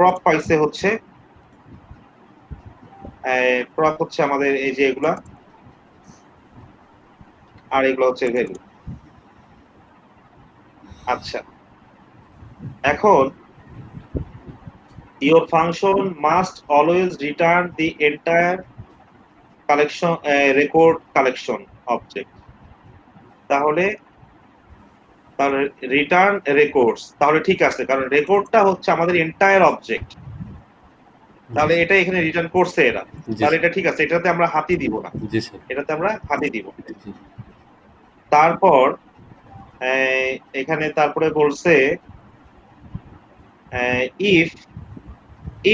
Prop পাইছে হচ্ছে prop হচ্ছে আমাদের এই যে এগুলা, আর এগুলো হচ্ছে ভ্যালু। আচ্ছা, এখন your function must always return the entire collection record collection object। তাহলে রিটার্ন রেকর্ডস, তাহলে ঠিক আছে, কারণ রেকর্ডটা হচ্ছে আমাদের এন্টায়ার অবজেক্ট। তাহলে এটা এখানে রিটার্ন করছে এরা, তাহলে এটা ঠিক আছে, এটাতে আমরা হাতই দিব না, এটাতে আমরা হাতই দিব। তারপর এখানে তারপরে বলছে if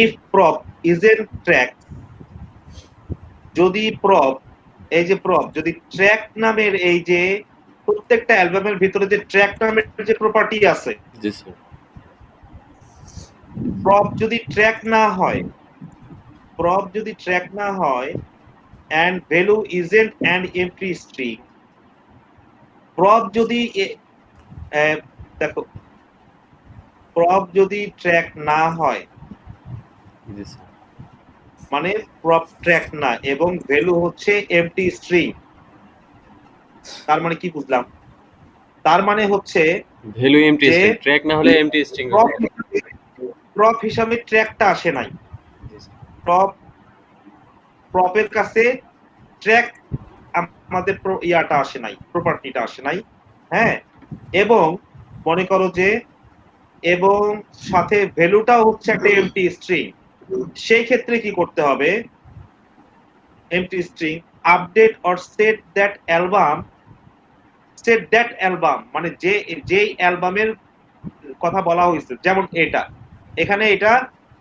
if prop isn't track, যদি প্রপ, এই যে প্রপ যদি ট্র্যাক নামের এই যে প্রত্যেকটা অ্যালবামের ভিতরে যে ট্র্যাক নামের যে প্রপার্টি আছে, প্রপ যদি ট্র্যাক না হয়, প্রপ যদি ট্র্যাক না হয় and value isn't an empty string, prop যদি দেখো প্রপ যদি ট্র্যাক না হয় মানে প্রপ ট্র্যাক না এবং ভ্যালু হচ্ছে এমটি স্ট্রিং, তার মানে কি বুঝলাম? তার মানে হচ্ছে ভ্যালু এমটি স্ট্রিং, ট্র্যাক না হলে এমটি স্ট্রিং হবে। প্রপ হিসাবে ট্র্যাকটা আসে নাই, প্রপের কাছে ট্র্যাক আমাদের ইয়াটা আসে নাই, প্রপার্টিটা আসে নাই। হ্যাঁ, এবং মনে করো যে এবং সাথে ভ্যালুটাও হচ্ছে একটা এমটি স্ট্রিং, সেই ক্ষেত্রে কি করতে হবে? MT string update or set that album, set that album মানে যে অ্যালবামের কথা বলা হয়েছে, যেমন এটা এখানে এটা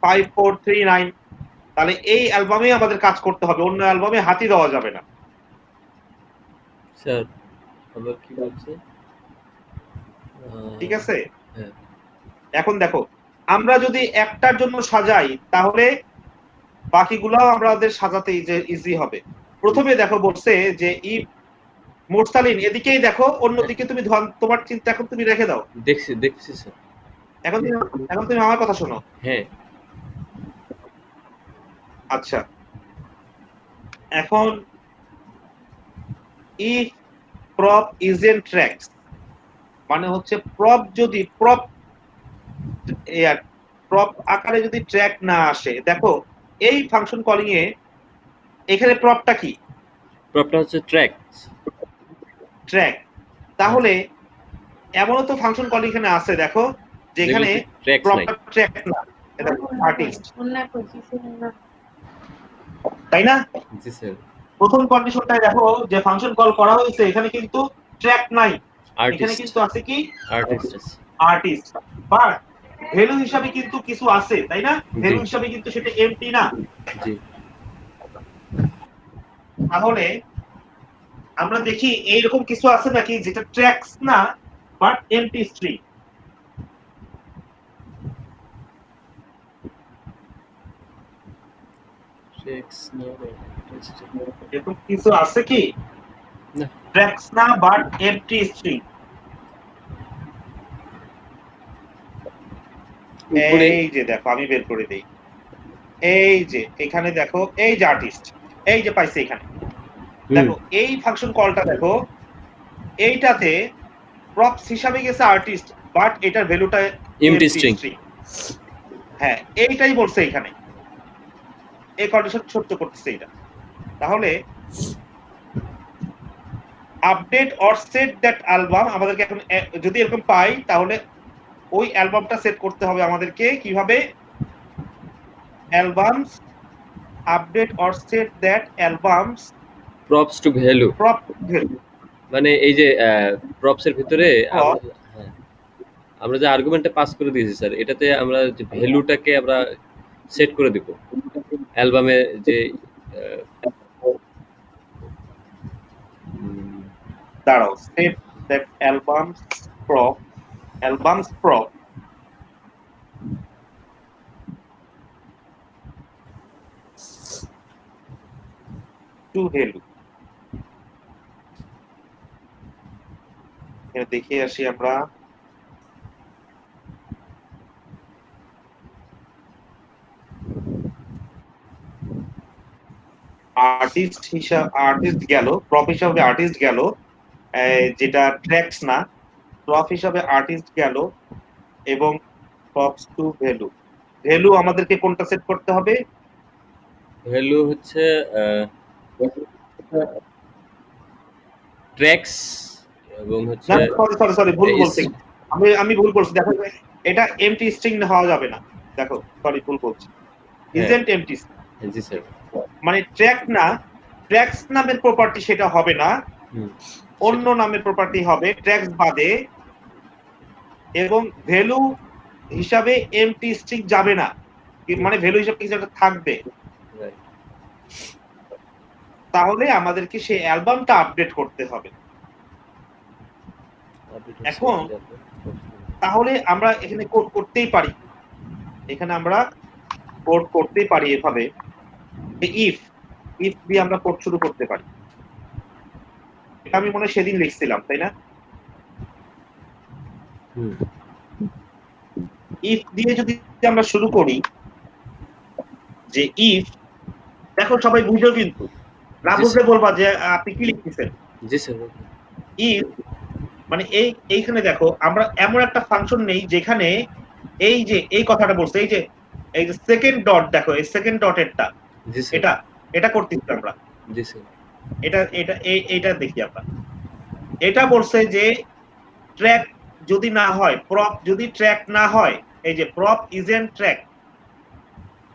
5439, তাহলে এই অ্যালবামে আমাদের কাজ করতে হবে, অন্য অ্যালবামে হাতি দেওয়া যাবে না। স্যার আবার কি বলছে? ঠিক আছে, এখন দেখো আমরা যদি একটার জন্য সাজাই তাহলে বাকিগুলাও আমাদের সাজাতে ইজি হবে। প্রথমে দেখো বলছে যে ইফ মুরসালিন, এদিকেই দেখো, অন্যদিকে তুমি তোমার চিন্তা এখন তুমি রেখে দাও। দেখছি স্যার। এখন তুমি আমার কথা শোনো। হ্যাঁ, আচ্ছা, এখন ইফ প্রপ ইজেন্ট ট্র্যাক মানে হচ্ছে প্রপ যদি প্রপ আকারে যদি ট্র্যাক না আসে, দেখো এই ফাংশন কলিং এ এখানে প্রপটা কি? প্রপটা হচ্ছে ট্র্যাক। ট্র্যাক। তাহলে এমনও তো ফাংশন কলিং এখানে আছে, দেখো যেখানে প্রপটা ট্র্যাক না, এটা আর্টিস্ট, তাই না? জি স্যার। প্রথম কন্ডিশনটাই দেখো যে ফাংশন কল করা হয়েছে, এখানে কিন্তু ট্র্যাক নাই, এখানে কিন্তু আছে কি? আর্টিস্ট। বাট ভ্যালু হিসাবে কিন্তু কিছু আছে, তাই না? ভ্যালু হিসাবে কিন্তু সেটা এমটি না। জি। তাহলে আমরা দেখি এইরকম কিছু আছে নাকি যেটা ট্র্যাকস না বাট এমটি স্ট্রিং। এরকম কিছু আছে কি? ট্র্যাকস না বাট এমটি স্ট্রিং। এই যে দেখো আমি বের করে দেই, এই যে এখানে দেখো, এই যে আর্টিস্ট, এই যে পাইছে এখানে, দেখো এই ফাংশন কলটা দেখো, এইটাতে প্রপস হিসাবে গেছে আর্টিস্ট বাট এটার ভ্যালুটা এমটি স্ট্রিং। হ্যাঁ, এইটাই বলছে এখানে, এই কন্ডিশন সত্য করতেছে এটা। তাহলে update or set that album, আমাদেরকে এখন যদি এরকম পাই তাহলে ওই অ্যালবামটা সেট করতে হবে আমাদেরকে কিভাবে? Albums update or set that albums props to value, prop value মানে এই যে প্রপস এর ভিতরে আমরা যে আর্গুমেন্টটা পাস করে দিয়েছি স্যার, এটাতে আমরা যে ভ্যালুটাকে আমরা সেট করে দিব অ্যালবামে যে দাঁড়াও, set that albums prop to value. দেখে আসি আমরা, আর্টিস্ট গেল, প্রপ হিসাবে আর্টিস্ট গেল, যেটা ট্র্যাক্স না, প্রপ হিসাবে আর্টিস্ট গেল, এবং প্রপস টু ভ্যালু। ভ্যালু আমাদেরকে কোনটা সেট করতে হবে? ভ্যালু হচ্ছে ট্র্যাক্স এবং না, হচ্ছে সরি, ভুল ইস বলছি। আমি ভুল বলছি। দেখো, এটা এমটি স্ট্রিং হওয়া যাবে না। দেখো, সরি, ভুল বলছি। হ্যাঁ, ইজেন্ট এমটি, জি স্যার। মানে ট্র্যাক না, ট্র্যাক্স নামের প্রপার্টি সেটা হবে না, হুম, অন্য নামের প্রপার্টি হবে ট্র্যাক্স বাদে, এবং ভ্যালু হিসাবে এমটি স্ট্রিং যাবে না, মানে ভ্যালু হিসাবে কিছু একটা থাকবে। রাইট। তাহলে আমাদেরকে সেই অ্যালবামটা আপডেট করতে হবে। এখন তাহলে আমরা এখানে কোড করতেই পারি, এভাবে ইফ দিয়ে আমরা কোড শুরু করতে পারি। এটা আমি মনে হয় সেদিন লিখছিলাম, তাই না? হুম, ইফ দিয়ে যদি আমরা শুরু করি, যে ইফ, দেখো সবাই বুঝো, কিন্তু না জি বুঝলে স্যার। বলবা যে আপনি কি লিখতেছেন। জি স্যার। ইফ মানে এইখানে দেখো, আমরা এমন একটা ফাংশন নেই যেখানে এই কথাটা বলছে, এই যে সেকেন্ড ডট, দেখো এই সেকেন্ড ডটেরটা, জি স্যার। এটা এটা করতেছি আমরা। জি স্যার। এইটা দেখি আমরা। এটা বলছে যে ট্র্যাক যদি না হয়, প্রপ যদি ট্র্যাক না হয়, এই যে প্রপ ইজেন্ট ট্র্যাক,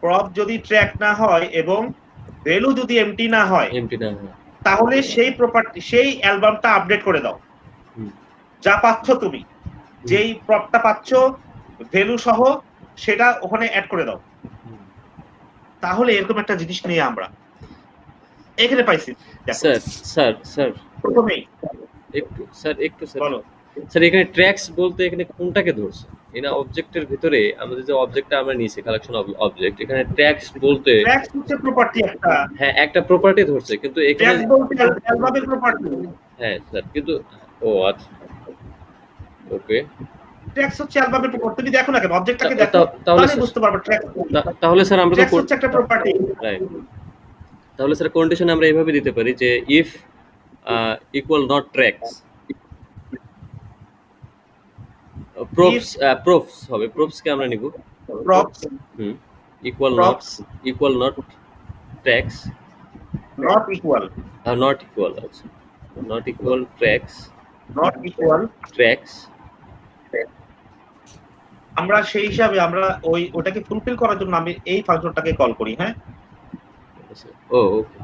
প্রপ যদি ট্র্যাক না হয় এবং ভ্যালু যদি এমটি না হয়, এমপি না হয়। তাহলে সেই প্রপার্টি, সেই অ্যালবামটা আপডেট করে দাও। হুম, যা পাচ্ছ তুমি, যেই প্রপটা পাচ্ছ ভ্যালু সহ, সেটা ওখানে অ্যাড করে দাও। হুম। তাহলে এরকম একটা জিনিস নিয়ে আমরা এখানে পাইছি। দেখো, স্যার, স্যার, স্যার, প্রথমেই একটু স্যার। বলো। স্যার, এখানে ট্র্যাক্স বলতে এখানে কোনটাকে ধরছে? এনা অবজেক্টের ভিতরে আমাদের যে অবজেক্টটা আমরা নিয়েছি, কালেকশন অবজেক্ট, এখানে ট্র্যাক্স বলতে ট্র্যাক্স হচ্ছে প্রপার্টি একটা। হ্যাঁ, একটা প্রপার্টি ধরছে, কিন্তু এখানে ট্র্যাক্স বলতে অ্যালবামের প্রপার্টি। হ্যাঁ স্যার, কিন্তু ও আচ্ছা, ওকে। ট্র্যাক্স হচ্ছে অ্যালবামের প্রপার্টি। তুমি দেখো না কেন, অবজেক্টটাকে দেখো, তাহলে তাহলে স্যার, বুঝতে পারবে ট্র্যাক্স। তাহলে স্যার আমরা তো ট্র্যাক্স হচ্ছে একটা প্রপার্টি। রাইট। তাহলে স্যার কন্ডিশন আমরা এইভাবে দিতে পারি যে ইফ ইকুয়াল নট ট্র্যাক্স, ইফ প্রোফস হবে, প্রোফস কে আমরা নিব। প্রপস হুম, ইকুয়াল নট, প্রপস ট্র্যাক্স, নট ইকুয়াল, নট ইকুয়াল, আচ্ছা, নট ইকুয়াল ট্র্যাক্স, নট ইকুয়াল, ট্র্যাক্স। আমরা সেই হিসাবে আমরা ওটাকে ফুলফিল করার জন্য আমি এই ফাংশনটাকে কল করি। হ্যাঁ, ও ওকে।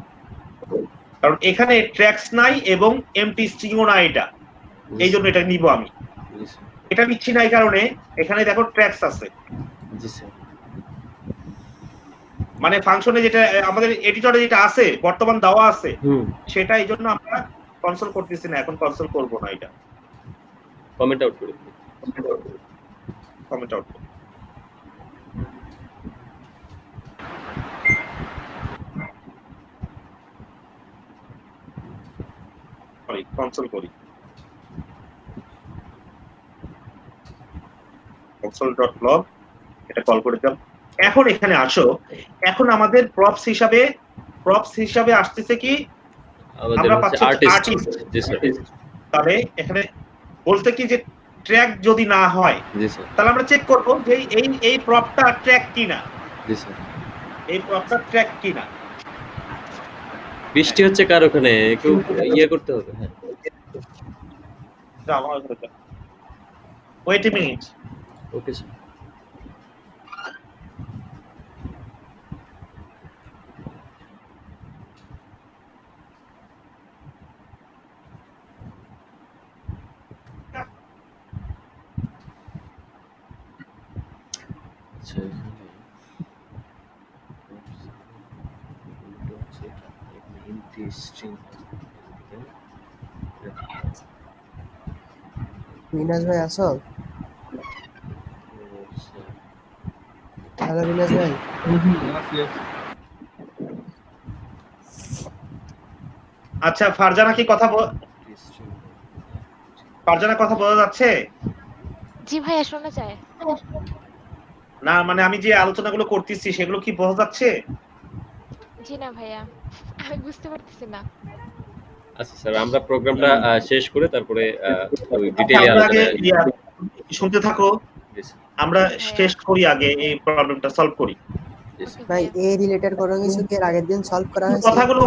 কারণ এখানে ট্র্যাক্স নাই এবং এমটি স্ট্রিংও নাই, এটা এই জন্য এটা নিব আমি। এটা নিচ্ছি না এই কারণে, এখানে দেখো ট্র্যাক্স আছে, জি স্যার। মানে ফাংশনে যেটা আমাদের এডিটরে যেটা আছে বর্তমান দেওয়া আছে, হুম, সেটা এই জন্য আমরা কনসোল করতেছি না, এখন কনসোল করব না, এটা কমেন্ট আউট করে দিন। কমেন্ট আউট করি, কনসোল করি, console.log, এটা কল করে দিলাম। এখন এখানে আসো, এখন আমাদের প্রপস হিসাবে আসতেছে কি, আমাদের আমরা হচ্ছে পাচ্ছি আর্টিস্ট। জি স্যার। তবে এখানে বলতে কি যে ট্র্যাক যদি না হয়, জি স্যার। তাহলে আমরা চেক করব যে এই প্রপটা ট্র্যাক কিনা, জি স্যার। এই প্রপটা ট্র্যাক কিনা। বৃষ্টি হচ্ছে কার ওখানে, একটু ইয়ে করতে হবে। হ্যাঁ, wait a minute. Okay sir. আচ্ছা, মিনাজ ভাই আসো? হ্যালো মিনাজ ভাই। আচ্ছা, ফারজানা কথা বোঝা যাচ্ছে? জি ভাইয়া শোনা যায়। না, মানে আমি যে আলোচনাগুলো করতেছি সেগুলো কি বোঝা যাচ্ছে? জি না ভাইয়া, আমি বুঝতে পারতেছি না। আচ্ছা স্যার, আমরা প্রোগ্রামটা শেষ করে তারপরে ওই আচ্ছা ডিটেইলে আমরা আগে আলোচনায়। শুনতে থাকো, জি স্যার, আমরা জি ভাইয়া। শেষ করি আগে এই প্রবলেমটা সলভ করি। জি ওকে স্যার। ভাই ভাইয়া। এ রিলেটেড কোনো কিছু কি এর আগের দিন সলভ করা হয়েছে? কথাগুলো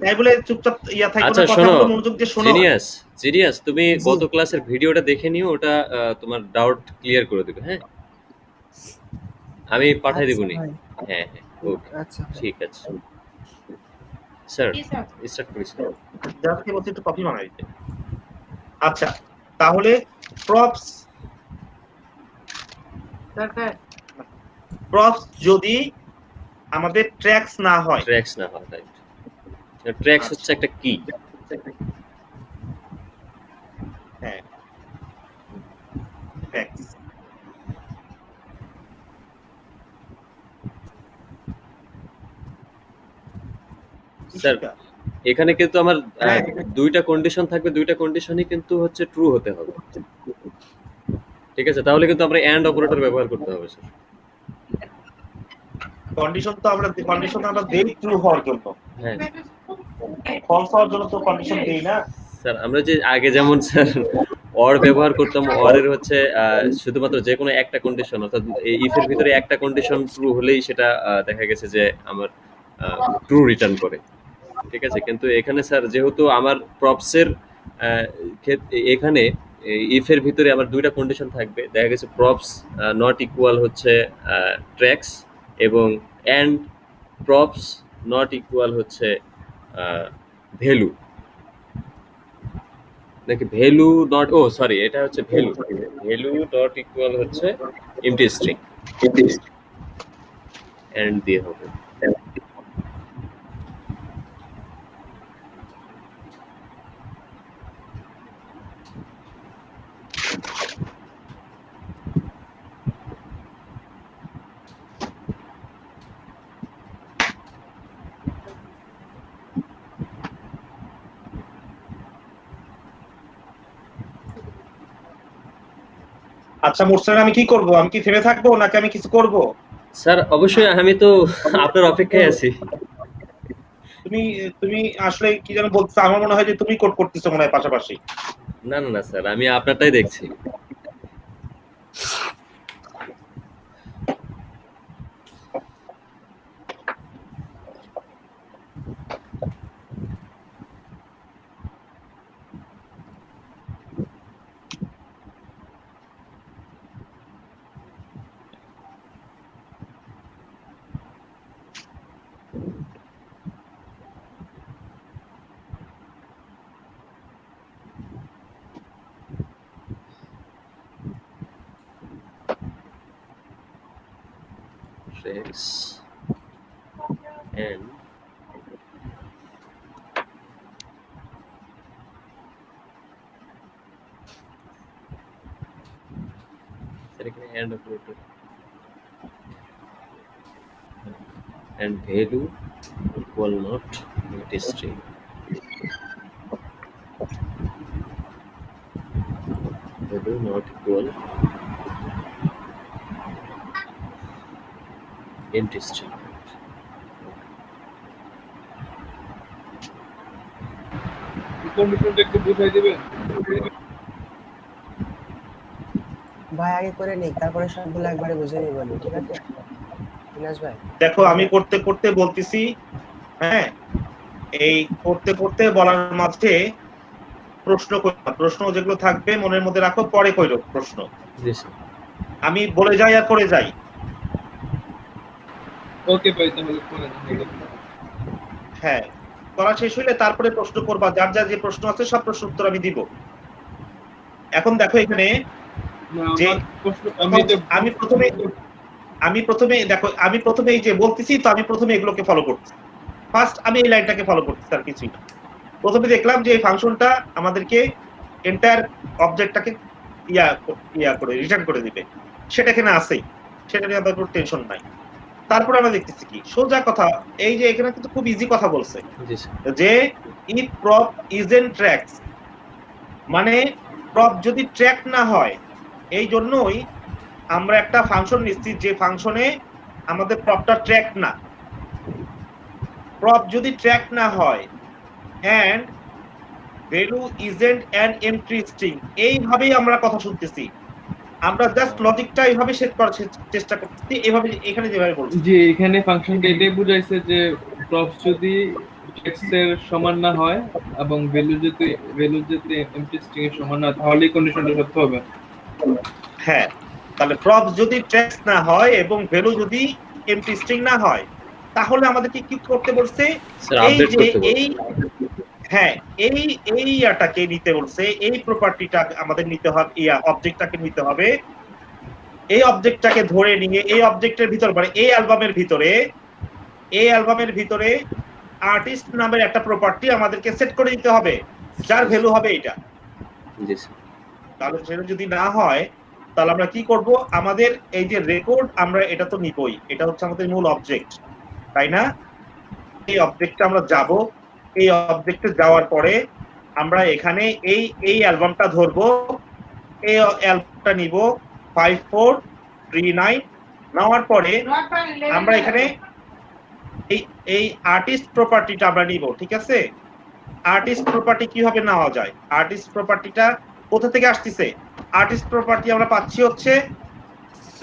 তাই বলে চুপচাপ থাকো আচ্ছা না, শোনো, কথাগুলো মনোযোগ দিয়ে শোনো। জিনিয়াস জিনিয়াস, তুমি জি। গত ক্লাসের ভিডিওটা দেখে নিও, ওটা তোমার ডাউট ক্লিয়ার করে দেবে। হ্যাঁ, আমি পাঠাই আচ্ছা দেবনি। ভাই। হ্যাঁ হ্যাঁ, ওকে, আচ্ছা ভাই। ঠিক আছে স্যার, স্টার্ট করি স্যার। জাস্ট বলছি একটু কপি বানাই দিতে। আচ্ছা তাহলে প্রপস প্রপস যদি আমাদের ট্র্যাক্স না হয়, ট্র্যাক্স না হয়, রাইট। ট্র্যাক্স হচ্ছে আচ্ছা, একটা কি। হ্যাঁ ট্র্যাক্স। স্যার এখানে কিন্তু আমার হ্যাঁ দুইটা কন্ডিশন থাকবে, দুইটা কন্ডিশনই কিন্তু হচ্ছে ট্রু হতে হবে। ঠিক আছে, তাহলে কিন্তু আমরা এন্ড অপারেটর ব্যবহার করতে হবে স্যার। কন্ডিশন আমরা দেই ট্রু হওয়ার জন্য, হ্যাঁ ফলস হওয়ার জন্য তো কন্ডিশন দেই না। স্যার, আমরা যে আগে যেমন স্যার অর ব্যবহার করতাম, অরের হচ্ছে শুধুমাত্র যে কোনো একটা কন্ডিশন, অর্থাৎ এই ইফের ভিতরে একটা কন্ডিশন ট্রু হলেই সেটা দেখা গেছে যে আমার ট্রু রিটার্ন করে। ঠিক আছে, কিন্তু এখানে স্যার যেহেতু আমার প্রপসের এখানে ইফের ভিতরে আমার দুইটা কন্ডিশন থাকবে, দেখা গেছে প্রপস নট ইকুয়াল হচ্ছে ট্র্যাক্স, এবং অ্যান্ড প্রপস নট ইকুয়াল হচ্ছে ভ্যালু, নাকি ভ্যালু নট, ও সরি, এটা হচ্ছে ভ্যালু, ভ্যালু ডট ইকুয়াল হচ্ছে এমটি স্ট্রিং, এন্ড দিয়ে হবে। আচ্ছা মোরসেন, আমি কি করব? আমি কি থেমে থাকবো নাকি আমি কিছু করব? স্যার অবশ্যই, আমি তো আপনার অপেক্ষায় আছি। তুমি তুমি আসলে কি যেন বলছো, আমার মনে হয় যে তুমি কোড করতেছো মনে হয় পাশাপাশি। না না না স্যার, আমি আপনারটাই দেখছি। Tracks and স্যার এখানে and operator and value equal not empty string, value not equal empty string. কন্ডিশনটা একটু বুঝাই দিবেন? ভাই আগে করে নিক, তারপরে সবগুলো একবারে বুঝে নিব, ঠিক আছে বিনাশ ভাই? দেখো আমি করতে করতে বলতেছি, হ্যাঁ এই করতে করতে বলার মাঝে প্রশ্ন যেগুলো থাকবে মনের মধ্যে রাখো, পরে কইরো প্রশ্ন। জি স্যার। আমি বলে যাই আর করে যাই। ওকে ভাই, তাহলে করেন। হ্যাঁ করা শেষ হইলে তারপরে প্রশ্ন করবা, যার যার যে প্রশ্ন আছে সব প্রশ্ন উত্তর আমি দিব। এখন দেখো এখানে না, যে আমার প্রশ্ন আমি প্রথমে দেখো, আমি প্রথমে এই যে বলতেছি তো, আমি প্রথমে এগুলোকে ফলো করছি। ফার্স্ট আমি এই লাইনটাকে ফলো করতেছি, আর কিছুই না। প্রথমে দেখলাম যে এই ফাংশনটা আমাদেরকে এন্টায়ার অবজেক্টটাকে ইয়া করে রিটার্ন করে দিবে, সেটা এখানে আছেই, সেটা নিয়ে আমাদের কোনো টেনশন নাই। তারপর আমরা দেখতেছি কি সোজা কথা, এই যে এখানে কিন্তু খুব ইজি কথা বলছে জি স্যার। যে ইফ প্রপ ইজেন ট্র্যাক্স, মানে প্রপ যদি ট্র্যাক না হয়, এই জন্যই আমরা একটা ফাংশন নিচ্ছি যে ফাংশনে আমাদের প্রপটা ট্র্যাক না। prop যদি ট্র্যাক না হয় and value isn't an empty string, এইভাবেই আমরা কথা শুনতেছি। আমরা জাস্ট লজিকটা এইভাবে সেট করার চেষ্টা করতেছি, এইভাবে এখানে যেভাবে বলছি। যে এখানে ফাংশনটা এটাই বুঝাইছে যে প্রপস যদি টেক্সট এর সমান না হয় এবং ভ্যালু যদি এমটি স্ট্রিং এর সমান না হয়, তাহলেই কন্ডিশনটা সত্য হবে। হ্যাঁ, তাহলে প্রপস যদি ট্র্যাক না হয় এবং ভ্যালু যদি এমটি স্ট্রিং না হয়, তাহলে আমাদেরকে কি করতে বলছে? স্যার এই আপডেট যে করতে বলছে। এই হ্যাঁ, এই ইয়াটাকে নিতে বলছে, এই প্রপার্টিটা আমাদের নিতে হবে, অবজেক্টটাকে নিতে হবে। এই অবজেক্টটাকে ধরে নিয়ে এই অবজেক্টের ভিতর মানে এই অ্যালবামের ভিতরে আর্টিস্ট নামের একটা প্রপার্টি আমাদেরকে সেট করে দিতে হবে, যার ভ্যালু হবে এটা। জি স্যার। তাহলে সেটা যদি না হয়, তাহলে আমরা কি করব? আমাদের এই যে রেকর্ড, আমরা এটা তো নিবই, এটা হচ্ছে আমাদের মূল অবজেক্ট, তাই না? এই অবজেক্টে আমরা যাব, এই অবজেক্টে যাওয়ার পরে আমরা এখানে এই অ্যালবামটা ধরবো, এই অ্যালবামটা নিব 5439, নেওয়ার পরে আমরা এখানে এই আর্টিস্ট প্রপার্টিটা আমরা নিব, ঠিক আছে? আর্টিস্ট প্রপার্টি কিভাবে নেওয়া যায়? আর্টিস্ট প্রপার্টিটা কোথা থেকে আসতেছে? আর্টিস্ট প্রপার্টি আমরা পাচ্ছি হচ্ছে,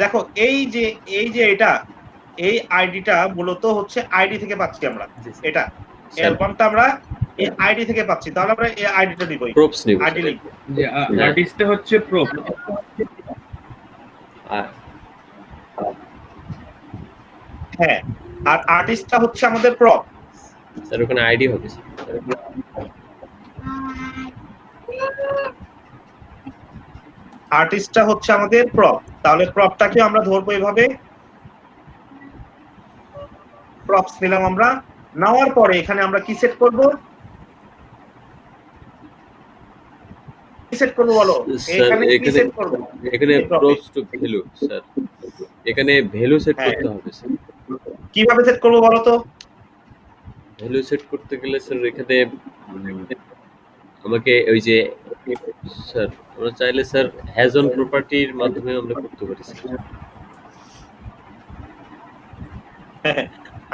দেখো এই যে এটা, এই আইডিটা মূলত হচ্ছে আইডি থেকে পাচ্ছি আমরা, এটা অ্যালবামটা আমরা এই আইডি থেকে পাচ্ছি। তাহলে আমরা এই আইডিটা নিব, প্রপস নিব আইডি লিখব। যে আর্টিস্টটা হচ্ছে প্রপ, হ্যাঁ, আর আর্টিস্টটা হচ্ছে আমাদের প্রপ। স্যার ওখানে আইডি হবে স্যার। আর্টিস্টটা হচ্ছে আমাদের প্রপ। তাহলে প্রপটাকে আমরা ধরবো এভাবে, প্রপস নিলাম আমরা। নেওয়ার পরে এখানে আমরা কি সেট করব? কি সেট করব বলো? এখানে কি সেট করব? এখানে প্রপস টু ভ্যালু স্যার, এখানে ভ্যালু সেট হ্যাঁ। করতে হবে স্যার। কিভাবে সেট করব বলো তো? ভ্যালু সেট করতে গেলে স্যার এখানে আমাকে ওই যে স্যার আমরা চাইলে স্যার হ্যাজ অন প্রপার্টির মাধ্যমে আমরা করতে পারি স্যার।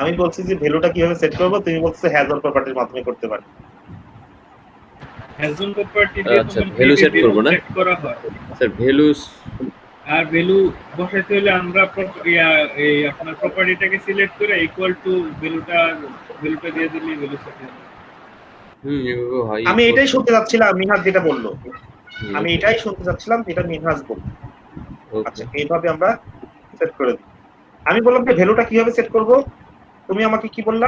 আমি বলছি যে ভ্যালুটা কিভাবে সেট করব, তুমি বলছো হ্যাজ অন প্রপার্টির মাধ্যমে করতে পারি। হ্যাজ অন প্রপার্টি দিয়ে আচ্ছা, ভ্যালু সেট করব না সেট করা হয়। স্যার। ভ্যালুস আর ভ্যালু বসাইতে হলে আমরা এই আপনার প্রপার্টিটাকে সিলেক্ট করে ইকুয়াল টু ভ্যালুটা দিয়ে দিলেই ভ্যালু সেট হবে। এভাবে হয়। আমি এটাই শুনতে যাচ্ছিলাম মিনহাজ যেটা বললো, আমি এটাই শুনতে যাচ্ছিলাম যেটা মিনহাজ বলল। আচ্ছা, এইভাবে আমরা সেট করে দিই। আমি বললাম যে ভ্যালুটা কিভাবে সেট করব, তুমি আমাকে কি বললা?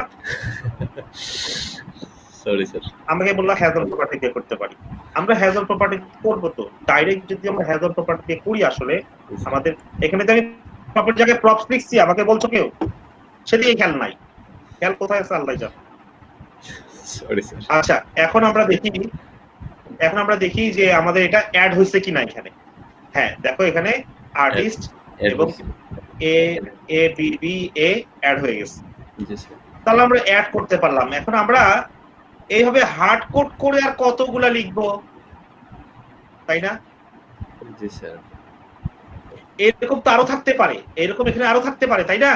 Sorry sir. আমাকে বললা হ্যাজ অন প্রপার্টি দিয়ে করতে পারি। আমরা হ্যাজ অন প্রপার্টি করব, তো ডাইরেক্ট যদি আমরা হ্যাজ অন প্রপার্টি দিয়ে করি, আসলে আমাদের এখানে যে আমি প্রপের জায়গায় প্রপস লিখছি, আমাকে বলছো কেউ? সেদিকে খেয়াল নাই, খেয়াল কোথায় আছে আল্লাহ জানে। Sorry sir. আচ্ছা, এখন আমরা দেখি যে আমাদের এটা অ্যাড হয়েছে কিনা এখানে। হ্যাঁ, দেখো এখানে আর্টিস্ট এবং A B B A add হয়ে গেছে। জি স্যার। তাহলে আমরা অ্যাড করতে পারলাম। এখন আমরা এইভাবে হার্ড কোড করে আর কতগুলা লিখবো, তাই না? জি স্যার। এরকম তো আরো থাকতে পারে, এরকম এখানে আরো থাকতে পারে, তাই না?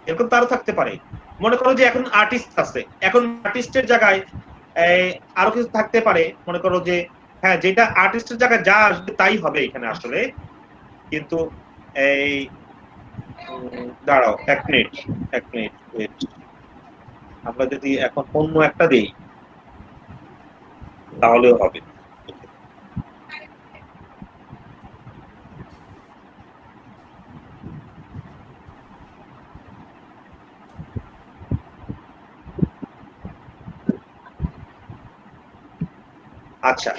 এরকম তো আরো থাকতে পারে। মনে করো যে এখন আর্টিস্ট আছে, এখন আর্টিস্টের জায়গায় আরো কিছু থাকতে পারে। মনে করো যে হ্যাঁ, যেটা আর্টিস্টের জায়গায় যা আসবে তাই হবে এখানে আসলে। কিন্তু এই দাঁড়াও এক মিনিট wait। আমরা যদি এখন অন্য একটা দেই তাহলেও হবে। আচ্ছা,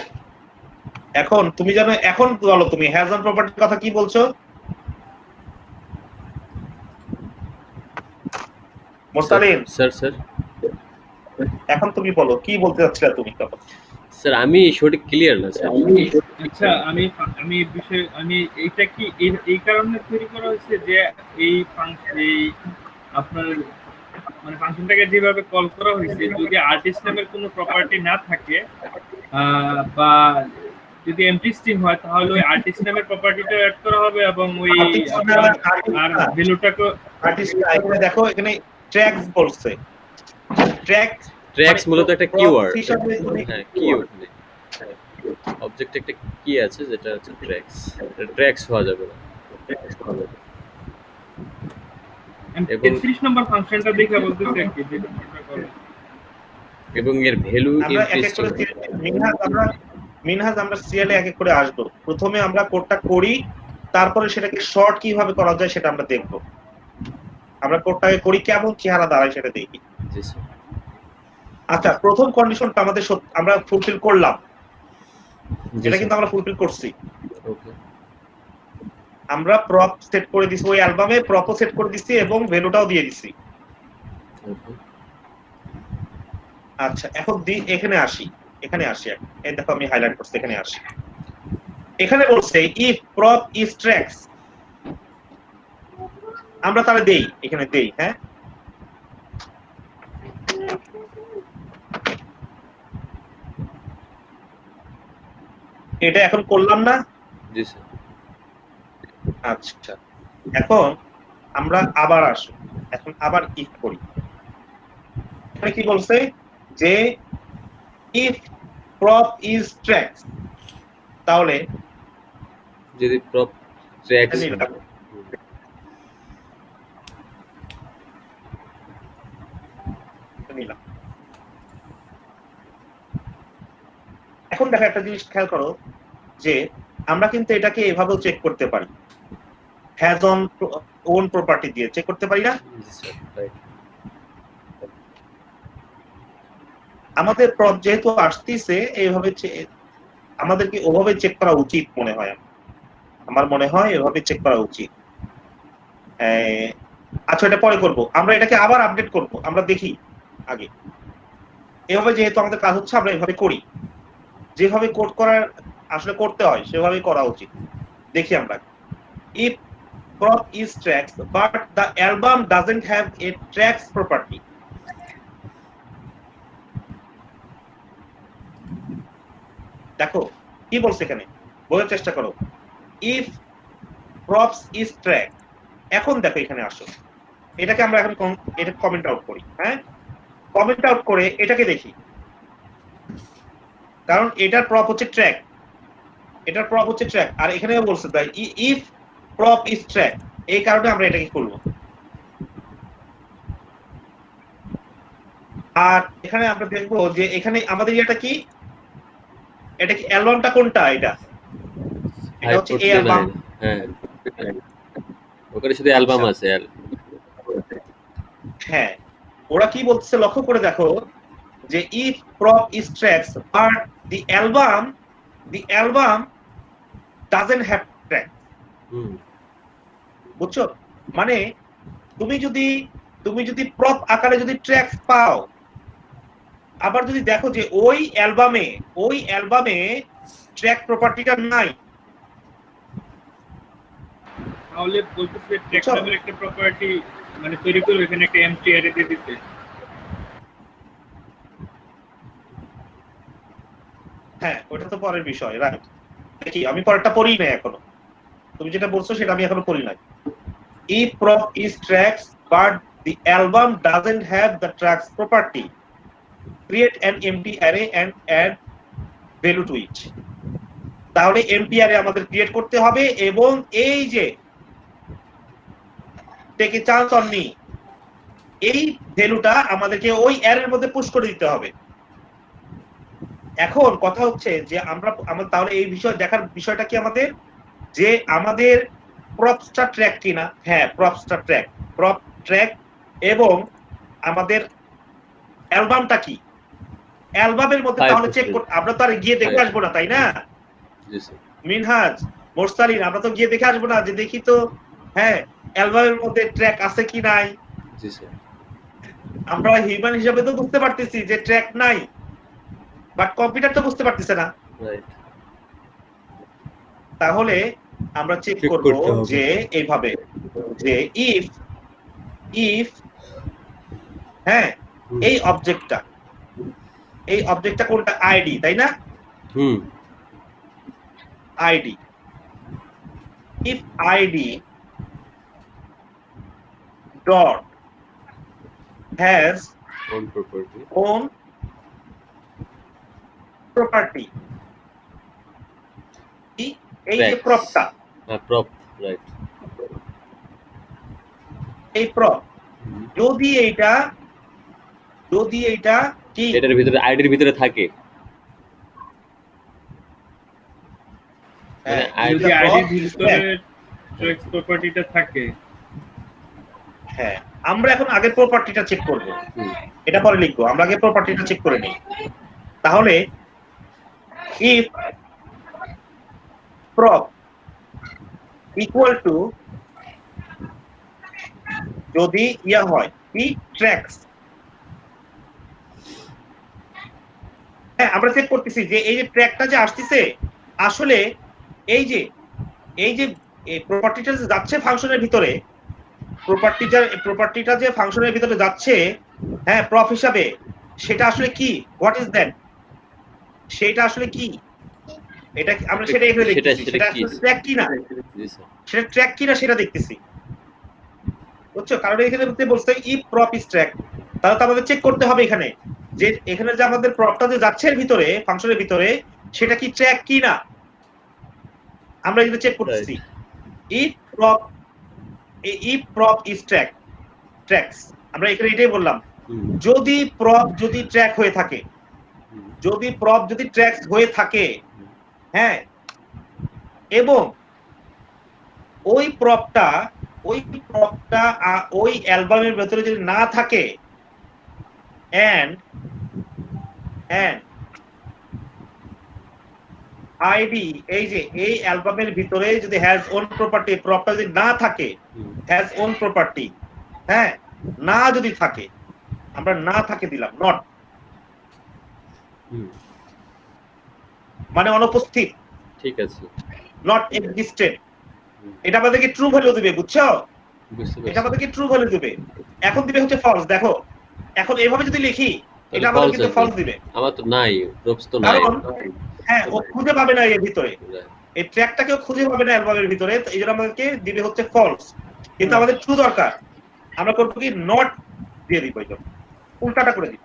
এখন তুমি জানো, এখন বলো তুমি হ্যাজ অন প্রপার্টির কথা কি বলছো? মোস্তালিম, স্যার স্যার এখন তুমি বলো কি বলতে চাচ্ছিলা তুমি তখন? স্যার আমি সঠিক ক্লিয়ার না স্যার। আচ্ছা, আমি বিষয় আমি এইটা কি এই কারণে তৈরি করা হয়েছে যে এই আপনার মানে ফাংশনটাকে যেভাবে কল করা হয়েছে, যদি আর্টিস্ট নামের কোনো প্রপার্টি না থাকে বা যদি এমটি স্ট্রিং হয়, তাহলে ওই আর্টিস্ট নামের প্রপার্টিটা অ্যাড করা হবে এবং ওই আর ভ্যালুটাকে আর্টিস্ট এখানে দেখো, এখানে ট্র্যাকস বলছে, ট্র্যাক ট্র্যাক্স মূলত একটা কিওয়ার্ড। হিসাবে হ্যাঁ, কি ওখানে অবজেক্ট একটা কি আছে যেটা হচ্ছে ট্র্যাক্স। ট্র্যাক্স হওয়া যাবে না। এবং 33 নম্বর ফাংশনটা দেখে বলতেছে আর কি যেটা আমরা করব। এবং এর ভ্যালু আমরা এক এক ইন্টারেস্টিং। করে মিনহাজ আমরা সিরিয়ালে এক এক করে আসবো। প্রথমে আমরা কোডটা করি, তারপরে সেটাকে শর্ট কিভাবে করা যায় সেটা আমরা দেখব। আমরা কোডটাকে করি কেমন চেহারা দাঁড়ায় সেটা দেখি। জি স্যার। আচ্ছা, প্রথম কন্ডিশনটা আমাদের আমরা ফুলফিল করলাম, জি এটা স্যার। কিন্তু আমরা ফুলফিল করছি। ওকে। আমরা প্রপ সেট করে দিছি, ওই অ্যালবামে প্রপও সেট করে দিছি এবং ভ্যালুটাও দিয়ে দিছি। ওকে। আচ্ছা, এখন এখানে আসি। এই দেখো আমি হাইলাইট করছি, এখানে আসি। এখানে বলছে ইফ প্রপ ইজ ট্র্যাক্স, আমরা তাহলে দেই, এখানে দেই। হ্যাঁ, এটা এখন করলাম না? জি স্যার। আচ্ছা, এখন আমরা আবার আসি, এখন আবার ইফ করি। এখানে কি বলছে যে ইফ প্রপ ইজ ট্র্যাক্স, তাহলে যদি প্রপ ট্র্যাক্স নিলাম। নিলাম। এখন দেখো একটা জিনিস খেয়াল করো যে আমরা কিন্তু এটাকে এভাবেও চেক করতে পারি, হ্যাজ অন ওন প্রপার্টি দিয়ে চেক করতে পারি না? জি স্যার, রাইট। আমাদের প্রপ যেহেতু আসতেছে এইভাবে, আমাদেরকে ওভাবে চেক করা উচিত মনে হয়। আমার মনে হয় এভাবে চেক করা উচিত। আচ্ছা, এটা পরে করব, আমরা এটাকে আবার আপডেট করব, আমরা দেখি আগে। এভাবে যেহেতু আমাদের কাজ হচ্ছে, আমরা এভাবে করি, যেভাবে কোড করার আসলে করতে হয় সেভাবেই করা উচিত। দেখি আমরা, if prop is tracks but the album doesn't have a tracks property, দেখো কি বলছে এখানে, বোঝার চেষ্টা করো। if props is track, এখন দেখো এখানে আসো, এটাকে আমরা এখন এটা কমেন্ট আউট করি। হ্যাঁ, কমেন্ট আউট করে এটাকে দেখি, কারণ এটার প্রপ হচ্ছে ট্র্যাক, আর এখানেও বলছে তাই ইফ প্রপ ইজ ট্র্যাক, এই কারণে আমরা এটাকে করব। আর এখানে আমরা দেখবো যে এখানে আমাদের এটা কি অ্যালবামটা কোনটা, এটা হচ্ছে এই অ্যালবাম। হ্যাঁ, ওখানে শুধু অ্যালবাম আছে। হ্যাঁ, ওরা কি বলছে লক্ষ্য করে দেখো যে if prop is tracks but the album doesn't have track. বুঝছো? মানে তুমি যদি প্রপ আকারে যদি ট্র্যাক পাও, আবার যদি দেখো যে ওই অ্যালবামে ট্র্যাক প্রপার্টিটা নাই, তাহলে বলতেছে ট্র্যাক নামের একটা প্রপার্টি মানে তৈরি করে এখানে একটা এমটি অ্যারে দিয়ে দিতে। হ্যাঁ, ওটা তো পরের বিষয়, রাইট। দেখি, আমি পরেরটা পড়ি নাই এখনো, তুমি যেটা বলছো সেটা আমি এখনো পড়ি নাই। if prop is tracks but the album doesn't have the tracks property, create an empty array and add value to it. তাহলে empty array আমাদের ক্রিয়েট করতে হবে এবং এই যে take a chance on me, এই ভ্যালুটা আমাদেরকে ওই অ্যারের মধ্যে পুশ করে দিতে হবে। এখন কথা হচ্ছে যে আমরা তাহলে এই বিষয় দেখার বিষয়টা কি আমাদের, যে আমাদের প্রপসটা ট্র্যাক কিনা। হ্যাঁ, প্রপসটা ট্র্যাক এবং আমাদের অ্যালবামটা কি, অ্যালবামের মধ্যে তাহলে চেক করতে, আমরা তো আর গিয়ে দেখে আসবো না, তাই না? মিনহাজ, মোরসালিন, আমরা তো গিয়ে দেখে আসবো না যে দেখি তো হ্যাঁ অ্যালবামের মধ্যে ট্র্যাক আছে কি নাই। আমরা হিউম্যান হিসেবে তো বুঝতে পারতেছি যে ট্র্যাক নাই, বাট কম্পিউটার তো বুঝতে পারতেছে না। তাহলে আমরা চেক করব যে এইভাবে যে ইফ হ্যাঁ এই অবজেক্টটা কোনটা, আইডি, তাই না? ID, if ID dot has own property own property এই যে প্রপটা, হ্যাঁ প্রপ রাইট এই প্রপ যদি এইটা কি এটার ভিতরে আইডির ভিতরে থাকে মানে হ্যাঁ, যদি এটা আইডির prop is ভিতরে track। ট্র্যাক্স প্রপার্টিটা থাকে, হ্যাঁ, আমরা এখন আগে প্রপার্টিটা চেক করব, হুম, এটা পরে লিখবো, আমরা আগে প্রপার্টিটা চেক করে নিই। তাহলে if prop equal to যদি ইয়া হয় কি ট্র্যাক্স, হ্যাঁ আমরা চেক করতেছি যে এই যে ট্র্যাকটা যে আসতেছে আসলে এই যে প্রপার্টিটা যে যাচ্ছে ফাংশনের ভিতরে, প্রপার্টিটা যে ফাংশনের ভিতরে যাচ্ছে, হ্যাঁ প্রপ হিসাবে, সেটা আসলে কি, হোয়াট ইজ দ্যাট, সেটা আসলে কি, এটা আমরা সেটা এখানে দেখতেছি, সেটা আসলে ট্র্যাক কি না, জি স্যার সেটা ট্র্যাক কি না সেটা দেখতেছি, বুঝছো? কারণ এখানে বলতে ইফ প্রপ ইজ ট্র্যাক, তাহলে তো আমাদের চেক করতে হবে এখানে যে এখানে যে আমাদের প্রপটা যে যাচ্ছে এর ভিতরে ফাংশনের ভিতরে সেটা কি ট্র্যাক কি না, আমরা এটা চেক করতেছি। ইফ প্রপ ইজ ট্র্যাক্স, আমরা এখানে এটাই বললাম, যদি প্রপ যদি ট্র্যাক হয়ে থাকে, যদি প্রপ যদি ট্র্যাক্স হয়ে থাকে, হ্যাঁ, এবং ওই প্রপটা ওই অ্যালবামের ভেতরে যদি না থাকে, and আইডি এই যে এই অ্যালবামের ভিতরে যদি হ্যাজ ওন প্রপার্টি, প্রপটা যদি না থাকে, হ্যাজ ওন প্রপার্টি, হ্যাঁ না যদি থাকে, আমরা না থাকে দিলাম, নট মানে অনুপস্থিত, ঠিক আছে নট এক্সিস্টেড, এটা আমাদেরকে ট্রু ভ্যালু দিবে, বুঝছো? বুঝতে এটা পারছি আমাদেরকে ট্রু ভ্যালু দিবে। এখন দিবে হচ্ছে ফলস। দেখো এখন এইভাবে যদি লিখি এটা আমাদের কিন্তু ফলস দিবে, আমার তো নাই প্রপস তো নাই কারণ হ্যাঁ ও খুঁজে পাবে না এর ভিতরে, এই ট্র্যাকটাকেও খুঁজে পাবে না অ্যালবামের ভিতরে, এই জন্য আমাদেরকে দিবে হচ্ছে ফলস। কিন্তু আমাদের ট্রু দরকার, আমরা করবো কি নট দিয়ে দিব, এই জন্য উল্টাটা করে দিব।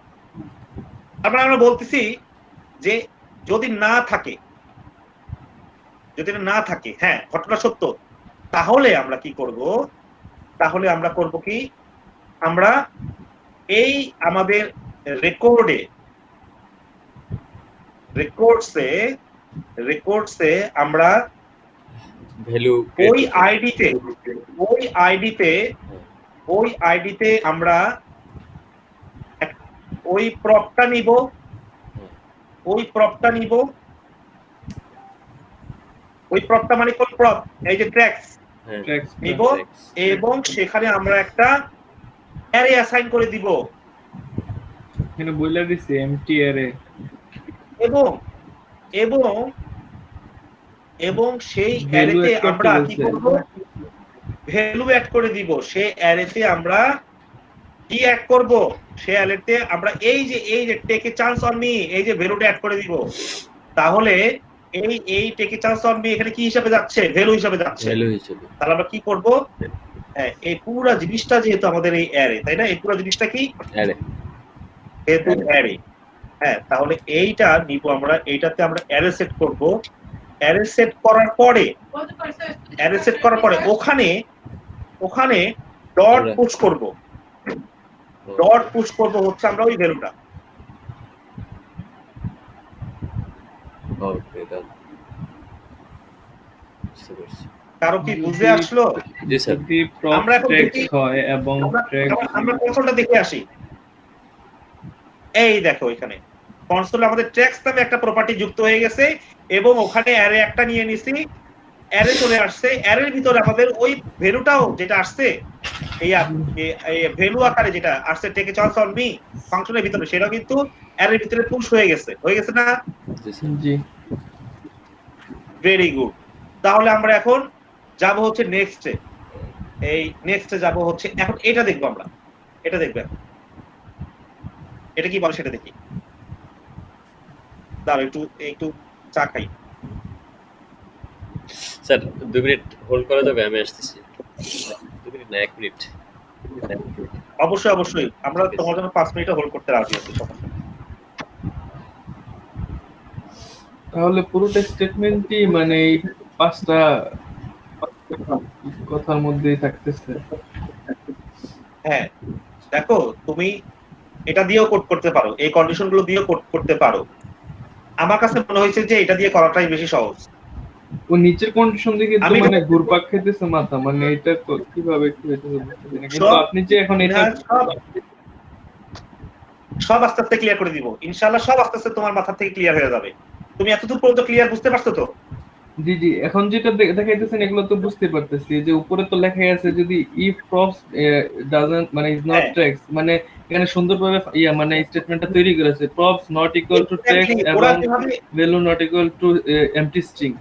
তারপরে আমরা বলতেছি যে যদি না থাকে, যদি না থাকে, হ্যাঁ ঘটনা সত্য, তাহলে আমরা কি করব, তাহলে আমরা করব কি, আমরা এই আমাদের রেকর্ডসে আমরা ভ্যালু ওই আইডিতে আমরা ওই প্রপটা নিব, ওই প্রপটা মানে কোন প্রপ, এই যে ট্র্যাক্স নিব, এবং সেখানে আমরা একটা অ্যারে অ্যাসাইন করে দিব, এখানে বইলা দিছি এমটি অ্যারে, এবং এবং এবং সেই অ্যারেতে আমরা কি করব, ভ্যালু অ্যাড করে দিব, সেই অ্যারেতে আমরা কি অ্যাড করব, সেই অ্যারেতে আমরা এই যে take a chance on me, এই যে ভ্যালুটা অ্যাড করে দিব। তাহলে এই take a chance on me এখানে কি হিসাবে যাচ্ছে, ভ্যালু হিসাবে যাচ্ছে। তাহলে আমরা কি করব, এই পুরো জিনিসটা যেহেতু আমাদের এই অ্যারে, তাই না, এই পুরো জিনিসটা কি অ্যারে, যেহেতু অ্যারে, হ্যাঁ তাহলে এইটা নিব আমরা, এইটাতে আমরা অ্যারে সেট করব, অ্যারে সেট করার পরে ওখানে ডট পুশ করব, হচ্ছে আমরা ওই ভ্যালুটা। ওকে ডান, বুঝতে পারছি। কারো কি বুঝে আসলো? জি স্যার। যদি প্রপ ট্র্যাক্স হয় এবং আমরা কনসোলটা দেখে আসি। এই দেখো এখানে কনসোলে আমাদের ট্র্যাক্স নামে একটা প্রপার্টি যুক্ত হয়ে গেছে, এবং ওখানে অ্যারে একটা নিয়ে নিছি, অ্যারে চলে আসছে, অ্যারের ভিতরে আমাদের ওই ভ্যালুটাও যেটা আসছে, এই ভ্যালু আকারে যেটা আসছে take a chance on me ফাংশনের ভিতরে, সেটা কিন্তু অ্যারের ভিতরে পুশ হয়ে গেছে না? জি, ভেরি গুড। তাহলে আমরা এখন যাব হচ্ছে নেক্সটে, এই নেক্সটে যাব হচ্ছে, এখন এটা দেখবো আমরা, এটা দেখবেন, এটা কি বলে সেটা দেখি। দাঁড়াও একটু চা খাই। স্যার 2 মিনিট হোল্ড করা যাবে, আমি আসতেছি। 2 মিনিট না 1 মিনিট। অবশ্যই অবশ্যই আমরা ঠিক আছে। তোমার জন্য 5 মিনিট হোল্ড করতে রাজি আছি, সমস্যা নেই। তাহলে পুরোটা স্টেটমেন্টই মানে এই 5টা কথার মধ্যেই থাকতেছে। হ্যাঁ দেখো, তুমি এটা দিয়েও কোড করতে পারো, এই কন্ডিশন গুলো দিয়েও কোড করতে পারো। আমার কাছে মনে হয়েছে যে এটা দিয়ে করাটাই বেশি সহজ। ও নিচের কন্ডিশন দেখে তো আমি মানে ঘুরপাক খেতেছে মাথা, মানে এটা কিভাবে কি হইতেছে বুঝতেছি না। কিন্তু সব আপনি যে এখন এটা সব সব আস্তে আস্তে ক্লিয়ার করে দিব ইনশাআল্লাহ, সব আস্তে আস্তে তোমার মাথা থেকে ক্লিয়ার হয়ে যাবে। তুমি এতদূর পর্যন্ত ক্লিয়ার বুঝতে পারছো তো? জি জি, এখন যেটা দেখাইতেছেন এগুলো তো বুঝতে পারতেছি, যে উপরে তো লেখাই আছে যদি ইফ প্রপস ডাজন্ট মানে ইজ নট হ্যাঁ ট্র্যাক্স, মানে এখানে সুন্দরভাবে মানে স্টেটমেন্টটা তৈরি করেছে, props not equal to tracks exactly, ওরা এবং যেভাবে value not equal to empty string,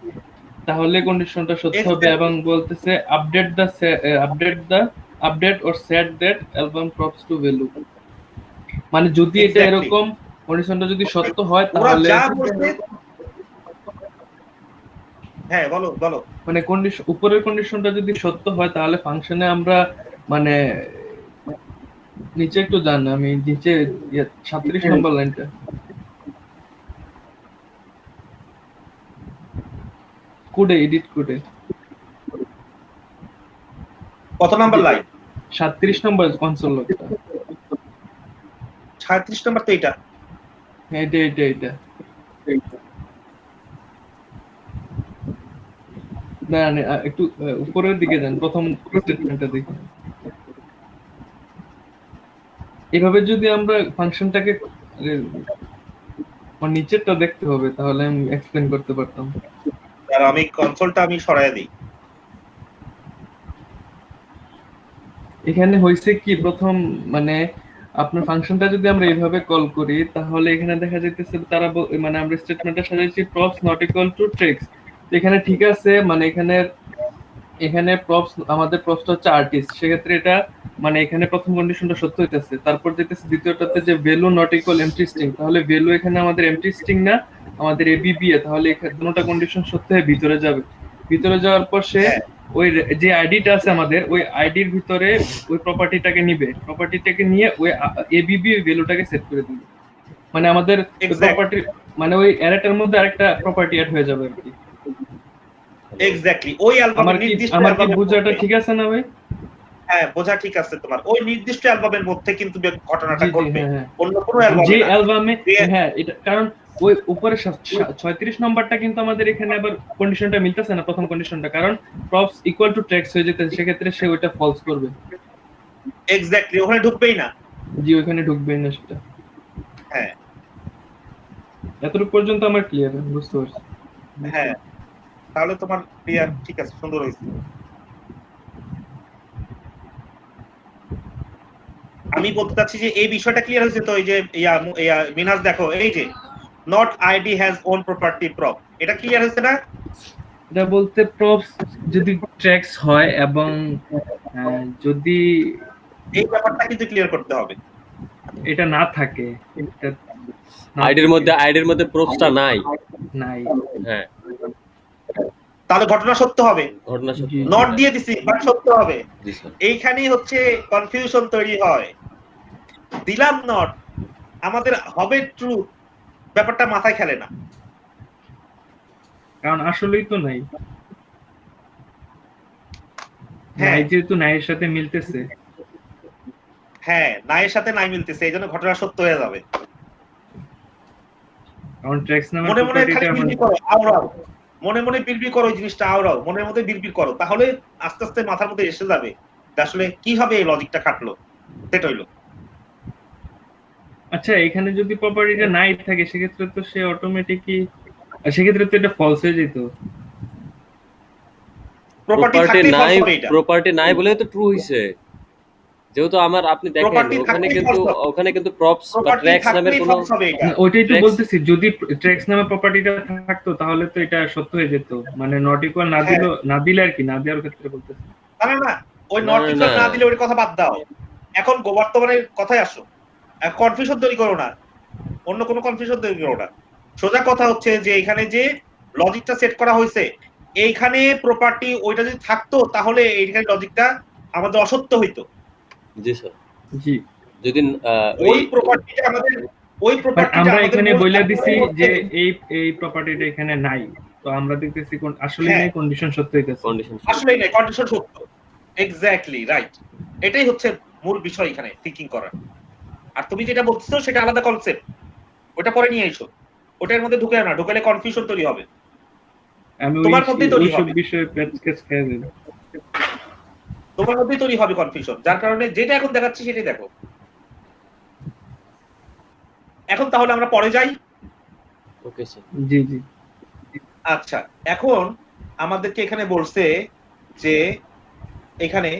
তাহলে কন্ডিশনটা সত্য হবে। এক্স্যাক্টলি এবং বলতেছে update or set that album props to value, মানে যদি এটা এক্স্যাক্টলি এরকম কন্ডিশনটা যদি সত্য হয় ওরা তাহলে যা বলছে। হ্যাঁ বলো বলো। মানে কন্ডিশন, উপরের কন্ডিশনটা যদি সত্য হয় তাহলে ফাংশনে আমরা মানে নিচে একটু যান, আমি নিচে 37 নম্বর লাইনটা, কোডে এডিট কোডে কত নাম্বার লাইন? 37 নম্বর কনসোল লগটা, 37 নাম্বার তো এটা। হ্যাঁ এটা এটা এটা না না, একটু উপরের দিকে যান, প্রথম স্টেটমেন্টটা দেখুন। এভাবে যদি আমরা ফাংশনটাকে নিচেরটা দেখতে হবে, তাহলে আমি এক্সপ্লেন করতে পারতাম। আর আমি কনসোলটা আমি সরায় দিই। এখানে হয়েছে কি, প্রথম মানে আপনার ফাংশনটা যদি আমরা এইভাবে কল করি তাহলে এখানে দেখা যাইতেছে তারা মানে আমরা স্টেটমেন্টটা সাজাইছি প্রপস নট ইকুয়াল টু ট্রিক্স, এখানে ঠিক আছে, মানে এখানে এখানে প্রপস, আমাদের প্রপসটা হচ্ছে আর্টিস্ট, সেক্ষেত্রে এটা মানে এখানে প্রথম কন্ডিশনটা সত্য হইতেছে। তারপর যেতেছে দ্বিতীয়টাতে যে value not equal MT string, তাহলে ভ্যালু এখানে আমাদের এমটি স্ট্রিং না, আমাদের এবিবিএ, তাহলে এখানে দুটোটা কন্ডিশন সত্য হয়ে ভিতরে যাবে। ভিতরে যাওয়ার পর সে হ্যাঁ ওই যে আইডিটা আছে আমাদের, ওই আইডির ভিতরে ওই প্রপার্টিটাকে নিবে, প্রপার্টিটাকে নিয়ে ওই এবিবি ভ্যালুটাকে সেট করে দিবে, মানে আমাদের ওই Exact. প্রপার্টি মানে ওই অ্যারেটার মধ্যে আরেকটা প্রপার্টি অ্যাড হয়ে যাবে আর কি। এক্স্যাক্টলি ওই আমার অ্যালবামের কি নির্দিষ্ট আমার কি অ্যালবামের বোঝাটা মধ্যে। ঠিক আছে না ভাই? হ্যাঁ বোঝা ঠিক আছে তোমার, ওই নির্দিষ্ট অ্যালবামের মধ্যে কিন্তু ঘটনাটা জি জি, ঘটবে, হ্যাঁ হ্যাঁ, অন্য কোনো অ্যালবামে যে না। অ্যালবামে, যে- হ্যাঁ এটা কারণ ওই উপরে 36 নম্বরটা কিন্তু আমাদের এখানে আবার কন্ডিশনটা মিলতেছে না, প্রথম কন্ডিশনটা, কারণ প্রপস ইকুয়াল টু ট্র্যাক্স হয়ে যেতে, সেক্ষেত্রে সে ওইটা ফলস করবে। এক্স্যাক্টলি ওখানে ঢুকবেই না। জি ওইখানে ঢুকবেই না সেটা। হ্যাঁ এতটুকু পর্যন্ত আমার ক্লিয়ার, বুঝতে পারছি। হ্যাঁ তাহলে তোমার ক্লিয়ার, ঠিক আছে, সুন্দর হয়েছে। আমি বলতে চাচ্ছি যে এই বিষয়টা ক্লিয়ার হয়েছে তো, এই যে মিনাজ দেখো, এই যে not ID has own property prop, এটা ক্লিয়ার হয়েছে না? এটা বলতে প্রপস যদি ট্র্যাক্স হয় এবং যদি এই ব্যাপারটা কিন্তু ক্লিয়ার করতে হবে। এটা না থাকে, এটা না আইডির মধ্যে প্রপসটা নাই। নাই, হ্যাঁ তাহলে ঘটনা সত্য হবে। ঘটনা সত্য। জি, নট দিয়ে দিছি বাট সত্য হবে। জি স্যার। এইখানেই হচ্ছে কনফিউশন তৈরি হয়। দিলাম নট, আমাদের হবে ট্রু, ব্যাপারটা মাথায় খেলে না। কারণ আসলেই তো নাই, হ্যাঁ নাই যেহেতু নাইয়ের সাথে মিলতেছে। হ্যাঁ নাইয়ের সাথে নাই মিলতেছে, এই জন্য ঘটনা সত্য হয়ে যাবে। কারণ ট্র্যাক্স নামের মনে মনে খালি প্রপার্টিটা বিড়বিড় করো, আওড়াও, মনে মনে বিড়বিড় করো, এই জিনিসটা আওড়াও, মনের মধ্যে বিড়বিড় করো, তাহলে আস্তে আস্তে মাথার মধ্যে এসে যাবে যে আসলে কিভাবে এই লজিকটা খাটলো, সেটা হইলো। আচ্ছা এখানে যদি প্রপার্টিটা নাই থাকে সেক্ষেত্রে তো সে অটোমেটিকই, সেক্ষেত্রে তো এটা ফলস হয়ে যেত। প্রপার্টি প্রপার্টি থাকলেই নাই, false হবে এটা। প্রপার্টি নাই বলে তো ট্রু হইছে। যেহেতু আমার আপনি দেখেন Property ওখানে কিন্তু প্রপস বা প্রপার্টি ট্র্যাক্স নামের থাকলেই কোনো false হবে এটা। ওইটাই তো ট্র্যাক্স- বলতেছি, যদি ট্র্যাক্স নামে প্রপার্টিটা থাকতো তাহলে তো এটা সত্য হয়ে যেত, মানে নট ইকুয়াল না দিল, না দিলে আর কি, না দেওয়ার ক্ষেত্রে বলতেছি। না না না, ওই না, নট না, ইকুয়াল না। না দিলে ওই কথা বাদ দাও, এখন বর্তমানে কথায় আসো, কনফিউশন তৈরি করো না, অন্য কোনো কনফিউশন তৈরি করো না। সোজা কথা হচ্ছে যে এখানে যে লজিকটা সেট করা হয়েছে, এইখানে প্রপার্টি ওইটা যদি থাকতো তাহলে এইখানে লজিকটা আমাদের অসত্য হইতো। জি স্যার। জি যদি ওই প্রপার্টিটা আমাদের বাট আমরা এখানে বলে দিছি যে এই প্রপার্টিটা এখানে নাই, তো আমরা দেখতেছি আসলে হ্যাঁ। নেই, কন্ডিশন সত্য হইতেছে। কন্ডিশন আসলেই নাই, কন্ডিশন সত্য। এক্স্যাক্টলি রাইট, এটাই হচ্ছে মূল বিষয় এখানে থিঙ্কিং করার। আর তুমি যেটা বলছো সেটা আলাদা কনসেপ্ট, ওটা পরে নিয়ে এসো, ওটার মধ্যে ঢুকে না, ঢুকালে কনফিউশন তৈরি হবে, আমি তোমার মধ্যেই তৈরি ওইসব হবে, বিষয়ে প্যাচকেস খেয়ে দেব। তোমার মধ্যেই তৈরি হবে কনফিউশন, যার কারণে যেটা এখন দেখাচ্ছি সেটাই দেখো। এখন তাহলে আমরা পরে যাই। Okay sir. জি জি আচ্ছা, এখন আমাদেরকে এখানে বলছে যে এখানে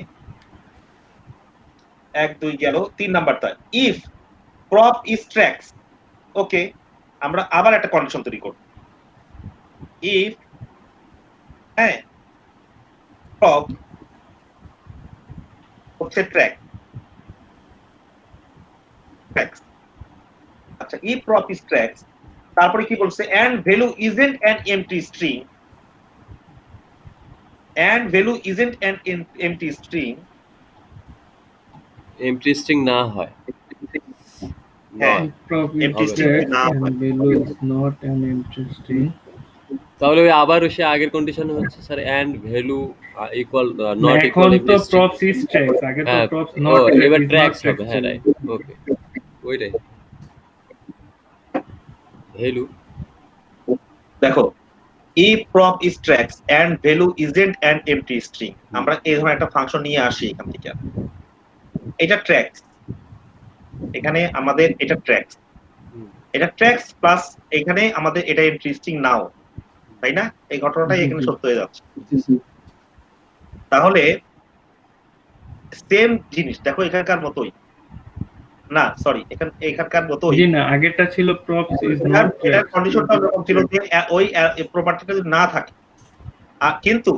1 2 গেল, 3 নাম্বারটা ইফ ক্রপ ইজ ট্র্যাক্স। ওকে, আমরা আবার একটা কন্ডিশন তৈরি করব। ইফ, হ্যাঁ, ক্রপ হচ্ছে ট্র্যাক্স। আচ্ছা, ইফ ক্রপ ইজ ট্র্যাক্স, তারপরে কি বলছে, and value isn't an empty string, and value isn't an empty string. Empty string না হয়, হ্যাঁ, empty string and value is not an empty string। তাহলে ওই আবার সে আগের কন্ডিশনে হচ্ছে sir and value equal not এখন ইকুয়াল তো empty string. props is tracks, আগে তো হ্যাঁ, props ও not এবার is not ট্র্যাক্স tracks হবে, হ্যাঁ ছিল। রাইট, ওকে ওইটাই ভ্যালু। দেখো, if prop is tracks and value isn't an empty string, আমরা এই ধরনের একটা ফাংশন নিয়ে আসি এখান থেকে। এটা ট্র্যাক্স, এখানে আমাদের এটা ট্র্যাক্স, এটা ট্র্যাক্স প্লাস এখানে আমাদের এটা এমটি স্ট্রিং নাও, তাই না? এই ঘটনাটাই এখানে সত্য হয়ে যাচ্ছে। তাহলে সেম জিনিস দেখো, এখানকার মতোই না, সরি, এখানকার মতোই। জি না, আগেরটা ছিল props is not এটার tracks। কন্ডিশনটা এরকম ছিল যে ওই প্রপার্টিটা যদি না থাকে, কিন্তু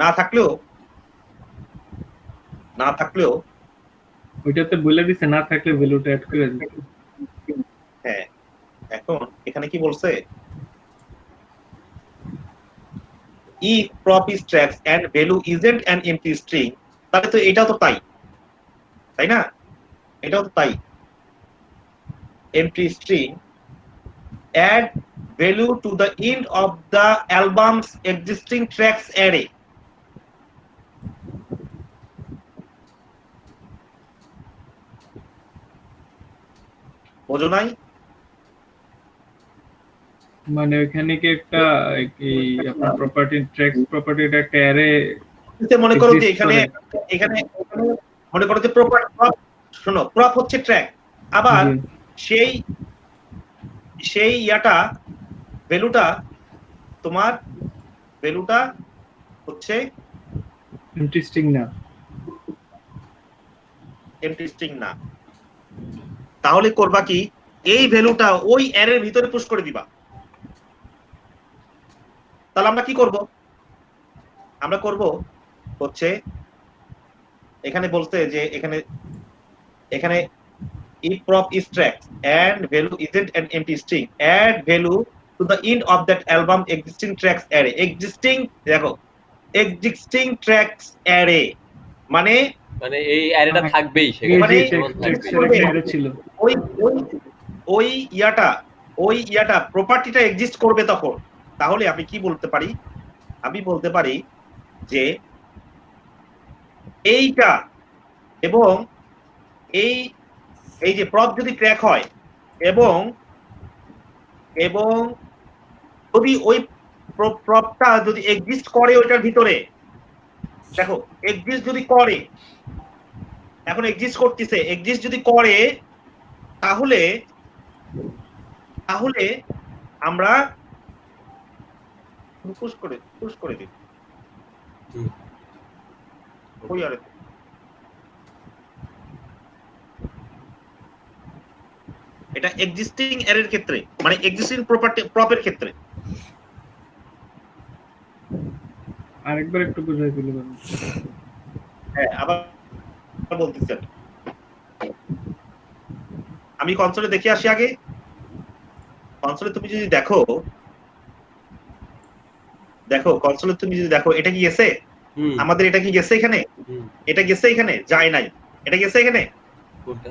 না থাকলেও ওইটাতে বলে দিছে না থাকলে ভ্যালুটা অ্যাড করে দিতে। হ্যাঁ, এখন এখানে কি বলছে, if prop is tracks and value isn't an empty string, তাহলে তো এটাও তো তাই না? এটাও তো তাই, empty string add value to the end of the album's existing tracks array। বোঝো নাই? মানে ওখানে কি একটা এই আপনার প্রপার্টি ট্র্যাক্স প্রপার্টিটা একটা অ্যারে মনে করো যে exist করে। এখানে মনে করো যে প্রপ, শোনো, প্রপ হচ্ছে ট্র্যাক, আবার জি। সেই ইয়াটা ভ্যালুটা, তোমার ভ্যালুটা হচ্ছে ইন্টারেস্টিং না। এমটি স্ট্রিং না, তাহলে করবা কি, এই ভ্যালুটা ওই অ্যারের ভিতরে পুশ করে দিবা। তাহলে আমরা কি করব, আমরা করব হচ্ছে এখানে বলতে যে এখানে if prop is tracks and value isn't an empty string, add value to the end of that album existing tracks array। দেখো, existing tracks array মানে এই অ্যারেটা থাকবেই এই সেখানে, যে যেমন ট্র্যাক্স থাকবেই। এর একটা অ্যারে ছিল। ওই ইয়াটা প্রপার্টিটা এক্সিস্ট করবে তখন। তাহলে আমি কি বলতে পারি, আমি বলতে পারি যে এইটা এবং এই যে প্রপ যদি ট্র্যাক হয় এবং যদি ওই প্রপটা যদি এক্সিস্ট করে ওইটার ভিতরে, দেখো এক্সিস্ট যদি করে, এখন এক্সিস্ট করতেছে, এক্সিস্ট যদি করে তাহলে আমরা পুশ করে দিই। ওই আরে এটা এক্সিস্টিং অ্যারের ক্ষেত্রে, মানে এক্সিস্টিং প্রপের ক্ষেত্রে। আরেকবার একটু বুঝাই দিলে ভালো। হ্যাঁ, আবার বলতেছি আমি কনসোলে দেখে আসি আগে। কনসোলে তুমি যদি দেখো কনসোলে তুমি যদি দেখো, এটা কি গেছে আমাদের, এটা কি গেছে এখানে, এটা গেছে এখানে, যায় নাই, এটা গেছে এখানে, কোনটা?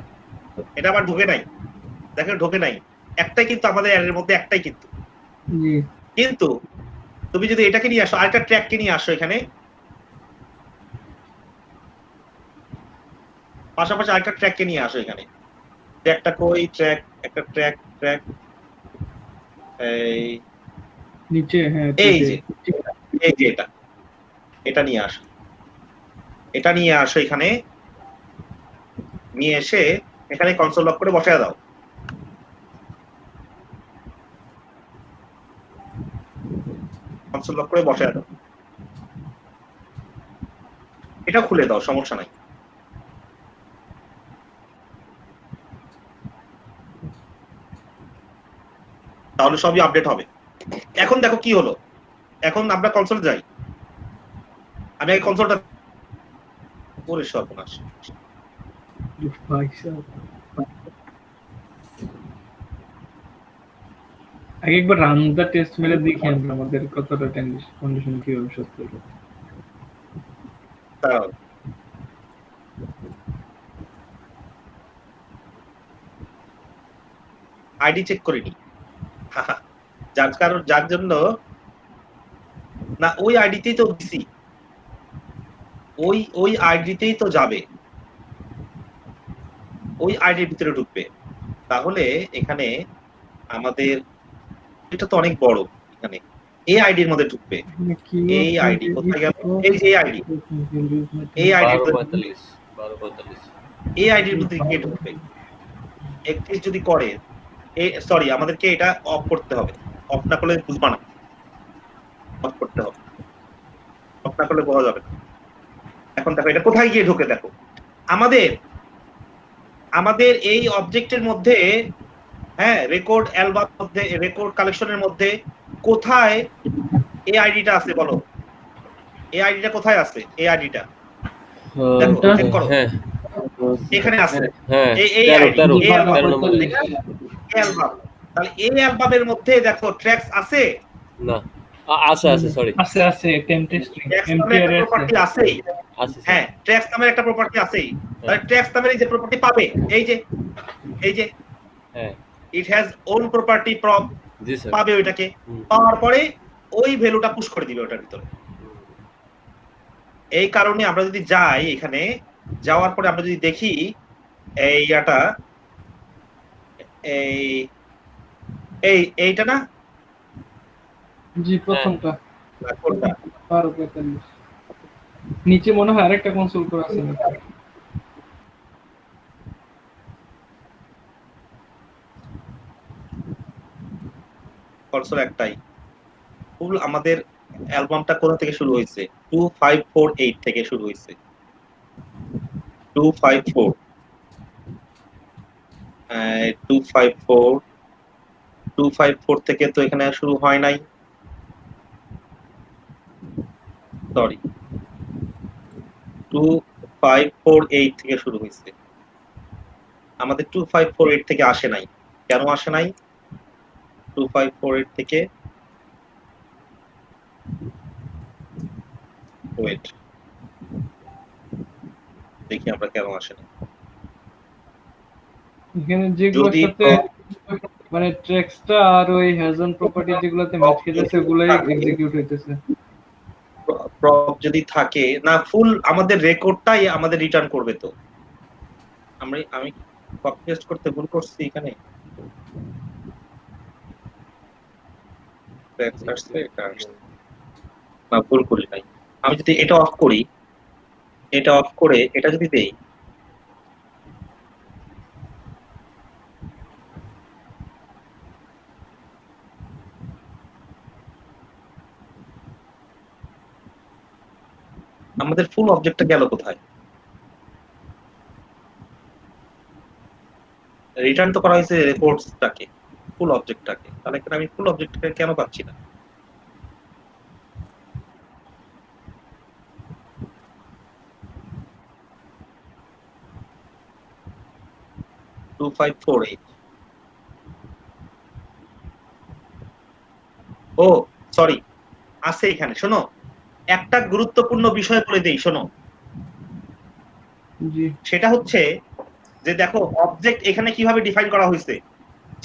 এটা আবার ঢোকে নাই, দেখেন ঢোকে নাই, একটাই কিন্তু আমাদের এর মধ্যে একটাই কিন্তু। জি কিন্তু তুমি যদি এটাকে নিয়ে আসো, আরেকটা ট্র্যাককে নিয়ে আসো এখানে, পাশাপাশি আরেকটা ট্র্যাককে নিয়ে আসো এখানে। ট্র্যাকটা কই, ট্র্যাক, একটা ট্র্যাক, ট্র্যাক এই নিচে, হ্যাঁ এই নিচে। যে, এই যে এটা, এটা নিয়ে আসো, এটা নিয়ে আসো এখানে, নিয়ে এসে এখানে কনসোল লক করে বসায় দাও। কনসোল লক করে বসায় দাও, এটা খুলে দাও, সমস্যা নাই। তাহলে সবই আপডেট হবে। এখন দেখো কি হলো, এখন আমরা কনসোল যাই, আমি এই কনসোলটা পরে সর্বনাশ। ভাই সাহেব। আগে একবার রান দা টেস্ট মেরে দেখি আমরা আমাদের কতটা কন্ডিশন কিভাবে শোধ করবো। দাঁড়াও, আইডি চেক করে নি, যার জন্য না, ওই আইডিতেই তো দিছি, ওই আইডিতেই তো যাবে, ওই আইডির ভিতরে ঢুকবে। তাহলে এখানে আমাদের এটা তো অনেক বড়, এখানে এই আইডির মধ্যে ঢুকবে। এই আইডি কোথায় গেল, এই যে এই আইডি, এই আইডির মধ্যে, 12:45 12:45 এই আইডির মধ্যে গিয়ে ঢুকবে। 31 যদি করে, সরি, আমাদেরকে এটা অফ করতে হবে, অফ না করলে বুঝবা না, অফ করতে হবে, অফ না করলে বোঝা যাবে না। এখন দেখো এটা কোথায় গিয়ে ঢুকে, দেখো আমাদের এই অবজেক্টের মধ্যে, হ্যাঁ, রেকর্ড অ্যালবাম মধ্যে, রেকর্ড কালেকশনের মধ্যে কোথায় এই আইডিটা আছে বলো, এই আইডিটা কোথায় আছে, এই আইডিটা দেখো, এটা? চেক করো, হ্যাঁ এখানে আছে, হ্যাঁ এই 13 আইডি, 13 এই অ্যালবাম, 13 নম্বর। এই অ্যালবাম। তাহলে এই অ্যালবামের মধ্যে দেখো ট্র্যাকস আছে না, আছে আছে, সরি, আছে আছে টেম্পটেস্টিং ট্র্যাকস নামের এমটিআর একটা আছে। প্রপার্টি আছেই, আছে স্যার। হ্যাঁ, ট্র্যাকস নামের একটা প্রপার্টি আছেই। তাহলে ট্র্যাকস নামের এই যে প্রপার্টি পাবে, এই যে হ্যাঁ it has own property prop, G sir. পাবে ওইটাকে, হুম। পাওয়ার পরে ওই ভ্যালুটা পুশ করে দিবে ওটার ভিতরে। এই কারণে আমরা যদি যাই এখানে, যাওয়ার পরে আমরা যদি দেখি এই ইয়াটা, এইটা না, জি প্রথমটা কোনটা, 12:45 নিচে মনে হয় আরেকটা কনসোল করা আছে নাকি? কনসোল একটাই ফুল। আমাদের অ্যালবামটা কোথা থেকে শুরু হয়েছে, 2548 থেকে শুরু হয়েছে, 254 254 254 থেকে তো এখানে শুরু হয় নাই, সরি, 2548 থেকে শুরু হয়েছে। আমাদের 2548 থেকে আসে নাই, কেন আসে নাই 2548 থেকে, ওয়েট দেখি আমরা কেন আসে না। এখানে যেগুলোর যদি সাথে মানে ট্র্যাক্সটা আর ওই হ্যাজন প্রপার্টি যেগুলোতে ম্যাচ খেতেছে ওগুলাই এক্সিকিউট হইতেছে। প্রপ যদি থাকে না, ফুল আমাদের রেকর্ডটাই আমাদের রিটার্ন করবে। তো আমি কপি পেস্ট করতে ভুল করছি এখানে, না ভুল করি নাই। আমি যদি এটা অফ করি, এটা অফ করে এটা যদি দেই, আমাদের ফুল অবজেক্টটা গেল কোথায়? রিটার্ন তো করা হয়েছে রেকর্ডসটাকে, ফুল অবজেক্টটাকে। তাহলে এখানে আমি ফুল অবজেক্টটাকে কেন পাচ্ছি না? ও সরি, আছে এখানে। শোনো, একটা গুরুত্বপূর্ণ বিষয় বলে দেই, শোনো, জি সেটা হচ্ছে যে দেখো অবজেক্ট এখানে কিভাবে ডিফাইন করা হয়েছে,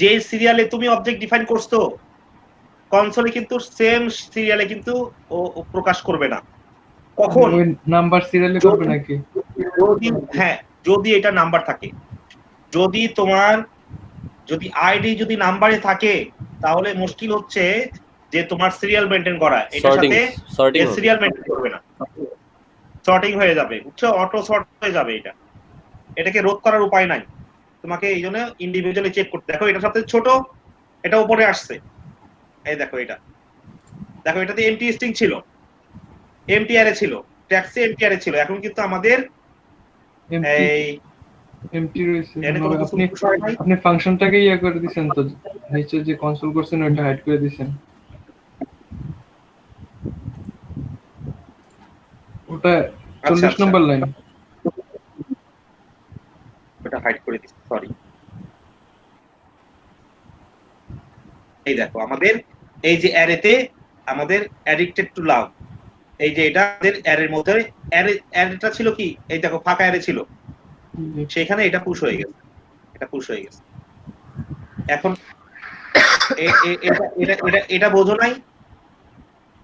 যে সিরিয়ালে তুমি অবজেক্ট ডিফাইন করছো কনসোলে কিন্তু সেম সিরিয়ালে কিন্তু ও প্রকাশ করবে না। কখন? ওই নাম্বার সিরিয়ালে করবে নাকি? যদি হ্যাঁ, যদি এটা নাম্বার থাকে, যদি তোমার যদি আইডি যদি নাম্বারে থাকে তাহলে মুশকিল হচ্ছে যে তোমার সিরিয়াল মেইনটেইন করা, এটার সর্টিং সাথে সর্টিং হবে। সিরিয়াল মেইনটেইন করবে না, সর্টিং হয়ে যাবে, বুঝছো? অটো সর্ট হয়ে যাবে। এটাকে রোধ করার উপায় নাই, তোমাকে এই জন্য ইন্ডিভিজুয়ালি চেক করতে। দেখো এটা সবচেয়ে ছোট, এটা উপরে আসছে, এই দেখো এটা, দেখো এটাতে এমটি স্ট্রিং ছিল, এমটি অ্যারে ছিল, ট্যাক্সে এমটি অ্যারে ছিল, এখন কিন্তু আমাদের এমটি এই এমটি রয়েছে। এর কোনো কিছু আপনি বিষয় নাই। আপনি ফাংশনটাকে ইয়া করে দিবেন তো, নিচে যে কনসোল করছেন ওটা হাইড করে দিবেন। ওটা 40 আচ্ছা, নম্বর লাইন। ওটা হাইড করে দিচ্ছি, সরি। এই দেখো আমাদের এই যে অ্যারেতে আমাদের অ্যাডিক্টেড টু লাভ, এই যে এটা আমাদের অ্যারের মধ্যে অ্যারেটা ছিল কি, এই দেখো ফাঁকা অ্যারে ছিল, সেখানে এটা পুশ হয়ে গেছে, এটা পুশ হয়ে গেছে। এখন এটা বোঝো নাই,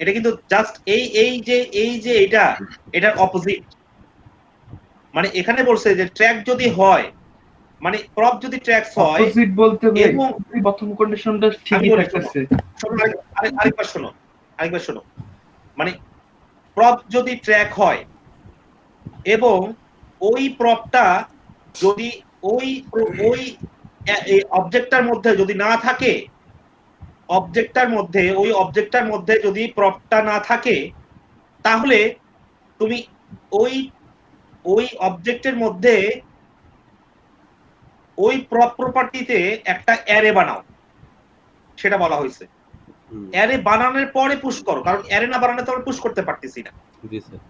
এটা কিন্তু জাস্ট এই যে এটার অপোজিট। মানে এখানে বলছে যে ট্র্যাক যদি হয়, মানে প্রপ যদি ট্র্যাকস হয়, অপোজিট বলতে এবং প্রথম কন্ডিশনটা আমি ঠিকই বলি থাকতেছে। আরেকবার শোনো, মানে প্রপ যদি ট্র্যাক হয় এবং ওই প্রপটা যদি ওই অবজেক্টটার মধ্যে যদি না থাকে, ওই অবজেক্টটার মধ্যে যদি প্রপটা না থাকে, তাহলে তুমি ওই ওই অবজেক্টের মধ্যে ওই প্রপ প্রপার্টিতে একটা অ্যারে বানাও, সেটা বলা হয়েছে। অ্যারে বানানোর পরে পুশ করো, কারণ অ্যারে না বানানো তো আমরা পুশ করতে পারতেছি না। জি স্যার।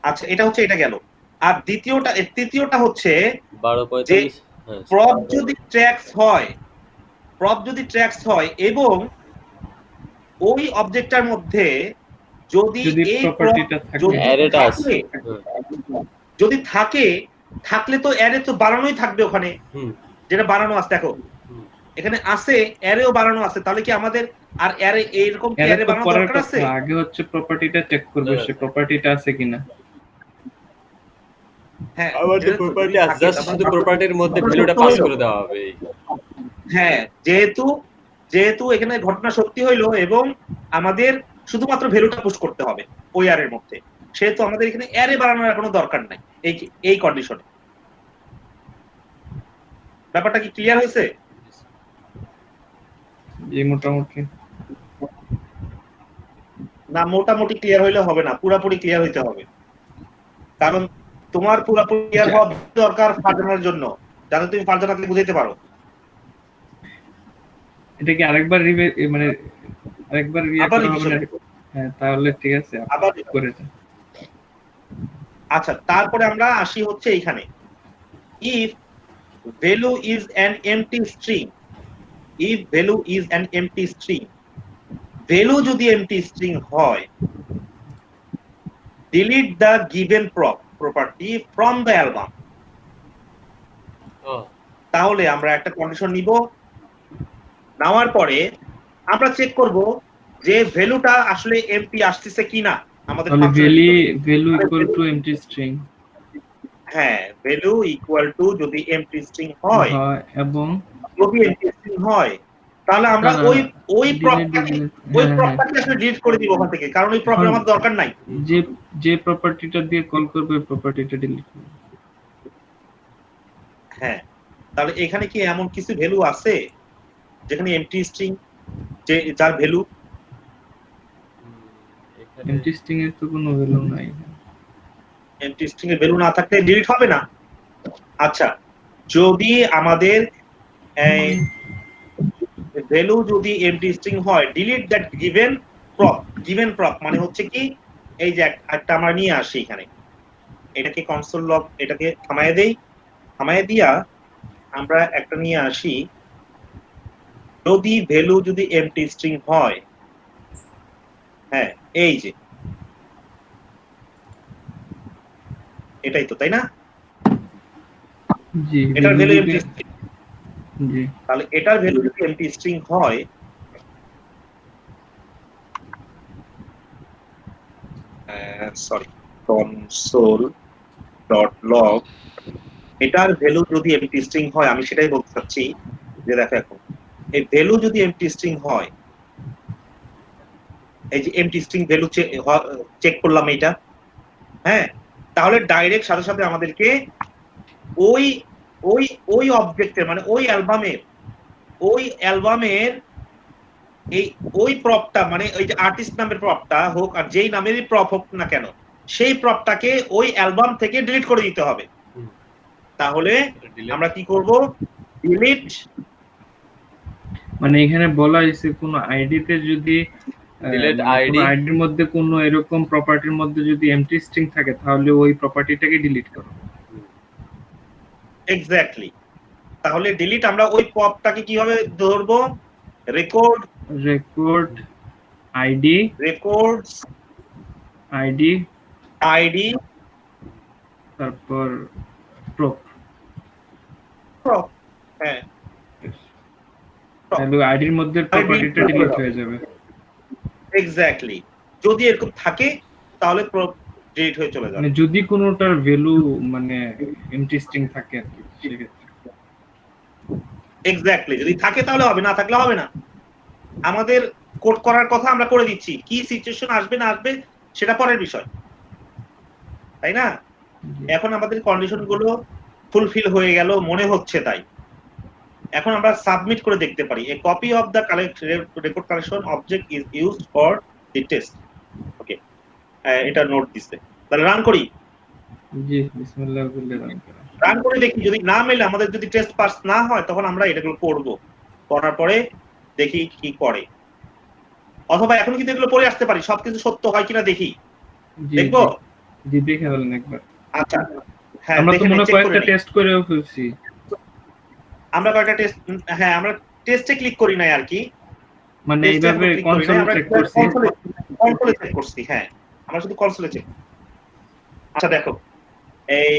আচ্ছা, এটা হচ্ছে, এটা গেল। আর তৃতীয়টা হচ্ছে 12:45। যে হ্যাঁ প্রপ যদি ট্র্যাক্স হয় এবং ওই অবজেক্টটার মধ্যে যদি এই প্রপার্টিটা থাকে, যদি অ্যারেটা আছে। থাকে, যদি থাকলে তো অ্যারে তো বানানোই থাকবে ওখানে, যেটা বানানো আছে। দেখো এখানে আছে, অ্যারেও বানানো আছে, তাহলে কি আমাদের আর অ্যারে এইরকম কি অ্যারে বানানো দরকার আছে? আগে হচ্ছে প্রপার্টিটা চেক করবে, সে প্রপার্টিটা আছে কিনা। হ্যাঁ, আমাদের প্রপার্টি আছে, জাস্ট শুধু প্রপার্টির মধ্যে ভ্যালুটা পাস করে দেওয়া হবে। হ্যাঁ, যেহেতু এখানে ঘটনা সত্যি হইলো এবং আমাদের শুধুমাত্র ভ্যালুটা পুশ করতে হবে ওই অ্যারের মধ্যে, সেহেতু আমাদের এখানে অ্যারে বানানোর কোনো দরকার নাই এই কন্ডিশনে। ব্যাপারটা কি ক্লিয়ার হয়েছে? এই মোটামুটি না, মোটামুটি ক্লিয়ার হইলে হবে না, পুরোপুরি ক্লিয়ার হইতে হবে। কারণ তোমার পুরোপুরি ক্লিয়ার হওয়া দরকার ফারজানার জন্য, যাতে তুমি ফারজানাকে বুঝাইতে পারো। এটা কি আরেকবার মানে আরেকবার আবার করা হবে না? হ্যাঁ, তাহলে ঠিক আছে, আবার করে দেন। আচ্ছা, তারপরে আমরা আসি হচ্ছে এইখানে, if value is an empty string, value যদি empty string হয়, delete the given property from the album। তাহলে আমরা একটা কন্ডিশন নিব, নেওয়ার পরে আমরা চেক করব যে ভ্যালুটা আসলে এমটি আসতেছে কিনা আমাদের ফাংশনের ভিতরে। Value equal to empty string. হ্যাঁ, ভ্যালু ইকুয়াল টু যদি এমটি স্ট্রিং হয়, এবং যদি এমটি স্ট্রিং হয়, তাহলে আমরা ওই প্রপটাকে আসলে ডিলিট করে দিব ওখান থেকে, কারণ ওই প্রপের আমার দরকার নাই। যে প্রপার্টিটা দিয়ে কল করবে ওই প্রপার্টিটা ডিলিট করবে। হ্যাঁ, তাহলে এখানে কি এমন কিছু ভ্যালু আছে যেখানে এমটি স্ট্রিং যার ভ্যালু, এমটি স্ট্রিং এর তো কোনো ভ্যালু নাই। এমটি স্ট্রিং এর ভ্যালু না থাকলে ডিলিট হবে না। আচ্ছা, যদি আমাদের ভ্যালু যদি এমটি স্ট্রিং হয়, ডিলিট দ্যাট গিভেন প্রপ মানে হচ্ছে কি, এই যে একটা আমরা নিয়ে আসি এখানে, এটাকে কনসোল লগ, এটাকে থামায় দিয়া আমরা একটা নিয়ে আসি, যদি ভ্যালু যদি এমটি স্ট্রিং হয়, হ্যাঁ এই যে এটাই তো, তাই না? জি এটার ভ্যালু value এমটি যদি- জি তাহলে এটার ভ্যালু যদি এমটি স্ট্রিং হয়, সরি, কনসোল ডট লগ, এটার ভ্যালু যদি এমটি স্ট্রিং হয়, আমি সেটাই বলতে চাচ্ছি যে দেখো এখন এই ভ্যালু যদি এমটি স্ট্রিং হয়, এই যে এমটি স্ট্রিং ভ্যালু চেক করলাম এইটা, হ্যাঁ, তাহলে ডাইরেক্ট সাথে সাথে আমাদেরকে ওই ওই ওই অবজেক্টের মানে ওই অ্যালবামের এই ওই প্রপটা মানে ওই যে আর্টিস্ট নামের প্রপটা হোক আর যেই নামেরই প্রপ হোক না কেন, সেই প্রপটাকে ওই অ্যালবাম থেকে ডিলিট করে দিতে হবে। হুম। তাহলে delete আমরা কি করব, ডিলিট, মানে এখানে বলা হয়েছে কোন আইডিতে যদি delete মানে কোন id আইডির মধ্যে কোন এরকম প্রপার্টির মধ্যে যদি এমটি স্ট্রিং থাকে তাহলে ওই প্রপার্টিটাকে ডিলিট করো। এক্স্যাক্টলি। তাহলে ডিলিট আমরা ওই প্রপটাকে কিভাবে ধরবো, record record ID records ID ID তারপর প্রপ, প্রপ, হ্যাঁ তাহলে আইডির মধ্যে প্রপার্টিটা ডিলিট হয়ে যাবে। এক্স্যাক্টলি, যদি এরকম থাকে তাহলে প্রপ ডিলিট হয়ে চলে যাবে। মানে যদি কোনোটার ভ্যালু মানে এমটি স্ট্রিং থাকে আর কি সেক্ষেত্রে। এক্স্যাক্টলি, যদি থাকে তাহলে হবে, না থাকলে হবে না। আমাদের কোড করার কথা আমরা করে দিচ্ছি, কি সিচুয়েশন আসবে না আসবে সেটা পরের বিষয়, তাই না? এখন আমাদের কন্ডিশন গুলো ফুলফিল হয়ে গেল মনে হচ্ছে, তাই এখন আমরা সাবমিট করে দেখতে পারি। A copy of the record collection object is used for the test. Okay, এটা নোট দিছে, তাহলে রান করি। জি বিসমিল্লাহ বলে রান করা। রান করে দেখি, যদি না মেলে, আমাদের যদি টেস্ট পাস না হয়, তখন আমরা এটাগুলো করব, করার পরে দেখি কি করে। অথবা এখন কিন্তু এগুলো পড়ে আসতে পারি, সবকিছু সত্য হয় কিনা দেখি, জি দেখবো। জি দেখে ফেলেন একবার। আচ্ছা, হ্যাঁ, আমরা তো দেখে মনে চেক কয়েকটা করে নিই। টেস্ট করেও ফেলছি। আমরা কয়েকটা টেস্ট, হ্যাঁ, আমরা টেস্টে ক্লিক করি নাই আর কি, মানে টেস্টে এইভাবে ক্লিক করি নাই, কনসোল আমরা চেক করছি। কনসোলে চেক করছি। হ্যাঁ, আমরা শুধু কনসোলে চেক। আচ্ছা দেখো, এই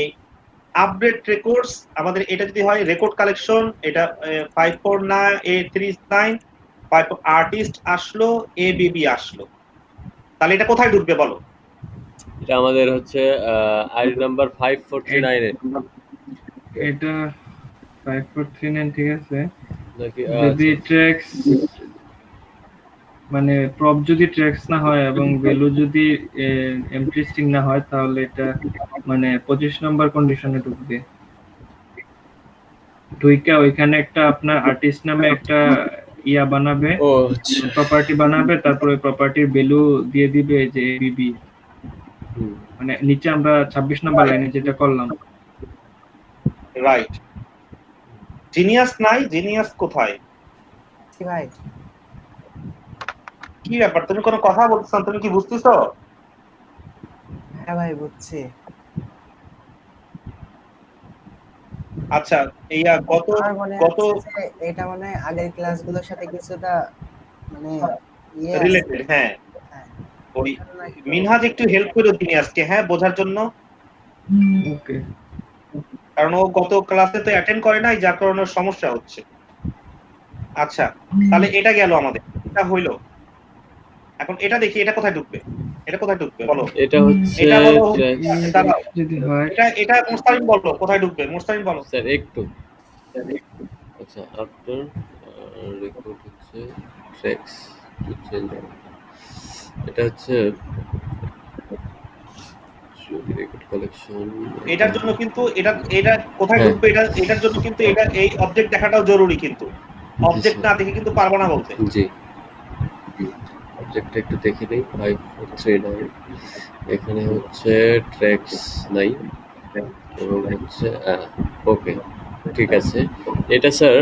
আপডেট রেকর্ডস, আমাদের এটা যদি হয় রেকর্ড কালেকশন, এটা 549A39 আর্টিস্ট আসলো, এবিবি আসলো, তাহলে এটা কোথায় ঢুকবে বলো? এটা আমাদের হচ্ছে আইডি নাম্বার 5439 এ এটা 5439 ঠিক আছে। নাকি যদি ট্র্যাক্স মানে প্রপ যদি ট্র্যাক্স না হয় এবং ভ্যালু যদি এমটি স্ট্রিং না হয় তাহলে এটা মানে 25 নম্বর কন্ডিশনে ঢুকবে। ঢুইকা ওইখানে একটা আপনার আর্টিস্ট নামে একটা ইয়া বানাবে, ও আচ্ছা। প্রপার্টি বানাবে, তারপরে প্রপার্টির ভ্যালু দিয়ে দিবে যে এবিবি। হুম। মানে নিচে আমরা 26 নম্বর লাইনে যেটা করলাম। রাইট। জিনিয়াস নাই, জিনিয়াস কোথায়? কি ভাই? কি ব্যাপার, তুমি কোনো কথা বলছো, তুমি কি বুঝতেছো? হ্যাঁ ভাই বুঝছি। আচ্ছা, এইয়া গত আমার মনে গত হচ্ছে যে এটা মানে আগের ক্লাসগুলোর সাথে কিছুটা মানে ইয়ে আছে। রিলেটেড, হ্যাঁ। হ্যাঁ, ওই কারণ একটু মিনহাজ একটু হেল্প করে জিনিয়াসকে, হ্যাঁ, বোঝার জন্য, ওকে। কারণ ও গত ক্লাসে তো অ্যাটেন্ড করে নাই, যার কারণে ওর সমস্যা হচ্ছে। আচ্ছা, তাহলে এটা গেল আমাদের, এটা হইলো। এখন এটা দেখি, এটা কোথায় ঢুকবে, এটা কোথায় ঢুকবে বলো? এটা হচ্ছে এটা বলো, ট্র্যাক্স। দাঁড়াও, যদি হয় এটা মোস্তারিন বলো কোথায় ঢুকবে, মোস্তারিন বলো। স্যার একটু আচ্ছা আফটার রেকর্ড হচ্ছে ট্র্যাক্স টু চেঞ্জ। এটা হচ্ছে রেকর্ড কালেকশন। এটার জন্য কিন্তু এটা কোথায় হ্যাঁ। ঢুকবে, এটার জন্য কিন্তু এটা এই অবজেক্ট দেখাটাও জরুরি, কিন্তু অবজেক্ট না দেখে কিন্তু পারবো না বলতে। জি, অবজেক্টটা একটু দেখে নেই। 5439 এখানে হচ্ছে ট্র্যাক্স নাই এবং হচ্ছে ওকে, ঠিক আছে। এটা স্যার,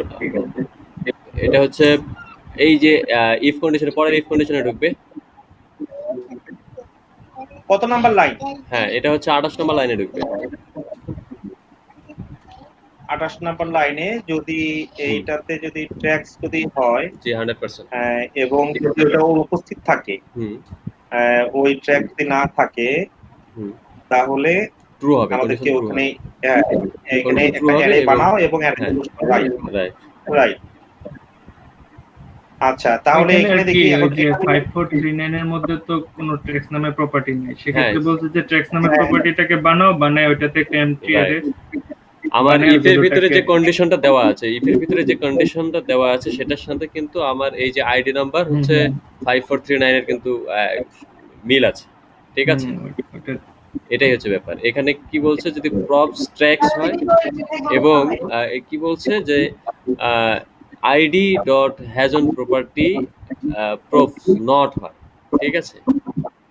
এটা হচ্ছে এই যে ইফ কন্ডিশনের পরের ইফ কন্ডিশনে ঢুকবে। কত নাম্বার লাইন? হ্যাঁ, এটা হচ্ছে 28 নম্বর লাইনে ঢুকবে। 28 নাম্বার লাইনে যদি এইটাতে যদি ট্র্যাক্স যদি হয়, জি 100%। এবং যদি ওটা উপস্থিত থাকে, হুম ওই ট্র্যাক যদি না থাকে, হুম তাহলে ট্রু হবে, কন্ডিশন আমাদেরকে ট্রু ওখানে হবে। হ্যাঁ, এখানে কন্ডিশন ট্রু একটা হবে অ্যারে এবং বানাও এবং অ্যারে হ্যাঁ রাইট রাইট। রাইট। আচ্ছা, তাহলে ওইখানে আর এখানে কি দেখি ওই এখন যে এখানে 5439 এর মধ্যে তো কোনো ট্র্যাক্স নামের প্রপার্টি নেই, হ্যাঁ সেক্ষেত্রে বলছে যে ট্র্যাক্স নামের হ্যাঁ, প্রপার্টিটাকে বানাও, বানায় ওইটাতে একটা এমটি রাইট। অ্যারে আমার বানায় ইফের ভিতরে ভ্যালুটাকে যে কন্ডিশনটা দেওয়া আছে, ইফের ভিতরে যে কন্ডিশনটা দেওয়া আছে সেটার সাথে কিন্তু আমার এই যে আইডি নাম্বার হুম হচ্ছে হুম 5439 এর কিন্তু মিল আছে, ঠিক আছে? ওটা এটাই হচ্ছে ব্যাপার। এখানে কি বলছে যদি প্রপস ট্র্যাক্স হয় এবং কি বলছে যে ID dot has on property props not হয়, ঠিক আছে?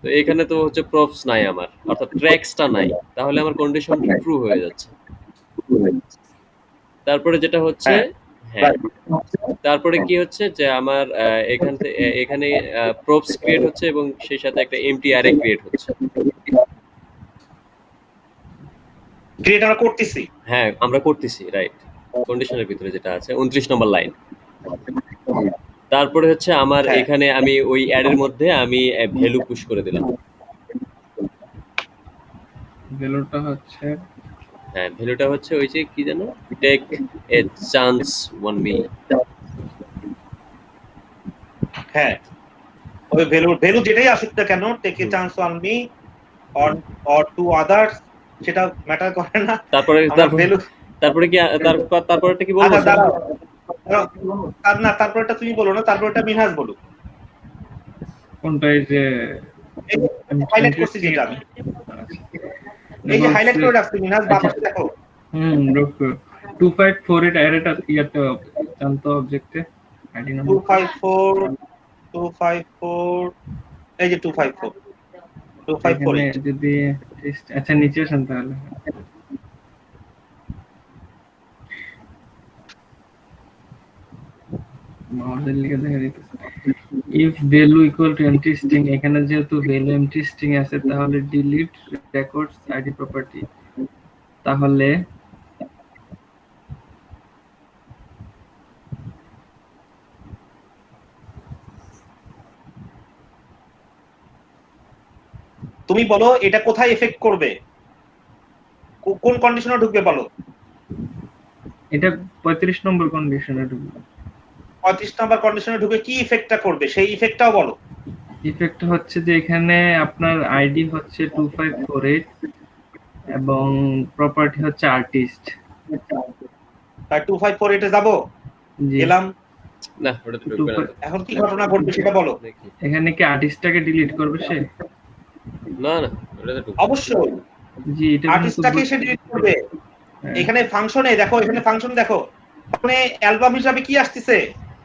তো এখানে তো হচ্ছে প্রপস নাই আমার, অর্থাৎ ট্র্যাক্সটা নাই, তাহলে আমার কন্ডিশনটা ট্রু হয়ে যাচ্ছে। তারপরে যেটা হচ্ছে হ্যাঁ, হ্যাঁ, তারপরে কি হচ্ছে যে আমার এখানে প্রপস ক্রিয়েট হচ্ছে এবং সেই সাথে একটা এমটি অ্যারে ক্রিয়েট হচ্ছে। ক্রিয়েট আমরা করতেছি। হ্যাঁ, আমরা করতেছি, রাইট। কন্ডিশনের ভিতরে যেটা আছে 29 নম্বর লাইন। তারপরে হচ্ছে আমার হ্যাঁ, এখানে আমি ওই অ্যাডের মধ্যে আমি ভ্যালু পুশ করে দিলাম। ভ্যালুটা হচ্ছে হ্যাঁ, ভ্যালুটা হচ্ছে ওই যে কি জানো, take a chance on me. হ্যাঁ, ওই ভ্যালু যেটাই আসুক না কেন, take a chance on me or to others, সেটা ম্যাটার করে না। তারপরে আমরা ভ্যালু তারপরে কি তারপরেটা কি বলবো আচ্ছা স্যার? দাঁড়াও, না তারপরটা তুমি বলো না, তারপরটা মিনহাজ বলুক। কোনটা, এই যে হাইলাইট করছি যেটা আমি, এই যে হাইলাইট করে রাখছি মিনহাজ, আচ্ছা বাপাকে দেখো। 2548 অ্যারেটা ইয়াতে জানতো অবজেক্টে আইডি নাম্বার 254 এই যে 254 এখানে 254 যদি আচ্ছা নিচে আসেন তাহলে মাউসের লিখে দেখা দিতেছে if value equal to empty string, এখানে যেহেতু ভ্যালু এমটি স্ট্রিং আছে তাহলে ডিলিট রেকর্ডস আইডি প্রপার্টি, তাহলে তুমি বলো এটা কোথায় এফেক্ট করবে, কোন কন্ডিশনে ঢুকবে বলো। এটা 35 নম্বর কন্ডিশনে ঢুকবে। 35 নাম্বার কন্ডিশনে ঢুকে কি ইফেক্টটা করবে সেই ইফেক্টটাও বলো। ইফেক্ট হচ্ছে যে এখানে আপনার আইডি হচ্ছে 2548 এবং প্রপার্টি হচ্ছে আর্টিস্ট। তাই 2548 এ যাবো, জি গেলাম। না, ওটা তো ঢুকবে না তো। এখন কি ঘটনা ঘটবে সেটা বলো। দেখি। এখানে কি আর্টিস্টটাকে ডিলিট করবে সে? না না, ওটা তো ঢুকবে। অবশ্যই জি, এটা কিন্তু আর্টিস্টটাকে সে ডিলিট করবে। হ্যাঁ, এখানে ফাংশনে দেখো, এখানে ফাংশন দেখো, মানে অ্যালবাম হিসাবে কি আসতেছে,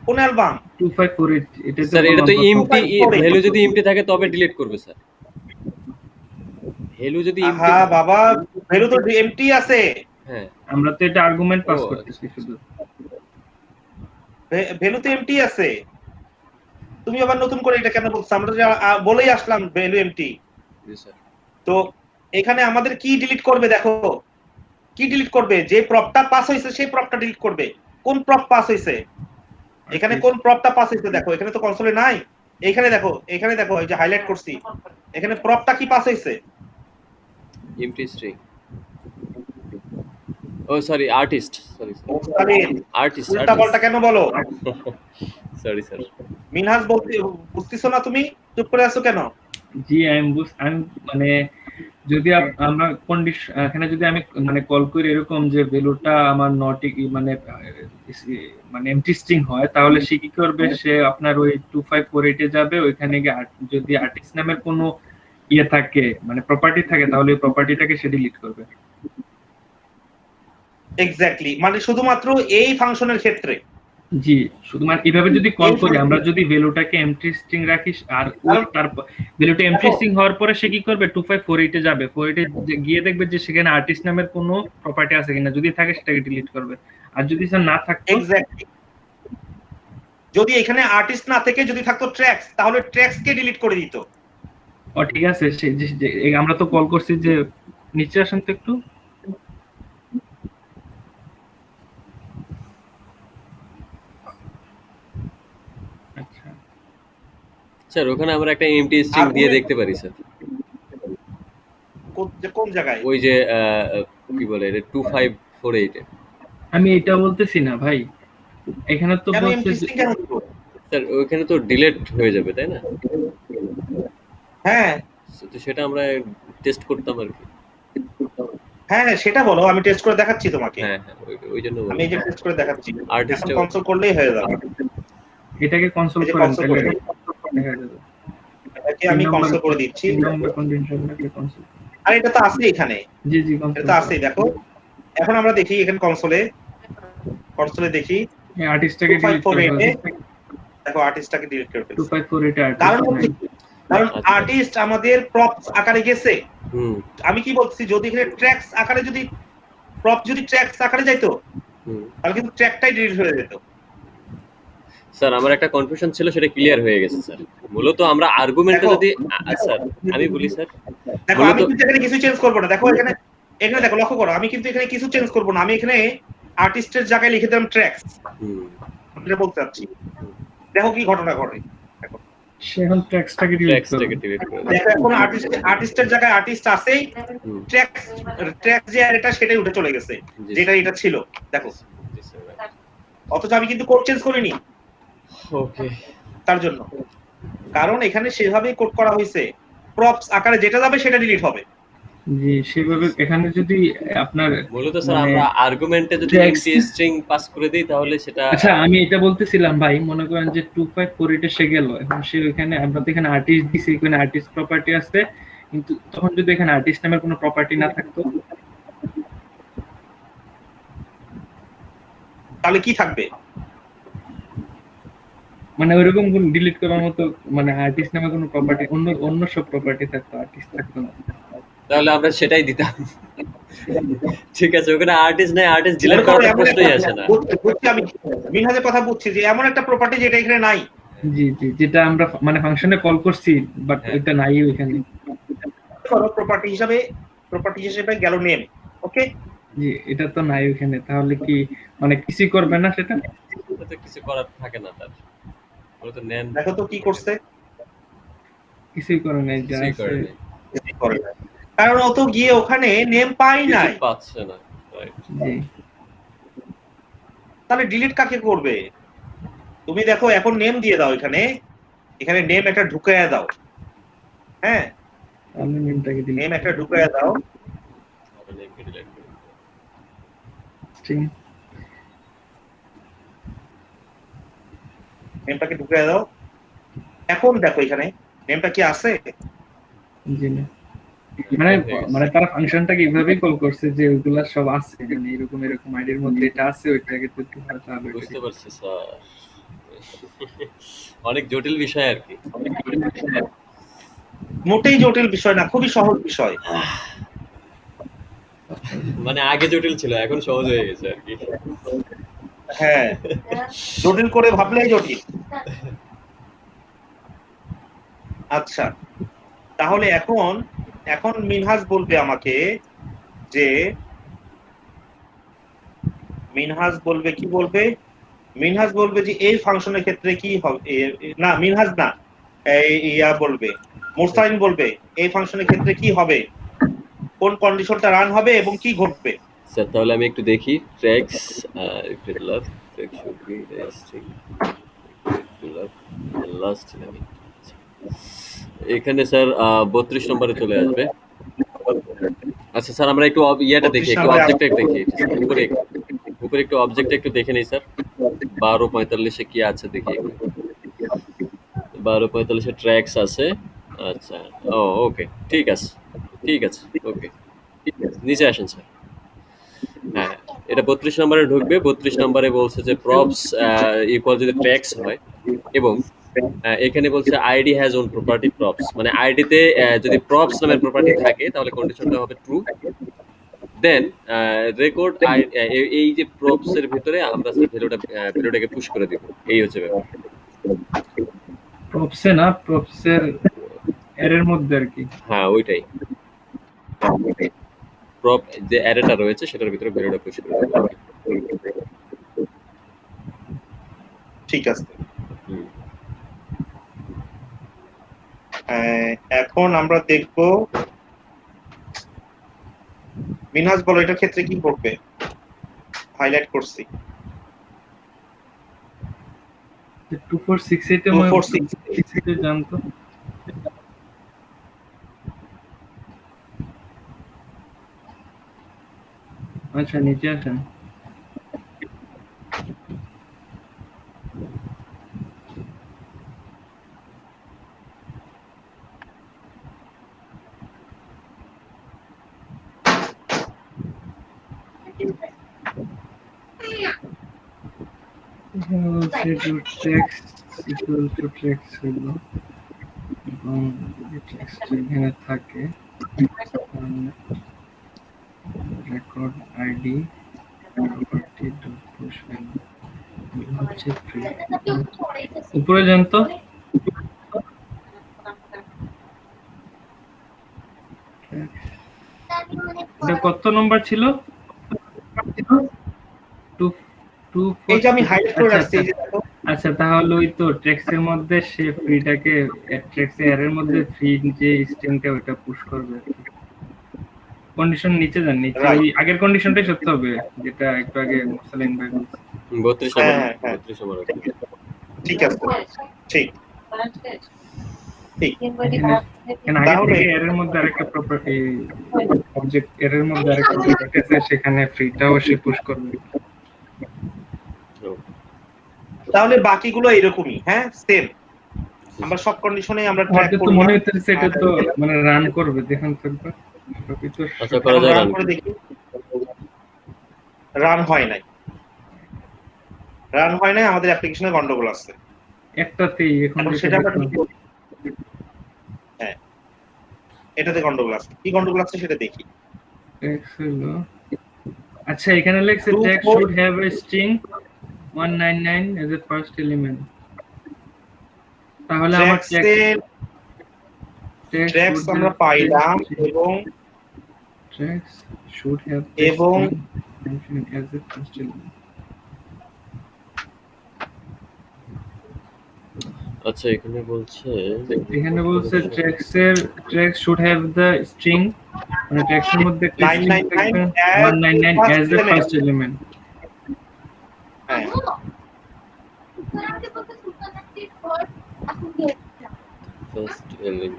কোন অ্যালবাম। 2548 এটা তো স্যার এটা তো বললাম এমটি, 254 ভ্যালু যদি এমটি থাকে তবে ডিলিট করবে স্যার। ভ্যালু যদি এমটি, আহা বাবা, ভ্যালু তো এমটি আছে, হ্যাঁ আমরা তো এটা আর্গুমেন্ট পাস ও, করতেছি শুধু। ভ্যালু তো এমটি আছে, তুমি আবার নতুন করে এটা কেন বলছো? আমরা যে বলেই আসলাম ভ্যালু এমটি। জি স্যার। তো এখানে আমাদের কি ডিলিট করবে দেখো, কি ডিলিট করবে, যে প্রপটা পাস হয়েছে সেই প্রপটা ডিলিট করবে। কোন প্রপ পাস হয়েছে, এখানে কোন প্রপটা পাস হয়েছে দেখো, এখানে তো কনসোলে নাই। এখানে দেখো, এখানে দেখো, এই যে হাইলাইট করছি, এখানে প্রপটা কি পাস হয়েছে। এমটি স্ট্রিং, ও সরি আর্টিস্ট, সরি তাহলে আর্টিস্ট উল্টা পাল্টা কেন বলো? Sorry sir. মিনহাজ বলতে বুঝতেছো না তুমি, চুপ করে আছো কেন? জি আমি মানে যদি আমরা কন্ডিশন এখানে যদি আমি মানে কল করি এরকম যে ভ্যালুটা আমার নট মানে এমটি স্ট্রিং হয়, তাহলে সে কি করবে, সে আপনার ওই 2548 এ যাবে, ওইখানে গিয়ে যদি আর্টিস্ট নামের কোনো ইয়ে থাকে মানে প্রপার্টি থাকে, তাহলে ওই প্রপার্টিটাকে সে ডিলিট করবে। এক্স্যাক্টলি, মানে শুধুমাত্র এই ফাংশনের ক্ষেত্রে। জি, শুধুমাত্র এইভাবে যদি কল করি, আমরা যদি ভ্যালুটাকে এমটি স্ট্রিং রাখি আর ওই তারপর ভ্যালুটা এমটি স্ট্রিং হওয়ার পরে সে কি করবে, 2548 এ যাবে, 48 এ গিয়ে দেখবে যে সেখানে আর্টিস্ট নামের কোনো প্রপার্টি আছে কিনা, যদি থাকে সেটাকে ডিলিট করবে, আর যদি স্যার না থাকতো, এক্স্যাক্টলি, যদি এখানে আর্টিস্ট না থেকে যদি থাকতো ট্র্যাক্স, তাহলে ট্র্যাক্স কে ডিলিট করে দিত। ও ঠিক আছে, আমরা তো কল করছি যে নিচে আসেন তো একটু। আচ্ছা, স্যার ওখানে আমরা একটা এমটি স্ট্রিং দিয়ে দেখতে পারি স্যার। কোন জায়গায়? ওই যে কি বলে এটা 2548 এ। আমি এটা বলতেছি না ভাই, এখানে তো কেন বলছে এমটি যে স্ট্রিং কেন দিব? স্যার ওইখানে তো ডিলেট হয়ে যাবে তাই না? হ্যাঁ তো সেটা আমরা টেস্ট করতাম আর কি। হ্যাঁ সেটা বলো, আমি টেস্ট করে দেখাচ্ছি তোমাকে। হ্যাঁ ওই জন্য আমি এই যে টেস্ট করে দেখাচ্ছি, এখন আর্টিস্ট কনসোল করলেই হয়ে যাবে। এটাকে কনসোল এই যে করেন কনসোল তাহলে করে দেখা যাবে। এটাকে আমি কনসোল করে দিচ্ছি। 3 নম্বর কন্ডিশনটাকে কনসোল। আর এটা তো আছে এখানে, জি জি এটা কনসোল। তো আছেই। দেখো এখন আমরা দেখি এখানে কনসোলে দেখি এই আর্টিস্টটাকে ডিলিট করে 2548 এ ফেলছি। দেখো আর্টিস্টটাকে ডিলিট করে ফেলছি। 2548 এ কারণ আর্টিস্ট হচ্ছে নাই। কারণ আচ্ছা। আর্টিস্ট আমাদের প্রপস আকারে গেছে। হুম আমি কি বলছি, যদি এখানে ট্র্যাক্স আকারে যদি প্রপ যদি ট্র্যাক্স আকারে যাইতো হুম তাহলে কিন্তু ট্র্যাকটাই ডিলিট হয়ে যেত। স্যার আমার একটা কনফিউশন ছিল, সেটা ক্লিয়ার হয়ে গেছে স্যার। মূলত আমরা আর্গুমেন্টে দেখো, যদি স্যার আমি বলি স্যার, দেখো মূলত আমি কিন্তু এখানে কিছু চেঞ্জ করবো না। দেখো এখানে এখানে দেখো, লক্ষ্য করো, আমি কিন্তু এখানে কিছু চেঞ্জ করবো না। আমি এখানে আর্টিস্টের জায়গায় লিখে দিলাম ট্র্যাক্স, হুম এটা বলতে চাচ্ছি। দেখো কি ঘটনা ঘটে। সে এখন ট্র্যাক্সটাকে ডিলিট করবে। ট্র্যাক্সটাকে ডিলিট করে দাও। দেখো এখন আর্টিস্টের জায়গায় আর্টিস্ট আছেই, হুম ট্র্যাক্স যে এটা সেটাই উঠে চলে গেছে, জি যেটা এটা ছিল। দেখো জি স্যার। অথচ আমি কিন্তু কোড চেঞ্জ করিনি ওকে তার জন্য, কারণ এখানে সেভাবেই কোড করা হয়েছে, প্রপস আকারে যেটা যাবে সেটা ডিলিট হবে। জি সেভাবে এখানে যদি আপনার মূলত স্যার মানে- আমরা আর্গুমেন্টে যদি Tracks- এমটি স্ট্রিং পাস করে দেই তাহলে সেটা আচ্ছা আমি এটা বলতেছিলাম ভাই, মনে করেন যে 2548 এ সে গেল, এখন সে ওইখানে আমরা তো এখানে আর্টিস্ট দিছি, এখানে আর্টিস্ট প্রপার্টি আছে, কিন্তু তখন যদি এখানে আর্টিস্ট নামের কোনো প্রপার্টি না থাকতো তাহলে কি থাকবে? মানে ওইরকম কোন ডিলিট করার মতো মানে আর্টিস্ট নামে কোনো প্রপার্টি, অন্য অন্য সব প্রপার্টি থাকতো, আর্টিস্ট থাকতো না। তাহলে আমরা সেটাই দিতাম। ঠিক আছে, ওখানে আর্টিস্ট নাই, আর্টিস্ট ডিলিট করার প্রশ্নই আসে না। বুঝছি আমি, মিনহাজের কথা বুঝছি যে এমন একটা প্রপার্টি যেটা এখানে নাই। জি জি যেটা আমরা মানে ফাংশনে কল করছি বাট হ্যাঁ। ওইটা নাই ওইখানে। ধরো প্রপার্টি হিসেবে গেল নেম, ওকে। জি এটা তো নাই ওইখানে, তাহলে কি মানে কিছুই করবে না সেটা? এটা তো কিছু করার থাকে না তার। মূলত নেম দেখো তো কি করছে, কিছুই করে নাই, যা কিছুই আছে করে নাই। কিছুই করে নাই। কারণ ও তো গিয়ে ওখানে নেম পাই কিছু নাই, পাচ্ছে না। রাইট। জি তাহলে ডিলিট কাকে করবে? তুমি দেখো এখন নেম দিয়ে দাও, এখানে নেম একটা ঢুকাইয়া দাও। হ্যাঁ তাহলে নেমটাকে নেম ডিলিট একটা ঢুকাইয়া দাও, আমরা নেমকে ডিলিট করে দিই। স্ট্রিং। নেমটাকে ঢুকাইয়া দাও। এখন দেখো এখানে নেমটা কি আছে? জি না মানে মানে তারা ফাংশনটাকে এইভাবেই কল করছে যে ওইগুলা সব আছে, মানে এরকম এরকম আইডির মধ্যে এটা আছে, ওইটাকে তো একটু ভালো হবে। বুঝতে পারছি স্যার। অনেক জটিল বিষয় আর কি। মোটেই জটিল বিষয় না, খুবই সহজ বিষয়। মানে আগে জটিল ছিল, এখন সহজ হয়ে গেছে আর কি। হ্যাঁ জটিল করে ভাবলেই জটিল। আচ্ছা তাহলে এখন মিনহাজ বলবে আমাকে যে মিনহাজ বলবে যে এই ফাংশনের ক্ষেত্রে কি হবে। না মিনহাজ না, বলবে মোরসালিন বলবে এই ফাংশনের ক্ষেত্রে কি হবে, কোন কন্ডিশনটা রান হবে এবং কি ঘটবে। স্যার তাহলে আমি একটু দেখি tracts regular track should be রেজিস্ট্রিং regular last আমি এখানে স্যার 32 নম্বরে চলে আসবে। আচ্ছা স্যার আমরা একটু ইয়াটা দেখি, একটু অবজেক্টটা দেখি উপরে একটু অবজেক্টটা একটু দেখে নেই স্যার। 12:45 এ কি আছে দেখি একটু। 12:45 এ ট্র্যাক্স আছে। আচ্ছা ও ওকে ঠিক আছে ওকে নিচে আসেন স্যার। হ্যাঁ এটা 32 নম্বরে ঢুকবে। 32 নম্বরে বলছে যে প্রপস ইকুয়াল যদি ট্র্যাক্স হয় এবং এখানে বলছে ID has own property props, মানে আইডিতে যদি প্রপস নামের প্রপার্টি থাকে তাহলে কন্ডিশনটা হবে ট্রু। দেন রেকর্ড এই যে প্রপস এর ভিতরে আমরা স্যার ভ্যালুটাকে পুশ করে দিব, এই হচ্ছে ব্যাপার। প্রপসে না, প্রপসের এর মধ্যে আর কি। হ্যাঁ ওইটাই প্রপ যে অ্যারেটা রয়েছে সেটার ভিতরে ভ্যালুটা পুশ করে দিব। ঠিক আছে হুম। এখন আমরা দেখব মিনহাজ বলো এটার ক্ষেত্রে কি করবে? হাইলাইট করছি 2468 এ 2468 এ জানতো। আচ্ছা নিচে আসেন। text equal to text হলো এবং যদি text এখানে থাকে record id property dot push value হচ্ছে free। উপরে যান তো। এটা কত নম্বর ছিল? 2 এই যে আমি হাইলাইট করে রাখছি এই যে দেখো আচ্ছা তাহলে ওই তো ট্রেক্স এর মধ্যে সে ফ্রিটাকে ট্রেক্স এর মধ্যে ফ্রি যে স্ট্রিংটা ওটা পুশ করবে। কন্ডিশন নিচে যান, নিচে Right. ওই আগের কন্ডিশনটাই সত্য হবে যেটা একটু আগে মুসালিন ভাই বলছে। 32 হ্যাঁ, নম্বর, হ্যাঁ। 32 নম্বর। ঠিক আছে ঠিক ঠিক কেন আগে তাহলে- থেকে এর মধ্যে আরেকটা প্রপার্টি অবজেক্ট এর মধ্যে আরেকটা প্রপার্টি আছে, সেখানে ফ্রিটাও সে পুশ করবে। তাহলে বাকিগুলো এরকমই, হ্যাঁ সেম। আমরা সব কন্ডিশনে আমরা ট্র্যাক আমাদের তো করব। মনে হচ্ছে এটা তো মানে রান করবে, দেখুন তো একবার সবই তো আচ্ছা করা যায় রান রান করে দেখি। রান হয় নাই, রান হয় নাই, আমাদের অ্যাপ্লিকেশনে গন্ডগোল আছে। একটাতেই এখন এখন সেটা আমরা ঠিক করব। হ্যাঁ, এটাতে গন্ডগোল আছে। কি গন্ডগোল আছে সেটা দেখি। text হলো আচ্ছা এখানে লেখছে Two, text four. should have a string 199 as a first element। তাহলে আমার ট্র্যাক্সের ট্র্যাক্স আমরা পাইলাম এবং text should have এবং mentioned as a first element। আচ্ছা এখানে বলছে এখানে বলছে text should have the string মানে text এর মধ্যে একটা string 999 থাকবে as 199 as the first first element। হ্যাঁ ফার্স্ট এলিমেন্ট।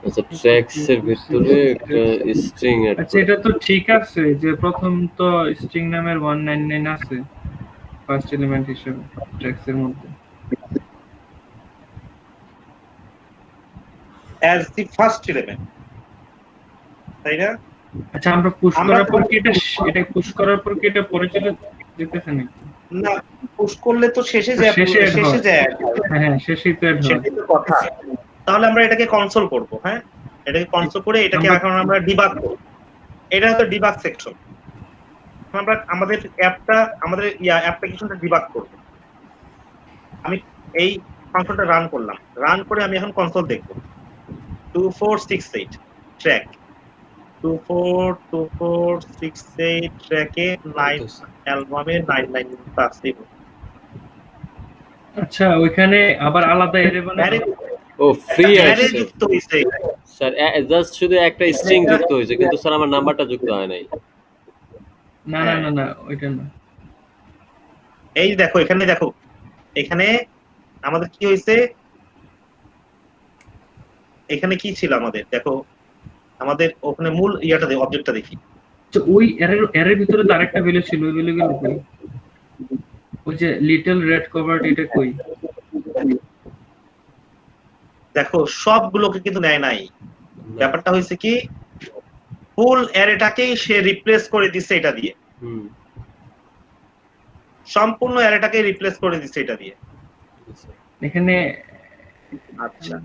আচ্ছা ট্র্যাক্স এর ভিতরে একটা স্ট্রিং এড আচ্ছা এটা তো ঠিক আছে যে প্রথম তো স্ট্রিং নামের 199 আছে ফার্স্ট এলিমেন্ট হিসেবে text এর মধ্যে। as the first element, তাই না? আচ্ছা আমরা পুশ আমরা করার পর তো- কি এটা পুশ করার পর কি এটা পরে চলে যেতেছে নাকি? না, পুশ করলে তো শেষে যায়, শেষে add শেষে হয়। যায়। হ্যাঁ শেষেই তো add হয়। সেটাই তো কথা। তাহলে আমরা এটাকে কনসোল করব, হ্যাঁ? এটাকে কনসোল করে এটাকে আমরা- এখন আমরা ডিবাগ করব। এটা হলো ডিবাগ সেকশন। আমরা আমাদের অ্যাপটা আমাদের অ্যাপ্লিকেশনটা ডিবাগ করব। আমি এই ফাংশনটা রান করলাম। রান করে আমি এখন কনসোল দেখব। 2468 ট্র্যাক 242468 ট্র্যাকে 9 অ্যালবামে 99 প্লাস দেব। আচ্ছা ওইখানে আবার আলাদা এরে বানাবে। ও ফ্রি অ্যারে আছে যুক্ত হইছে। স্যার জাস্ট শুধু একটা স্ট্রিং যুক্ত হয়েছে কিন্তু স্যার আমার নাম্বারটা যুক্ত হয় নাই। না ওইটা না। এই দেখো এখানে দেখো, এখানে আমাদের কি হয়েছে, এখানে কি ছিল আমাদের দেখো, আমাদের ওখানে মূল ইয়াটা দেখো, অবজেক্টটা দেখি। আচ্ছা ওই এরের ভিতরে তো আরেকটা ভ্যালু ছিল, ওই ভ্যালু গুলো কই? ওই যে লিটল রেড কভার এটা কই? দেখো সবগুলোকে কিন্তু নেয় নাই। ব্যাপারটা হয়েছে কি, ফুল অ্যারেটাকেই সে রিপ্লেস করে দিচ্ছে এটা দিয়ে, হুম সম্পূর্ণ অ্যারেটাকে রিপ্লেস করে দিচ্ছে এটা দিয়ে। এখানে আচ্ছা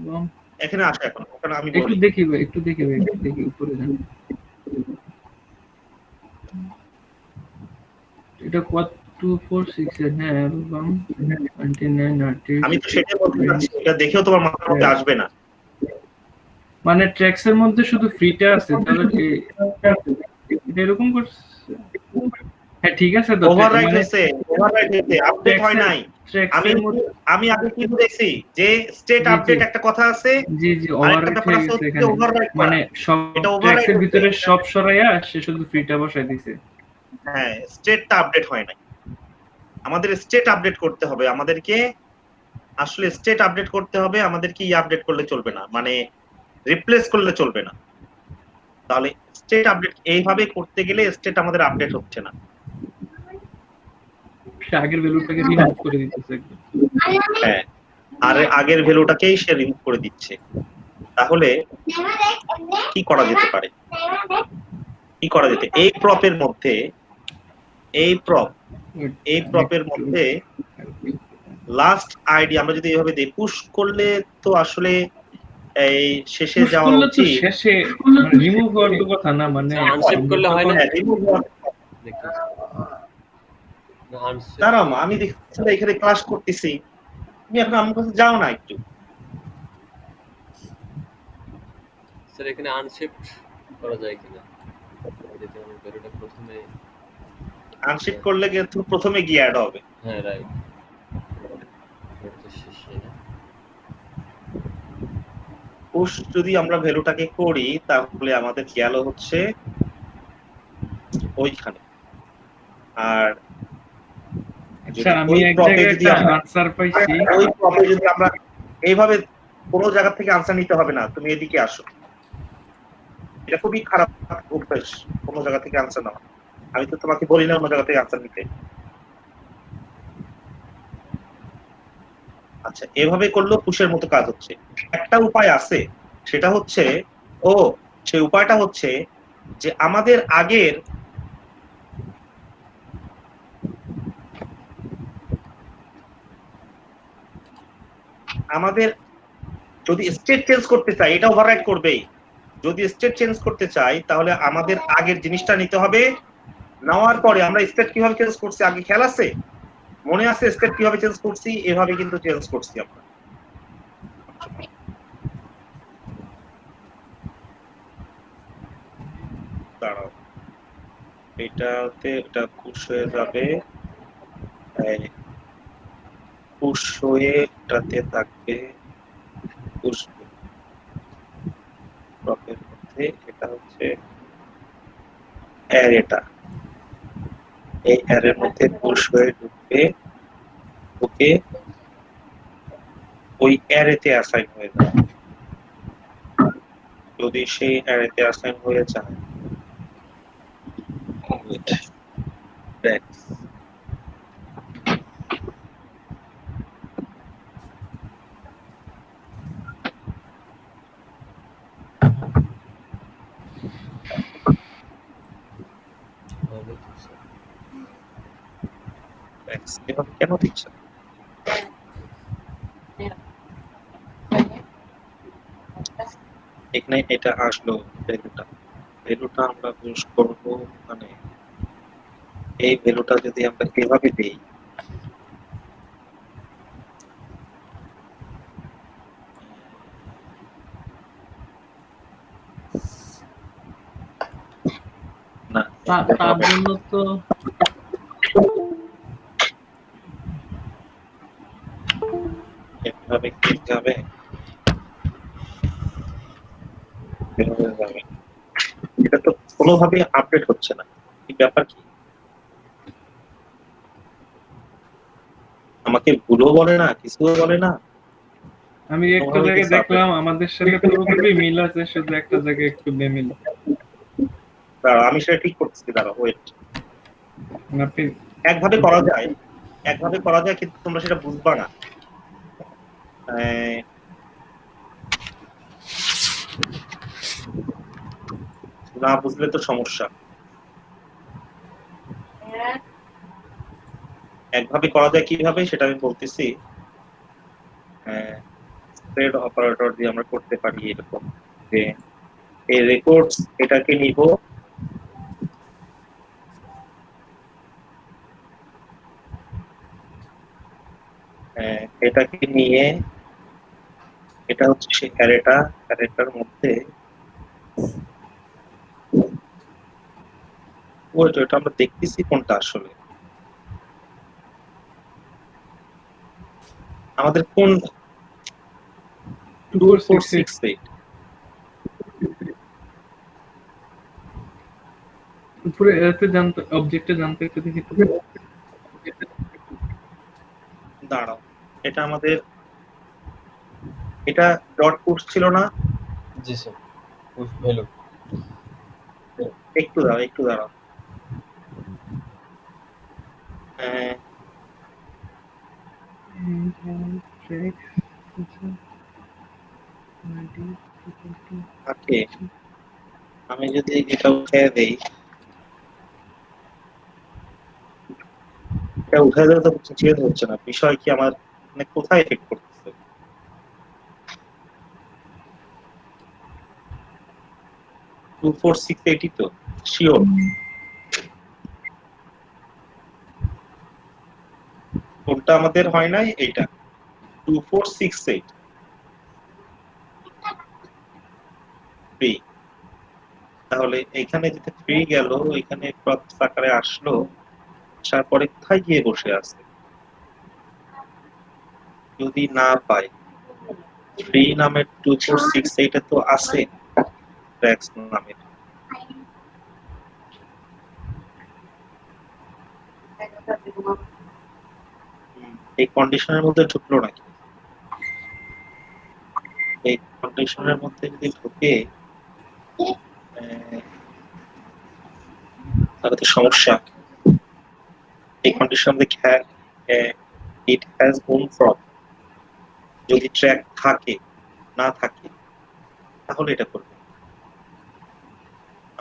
এখানে আসো এখন, ওখানে আমি একটু বলি। দেখি ভাই, একটু দেখি উপরে যান। এটা কত 2468 হ্যাঁ অ্যালবাম 29 আর্টিস্ট। আমি তো সেটাই বলতে চাচ্ছি, এটা দেখেও তোমার মাথার মধ্যে আসবে না। মানে ট্র্যাক্স এর মধ্যে শুধু ফ্রিটা আছে, তাহলে এটা এরকম করছে। হ্যাঁ ঠিক আছে তো ওভাররাইট মানে হয়েছে, ওভাররাইট হয়েছে, আপডেট হয় নাই। ট্র্যাক্স আমি এর মধ্যে আমি আগে কি বলেছি যে স্টেট জি, আপডেট জি। একটা কথা আছে, জি, জি, আরেকটা ওভাররাইট ব্যাপার হয়ে আছে গেছে হচ্ছে যে এখানে। ওভাররাইট করা। মানে সব এটা ট্র্যাক্স ওভাররাইট এর হচ্ছে, ভিতরে সব সরাইয়া সে শুধু ফ্রিটা বসায় দিছে। হ্যাঁ স্টেটটা আপডেট হয় নাই। আমাদের স্টেট আপডেট করতে হবে, আমাদেরকে আসলে স্টেট আপডেট করতে হবে, আমাদেরকে আপডেট করলে চলবে না, মানে রিপ্লেস করলে চলবে না। তাহলে স্টেট আপডেট এইভাবে করতে গেলে স্টেট আমাদের আপডেট হচ্ছে না। সে আগের ভ্যালুটাকে রিমুভ করে দিতেছে একদম। হ্যাঁ, আর আগের ভ্যালুটাকেই সে রিমুভ করে দিচ্ছে। তাহলে কি করা যেতে পারে? কি করা যেতে, এই প্রপের মধ্যে, এই প্রপের মধ্যে লাস্ট আইডি আমরা যদি এইভাবে দিই, পুশ করলে তো আসলে এই শেষে পুশ যাওয়া করলে তো উচিত। শেষে রিমুভ হওয়ার তো কথা না, মানে আনশেপ করলে হয় না? হ্যাঁ, remove হওয়ার, দেখি না আনশেপ। দাঁড়াও মা, আমি দেখছি এখানে ক্লাস করতেছি, তুমি এখন আমার কাছে যাও না একটু। স্যার এখানে আনশিফট করা যায় কিনা? যদি আমি ভ্যালুটা প্রথমে আনশিফট করলে কিন্তু প্রথমে গিয়ে অ্যাড হবে। হ্যাঁ রাইট। এটা তো শেষে না। পুশ যদি আমরা ভ্যালুটাকে করি তাহলে আমাদের গেল হচ্ছে ওইখানে। আর আচ্ছা, আমি ওই এক প্রপে জায়গায় যদি একটা আমরা আনসার পাইছি। ওই প্রপে যদি আমরা এইভাবে কোনো জায়গা থেকে আনসার নিতে হবে না, তুমি এদিকে আসো। এটা খুবই খারাপ অভ্যাস, কোনো জায়গা থেকে আনসার নেওয়া। আমি তো তোমাকে বলি না অন্য জায়গা থেকে আনসার নিতে। আচ্ছা, এভাবে করলেও পুশের মতো কাজ হচ্ছে। একটা উপায় আছে, সেটা হচ্ছে, ও সেই উপায়টা হচ্ছে যে আমাদের আগের যদি স্টেট চেঞ্জ করতে চাই, এটা ওভাররাইট করবেই। যদি স্টেট চেঞ্জ করতে চাই তাহলে আমাদের আগের জিনিসটা নিতে হবে, নেওয়ার পরে আমরা স্টেট কিভাবে চেঞ্জ করছি আগে খেয়াল আছে? মনে আছে স্টেট কিভাবে চেঞ্জ করছি? এভাবে কিন্তু চেঞ্জ করছি আমরা। দাঁড়াও, এটা পুশ হয়ে যাবে, পুশ হয়ে এটাতে থাকবে পুশ ব্লকের মধ্যে। এটা হচ্ছে অ্যারেটা, এই অ্যারের মধ্যে পুশ হয়ে ঢুকবে, ঢুকে ওই অ্যারেতে অ্যাসাইন হয়ে যাবে। যদি সেই অ্যারেতে অ্যাসাইন হয়ে যায়, back, হবে তো স্যার। back, এভাবে কেন দিচ্ছে? এখানে এটা আসলো ভ্যালুটা আমরা ইউজ করব, মানে এই ভ্যালুটা যদি আমরা এভাবে দেই, না তার জন্য তো এভাবে কি যাবে, এভাবে যাবে, এটা তো কোনোভাবে আপডেট হচ্ছে না। কি ব্যাপার কি? আমাকে ভুলও বলে না, কিছুও বলে না। আমি একটা জায়গায় দেখলাম আমাদের সাথে পুরোপুরি মিল আছে, শুধু একটা জায়গায় একটু বেমিল। দাঁড়াও, আমি সেটা ঠিক করতেছি, দাঁড়াও ওয়েট। আপনি একভাবে করা যায়, কিন্তু তোমরা সেটা বুঝবা না। না বুঝলে তো সমস্যা। একভাবে করা যায় কিভাবে সেটা আমি বলতেছি। স্প্রেড অপারেটর দিয়ে আমরা করতে পারি এরকম যে এই রেকর্ডস এটাকে নিব, এটাকে নিয়ে, এটা হচ্ছে সেই অ্যারেটার মধ্যে ওইটা আমরা দেখতেছি কোনটা আসলে। আমাদের কোন 2468 2468 উপরে এতে জানতে অবজেক্টে জানতে একটু দেখি তো। দাঁড়াও, এটা আমাদের এটা ডট পুট ছিল না? জি স্যার, পুশ ভ্যালু। একটু দাঁড়াও আহ, ওকে, আমি যদি এটা উঠে দেই, এটা উঠে দিলে তো চেঞ্জ হচ্ছে না। বিষয় কি আমার মানে কোথায় এফেক্ট করতেছে? 2468 তো শিওর। কোনটা আমাদের হয় নাই? এইটা 2468 ফ্রি। তাহলে এখানে যেটা ফ্রি গেল, এখানে প্রসেস আকারে আসলো, আসার পরে কোথায় গিয়ে বসে আছে? যদি না পাই, ফ্রি নামের 2468 তো আছে ট্র্যাক্স নামের। এই কন্ডিশনের মধ্যে ঢুকলো নাকি? এই কন্ডিশনের মধ্যে যদি ঢুকে তাহলে তো সমস্যা। এই কন্ডিশন দেখে ইট হ্যাজ বোন ফ্রম, যদি ট্র্যাক থাকে, না থাকে তাহলে এটা করবে।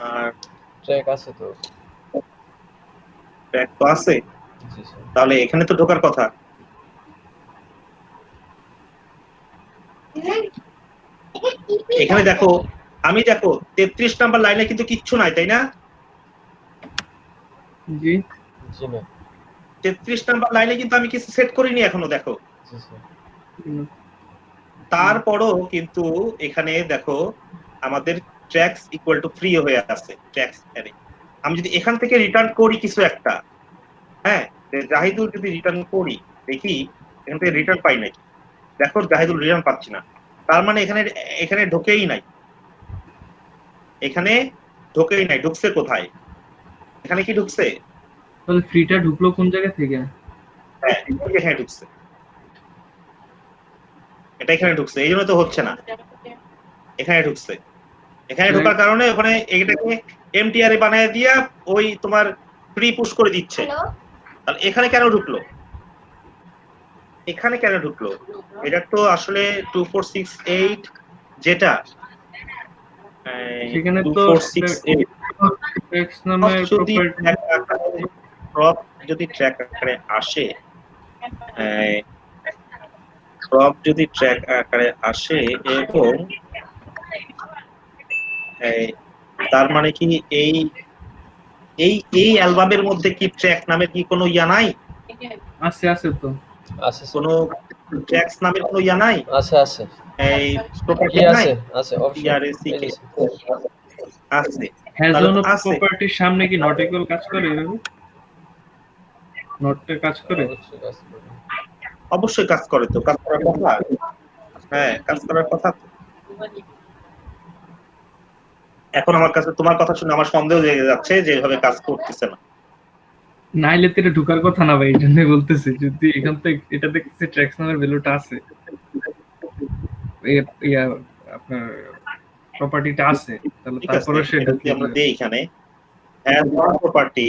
আর ট্র্যাক আছে তো। ট্র্যাক তো আছে, জি স্যার। তাহলে এখানে তো ঢোকার কথা। এখানে দেখো, আমি দেখো 33 নাম্বার লাইনে কিন্তু কিচ্ছু নাই, তাই না? জি জি না। 33 নাম্বার লাইনে কিন্তু আমি কিছু সেট করিনি এখনো, দেখো। জি স্যার। তারপরও কিন্তু এখানে দেখো আমাদের ট্র্যাক্স ইকুয়াল টু ফ্রি হয়ে আছে ট্র্যাক্স অ্যারে। আমি যদি এখান থেকে রিটার্ন করি কিছু একটা, হ্যাঁ, জাহিদুল যদি রিটার্ন করি, দেখি এখান থেকে রিটার্ন পাই নাকি। দেখো জাহিদুল রিটার্ন পাচ্ছি না, তার মানে এখানে এখানে ঢোকেই নাই, এখানে ঢোকেই নাই। ঢুকছে কোথায়? এখানে কি ঢুকছে? তাহলে ফ্রিটা ঢুকলো কোন জায়গা থেকে? হ্যাঁ, এখানে ঢুকছে, এটা এখানে ঢুকছে, এই জন্য তো হচ্ছে না। এখানে ঢুকছে, এখানে ঢোকার কারণে ওখানে এটাকে এমটিআর এ বানায় দিয়া ওই তোমার প্রি পুশ করে দিচ্ছে। তাহলে এখানে কেন ঢুকলো? এখানে কেন ঢুকলো? এটা তো আসলে 2468 যেটা সেখানে তো 2468 টেক্সট নামের যদি প্রপার্টি ক্রপ যদি ট্র্যাক আকারে আসে, ক্রপ যদি ট্র্যাক আকারে আসে এবং তার মানে কি এই এই এই অ্যালবামের মধ্যে কি ট্র্যাক নামের কি কোনো ইয়া নাই? আছে আছে তো আছে স্যার। কোনো ট্র্যাক্স নামের কোনো ইয়া নাই? আছে আছে। এই কি প্রপার্টি নাই? আছে? আছে অবশ্যই। টিআরএসি এই কে যে স্যার। আছে, হ্যাজ তাহলে অন তো আছে। প্রপার্টির সামনে কি নট ইকুয়াল কাজ করে এভাবে? নটটা কাজ করে? অবশ্যই কাজ করবে। অবশ্যই কাজ করে, তো কাজ করার কথা। হ্যাঁ, কাজ করার কথা। এখন আমার কাছে তোমার কথা শুনে আমার সন্দেহ জেগে যাচ্ছে যে এভাবে কাজ করতেছে না। নাইলে তো এটা ঢোকার কথা না ভাই, এই জন্যই বলতেছি। যদি এখান থেকে এটা দেখতেছি ট্র্যাক্স নামের ভ্যালুটা আছে, ইয়া আপনার প্রপার্টিটা আছে, তাহলে ঠিক আছে, তারপরে সে এটা যদি আমরা দেই এখানে হ্যাজ ওয়ান প্রপার্টি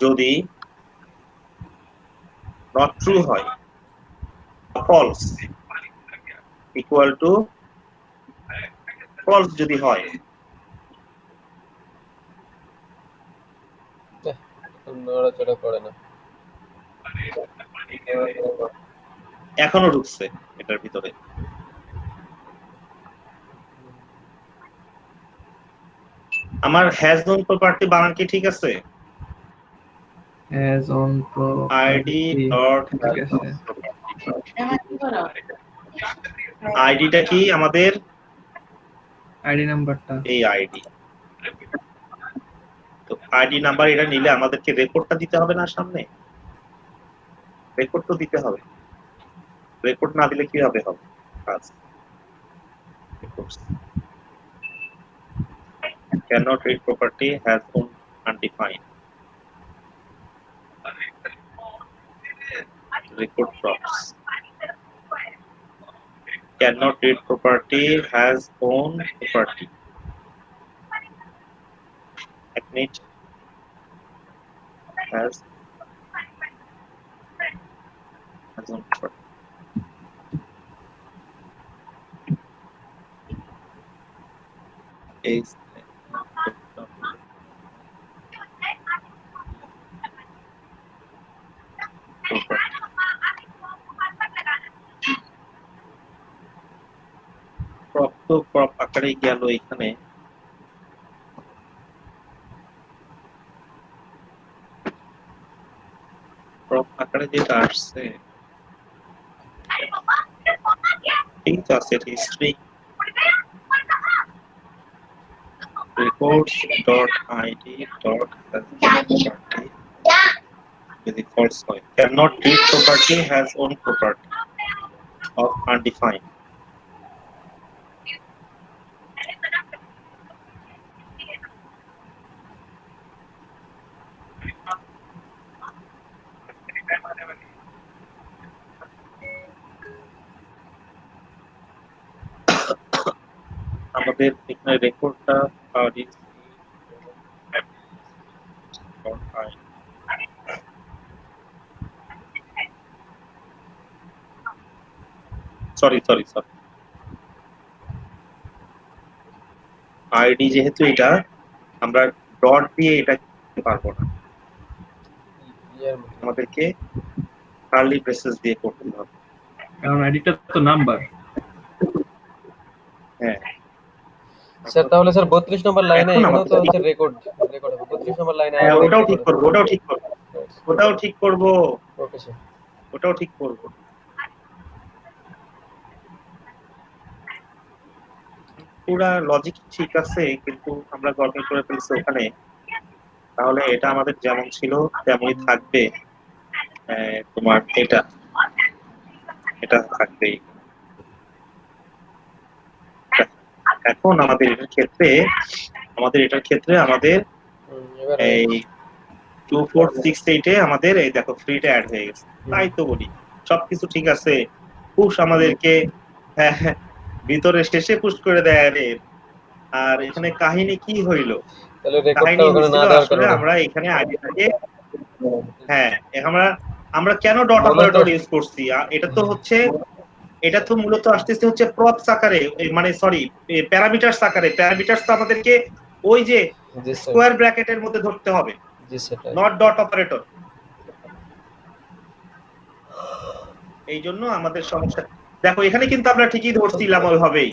যদি নট ট্রু হয়, ফলস ইকুয়াল টু ফলস যদি হয়, নড়াচড়া করে না। এখনো ঢুকছে এটার ভিতরে। আমার হ্যাজ নোন প্রপার্টি বানান কি ঠিক আছে? Has on ID property dot ঠিক আছে। আইডিটা কি আমাদের? আইডি নাম্বারটা এই আইডি। তো আইডি নাম্বার এটা নিলে আমাদেরকে রেকর্ডটা দিতে হবে না? সামনে রেকর্ড তো দিতে হবে। রেকর্ড না দিলে কিভাবে হবে কাজ? Records. Cannot read property has own undefined. Record props. Cannot read property has own property. Admit has own property. Is property. Prop তো prop আকারে গেল এখানে। prop আকারে যেটা আসছে ঠিক আছে, হিস্ট্রি records.id যদি false হয়, cannot read property has own property of undefined. আমাদের এখানে রেকর্ডটা সরি আইডি যেহেতু এটা আমরা ডট দিয়ে এটা করতে পারবো না, আমাদেরকে কার্লি ব্রেসেস দিয়ে করতে হবে, কারণ আইডিটা তো নাম্বার। হ্যাঁ স্যার তাহলে স্যার 32 নম্বর লাইনে এখন এখানেও তো আমাদের- হচ্ছে রেকর্ড হবে 32 নম্বর লাইনে হ্যাঁ, ওটাও ঠিক করবো ওটাও ঠিক করবো ওকে স্যার ওটাও ঠিক করবো। পুরা লজিক ঠিক আছে, কিন্তু আমরা গড়বড় করে ফেলছি ওখানে, তাহলে এটা আমাদের যেমন ছিল তেমনই থাকবে। তোমার এটা থাকবেই। এখন আমাদের এটার ক্ষেত্রে আমাদের এবার এই 2468 এ আমাদের এই দেখো ফ্রিটা অ্যাড হয়ে গেছে। তাই তো বলি সবকিছু ঠিক আছে, পুশ আমাদেরকে ভিতরে শেষে পুশ করে দেয় রে। আর এখানে কাহিনী কি হইলো, তাহলে রেকর্ডটা কাহিনী ওখানে না হয়েছিল দেওয়ার আসলে কারণে আমরা এখানে আইডিটাকে আমরা কেন ডট মূলত- অপারেটর ইউজ করছি, এটা তো মূলত আসতেছে হচ্ছে প্রপস আকারে, মানে সরি প্যারামিটারস আকারে। প্যারামিটারস তো আমাদেরকে ওই যে জি স্যার স্কোয়ার ব্র্যাকেটের মধ্যে ধরতে হবে, জি সেটাই নট ডট অপারেটর। এই জন্য আমাদের সমস্যা। দেখো এখানে কিন্তু আমরা ঠিকই ধরছিলাম ওইভাবেই,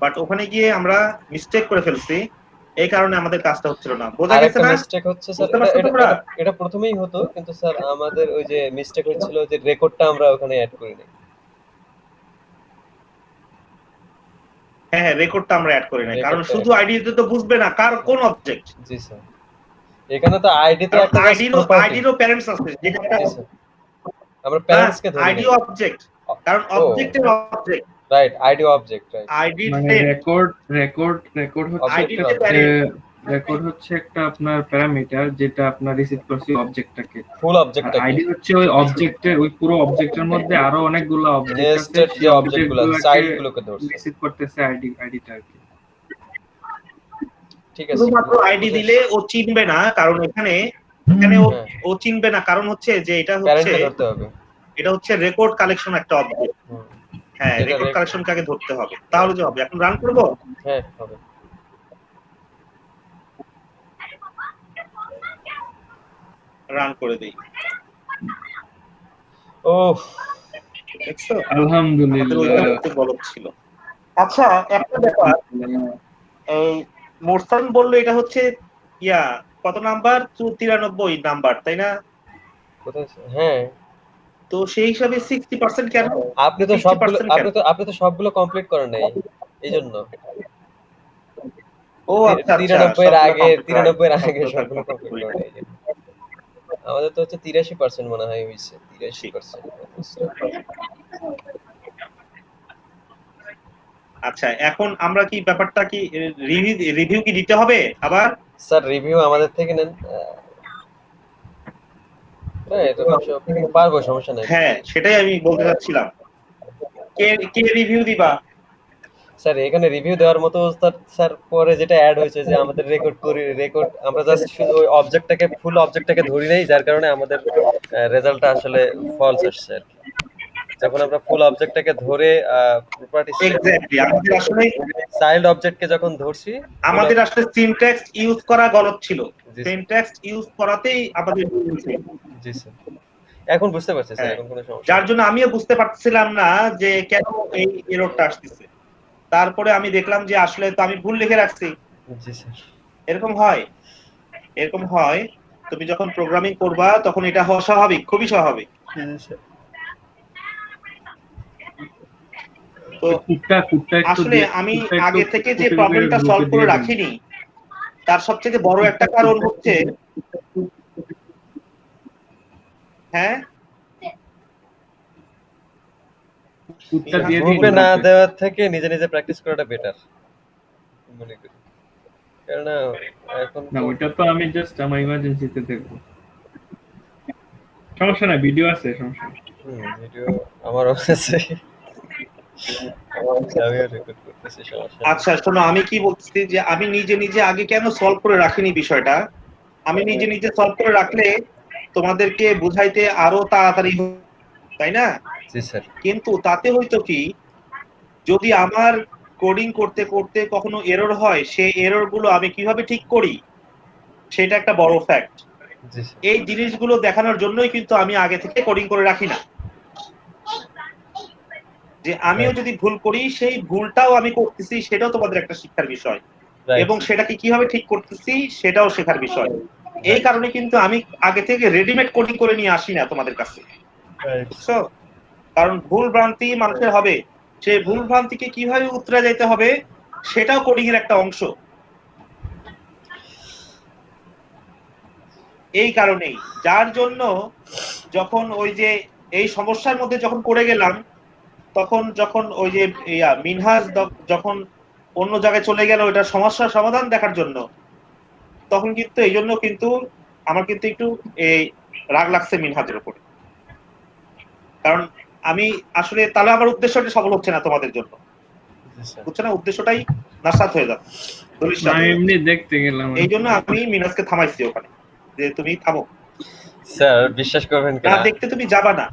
বাট ওখানে গিয়ে আমরা মিস্টেক করে ফেলছি, এই কারণে আমাদের কাজটা হচ্ছিল না। বোঝা গেছে আরেকটা না? মিস্টেক হচ্ছে স্যার, বুঝতে পারছো তোমরা? এটা প্রথমেই হতো, কিন্তু স্যার আমাদের ওই যে মিস্টেক হচ্ছিল যে রেকর্ডটা আমরা ওখানে অ্যাড করিনি। হ্যাঁ, রেকর্ডটা আমরা অ্যাড করি নাই, কারণ রেকর্ডটা শুধু আইডি তো বুঝবে না কার কোন অবজেক্ট। জি স্যার এখানে তো আইডি তো একটা প্রপার্টি। আইডিরও প্যারেন্টস আছে, যেটা জি স্যার আমরা প্যারেন্টস কে ধরি আইডি অবজেক্ট, কারণ অবজেক্টের object right ID object right ID মানে রেকর্ড হচ্ছে একটা আপনার প্যারামিটার যেটা আপনার রিসিভ করছে অবজেক্টটাকে। ফুল অবজেক্টটা আইডি হচ্ছে ওই অবজেক্টের, ওই পুরো অবজেক্টের মধ্যে আরো অনেকগুলো অবজেক্ট আছে, নেস্টেড সেই যে অবজেক্টগুলো সাইড গুলোকে ধরছে। রিসিভ করতেছে আইডিটা আর কি। ঠিক আছে শুধুমাত্র আইডি দিলে ও চিনবে না, কারণ এখানে ও চিনবে না, কারণ হচ্ছে যে এটা প্যারেন্টকে ধরতে হবে। হচ্ছে রেকর্ড কালেকশন একটা অবজেক্ট। হ্যাঁ, যেটা রেকর্ড কালেকশনকে আগে ধরতে হবে, তাহলে যে হবে। এখন রান করব, হ্যাঁ হবে। রান করে দেই। ওহ দেখছো, আমাদের আলহামদুলিল্লাহ। ওইখানে একটু গলদ ছিল। আচ্ছা, একটা ব্যাপার, এই মোরসান বললো এটা হচ্ছে কত নাম্বার, 93 নাম্বার, তাই না? কোথায় হ্যাঁ, তো সেই হিসাবে 60% কেন? আপনি তো সবগুলো কমপ্লিট করেন নাই, এইজন্য। ও আচ্ছা, 93 এর আগে সবগুলো সবগুলো কমপ্লিট করেন নাই, এইজন্য। আমাদের তো হচ্ছে 83% মনে হয় হইছে, 83%। আচ্ছা, এখন আমরা কি ব্যাপারটা কি রিভিউ কি দিতে হবে আবার? স্যার রিভিউ আমাদের থেকে নেন। হ্যাঁ, এটা পারবো, সমস্যা নাই। হ্যাঁ, সেটাই আমি বলতে চাচ্ছিলাম। কে রিভিউ দিবা? স্যার এখানে রিভিউ দেওয়ার মতো স্যার পরে যেটা অ্যাড হয়েছে যে আমাদের রেকর্ড আমরা জাস্ট শুধু ওই ফুল অবজেক্টটাকে ধরি নাই, যার কারণে আমাদের রেজাল্টটা আসলে ফলস আসছে আর কি। যখন আমরা ফুল অবজেক্টটাকে ধরে প্রপার্টি এক্স্যাক্টলি, আমাদের আসলে চাইল্ড অবজেক্টকে যখন ধরছি সিনট্যাক্স ইউজ করা গলত ছিল। জি স্যার। সিনট্যাক্স ইউজ করাতেই আমাদের ভুল হয়েছে। জি স্যার, এখন বুঝতে পারছি স্যার, হ্যাঁ, এখন কোনো সমস্যা যার নেই। জন্য আমিও বুঝতে পারছিলাম না যে কেন এই এররটা আসতেছে। তারপরে আমি দেখলাম যে আসলে তো আমি ভুল লিখে রাখছি। জি স্যার। এরকম হয়, এরকম হয়। তুমি যখন প্রোগ্রামিং করবা তখন এটা হওয়া স্বাভাবিক, খুবই স্বাভাবিক। জি স্যার। তো কুটটা একটু আসলে আমি আগে থেকে যে প্রবলেমটা সলভ করে রাখিনি, তার সবচেয়ে বড় একটা কারণ হচ্ছে, হ্যাঁ, কুটটা দিয়ে গ্রুপে না দেওয়ার থেকে নিজে নিজে প্র্যাকটিস করাটা বেটার মনে করি। কারণ এখন না, ওইটা তো আমি জাস্ট আমার ইমার্জেন্সিতে দেখবো। সমস্যা নাই, ভিডিও আছে, সমস্যা নাই। ভিডিও আমারও আছে, আমিও রেকর্ড করতেছি, সমস্যা নেই। আচ্ছা শোনো, আমি কি বলছি যে আমি নিজে নিজে আগে কেন সলভ করে রাখিনি বিষয়টা। আমি নিজে নিজে সলভ করে রাখলে তোমাদেরকে বুঝাইতে আরো তাড়াতাড়ি হতো, তাই না? জি স্যার। কিন্তু তাতে হয়তো কি, যদি আমার কোডিং করতে করতে কখনো এরর হয়, সেই এরর গুলো আমি কিভাবে ঠিক করি সেটা একটা বড় ফ্যাক্ট। জি স্যার। এই জিনিসগুলো দেখানোর জন্যই কিন্তু আমি আগে থেকে কোডিং করে রাখি না, যে আমিও যদি ভুল করি সেই ভুলটাও আমি করতেছি, সেটাও তোমাদের একটা শিক্ষার বিষয়, এবং সেটাকে কিভাবে ঠিক করতেছি সেটাও শেখার বিষয়। এই কারণে কিন্তু আমি আগে থেকে রেডিমেড কোডিং করে নিয়ে আসি না তোমাদের কাছে, বুঝছো? কারণ ভুল ভ্রান্তি মানুষের হবে, সেই ভুল ভ্রান্তিকে কিভাবে উতরে যেতে হবে সেটাও কোডিং এর একটা অংশ। এই কারণেই, যার জন্য যখন ওই যে এই সমস্যার মধ্যে যখন পড়ে গেলাম, তখন যখন ওই যে মিনহাজ যখন অন্য জায়গায় চলে গেল ওইটার সমস্যার সমাধান দেখার জন্য, তখন কিন্তু এই জন্য কিন্তু আমার কিন্তু একটু এই রাগ লাগছে মিনহাজের উপরে। কারণ আমি আসলে তাহলে আমার উদ্দেশ্যটা সফল হচ্ছে না তোমাদের জন্য, বুঝছো না? উদ্দেশ্যটাই নাশাত হয়ে যাচ্ছে, আমি এমনি দেখতে গেলাম। এই জন্য আমি মিনহাজকে থামাইছি ওখানে, যে তুমি থামো। স্যার বিশ্বাস করবেন না, দেখতে তুমি যাবা না।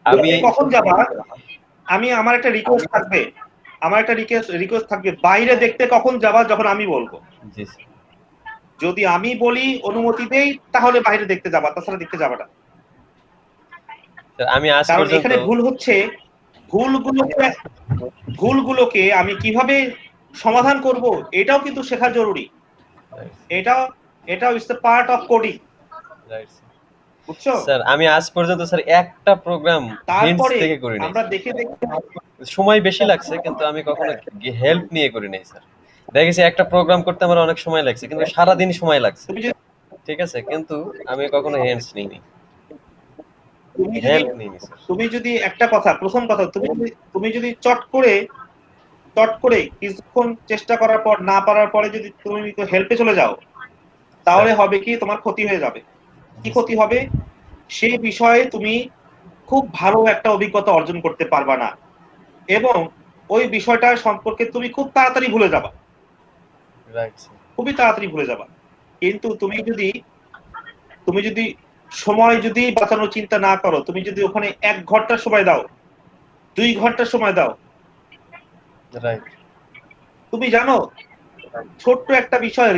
আমি কখন যাবা? আমার একটা রিকোয়েস্ট থাকবে, রিকোয়েস্ট থাকবে, বাইরে দেখতে কখন যাবা? যখন আমি বলবো। জি স্যার। যদি আমি বলি, অনুমতি দেই, তাহলে বাইরে দেখতে যাবা, তাছাড়া দেখতে যাবা না। আমি আজ কারণ পর্যন্ত এখানে ভুল হচ্ছে, ভুলগুলোকে আমি কিভাবে সমাধান করব এটাও কিন্তু শেখা জরুরি। এটাও it's a part of coding, বুঝছো? স্যার আমি আজ পর্যন্ত স্যার একটা প্রোগ্রাম হিন্টস তারপরে থেকে করি নাই। আমরা দেখে সময় বেশি লাগছে, কিন্তু আমি কখনো হেল্প নিয়ে করি নাই স্যার। দেখেছি একটা প্রোগ্রাম করতে আমার অনেক সময় লাগছে, কিন্তু সারা দিন সময় লাগছে, ঠিক আছে, কিন্তু আমি কখনো হেল্পস নিইনি, হেল্প নিইনি স্যার। তুমি যদি একটা কথা, প্রথম কথা, তুমি যদি চট করে কিছুক্ষণ চেষ্টা করার পর না পারার পরে যদি তুমি হেল্পে চলে যাও, তাহলে হবে কি, তোমার ক্ষতি হয়ে যাবে। কি ক্ষতি হবে? সেই বিষয়ে তুমি খুব ভালো একটা অভিজ্ঞতা অর্জন করতে পারবা না, এবং ওই বিষয়টা সম্পর্কে তুমি খুব তাড়াতাড়ি ভুলে যাবা, খুবই তাড়াতাড়ি ভুলে যাবা। কিন্তু তুমি যদি সময় যদি বাঁচানোর চিন্তা না করো, তুমি যদি ওখানে 1 ঘন্টা সময় দাও, 2 ঘন্টা সময় দাও, তুমি জানো ছোট্ট একটা বিষয়,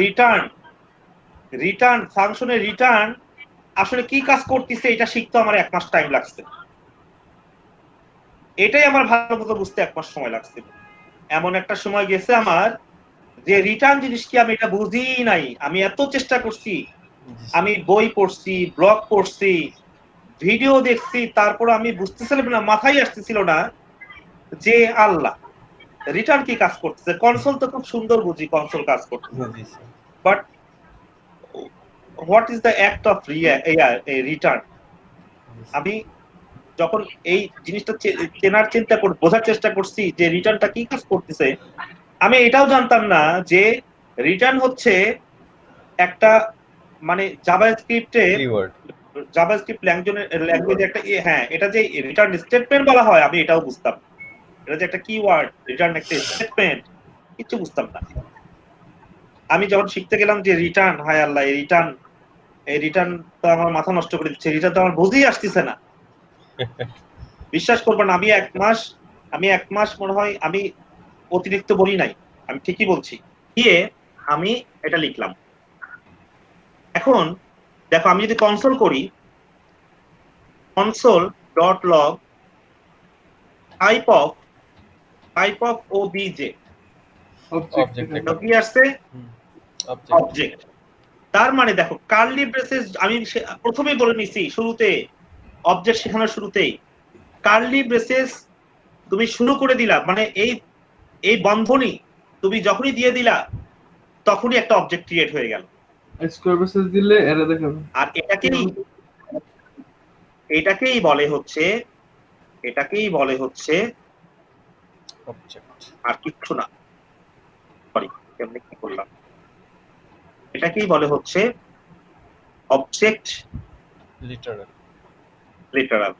রিটার্ন ফাংশনের রিটার্ন আসলে কি কাজ করতেছে এটা শিখতে আমার 1 মাস টাইম লাগছে। এটাই আমার ভালো মতো বুঝতে 1 মাস সময় লাগছে। এমন একটা সময় গেছে আমার, যে রিটার্ন জিনিস কি আমি এটা বুঝি নাই। আমি এত চেষ্টা করছি, আমি বই পড়ছি, ব্লগ পড়ছি, ভিডিও দেখছি, তারপর আমি বুঝতেছিলাম না, মাথায় আসতেছিল না যে আল্লাহ রিটার্ন কি কাজ করতেছে। কনসোল তো খুব সুন্দর বুঝি, কনসোল কাজ করতেছে, but what is the act of return? আমি যখন এই জিনিসটা চেনার চিন্তা করে বোঝার চেষ্টা করছি যে রিটার্নটা কি কাজ করতেছে, আমি এটাও জানতাম না যে রিটার্ন হচ্ছে একটা মানে জাভাস্ক্রিপ্টে কিওয়ার্ড। জাভাস্ক্রিপ্ট ল্যাঙ্গুয়েজে একটা হ্যাঁ, এটা যে রিটার্ন স্টেটমেন্ট বলা হয় আমি এটাও বুঝতাম না। এটা যে একটা কিওয়ার্ড, রিটার্ন একটা স্টেটমেন্ট, কিছু বুঝতাম না। আমি যখন শিখতে গেলাম যে রিটার্ন, হায় আল্লাহ, এই রিটার্ন তো আমার মাথা নষ্ট করে দিচ্ছে, রিটার্ন তো আমার বুঝেই আসতেছে না। বিশ্বাস করবেন না, আমি এক মাস মনে হয় আমি অতিরিক্ত বলি নাই, আমি ঠিকই বলছি। গিয়ে আমি এটা লিখলাম। এখন দেখো আমি যদি কনসোল করি, console.log type of obj object কি আসছে? অবজেক্ট। অবজেক্ট। তার মানে দেখো কার্লি ব্রেসেস, আমি প্রথমেই বলে নিছি শুরুতে, অবজেক্ট শেখানোর শুরুতেই কার্লি ব্রেসেস তুমি শুরু করে দিলা, মানে এই বন্ধনী তুমি যখনই দিয়ে দিলা তখনই একটা অবজেক্ট ক্রিয়েট হয়ে গেল। স্কোয়ার ব্রেসেস দিলে এরা দেখাবে। আর এটাকেই বলে হচ্ছে অবজেক্ট। আর কিচ্ছু না, সরি কেমনে কি করলাম, এটাকেই বলে হচ্ছে অবজেক্ট লিটারাল।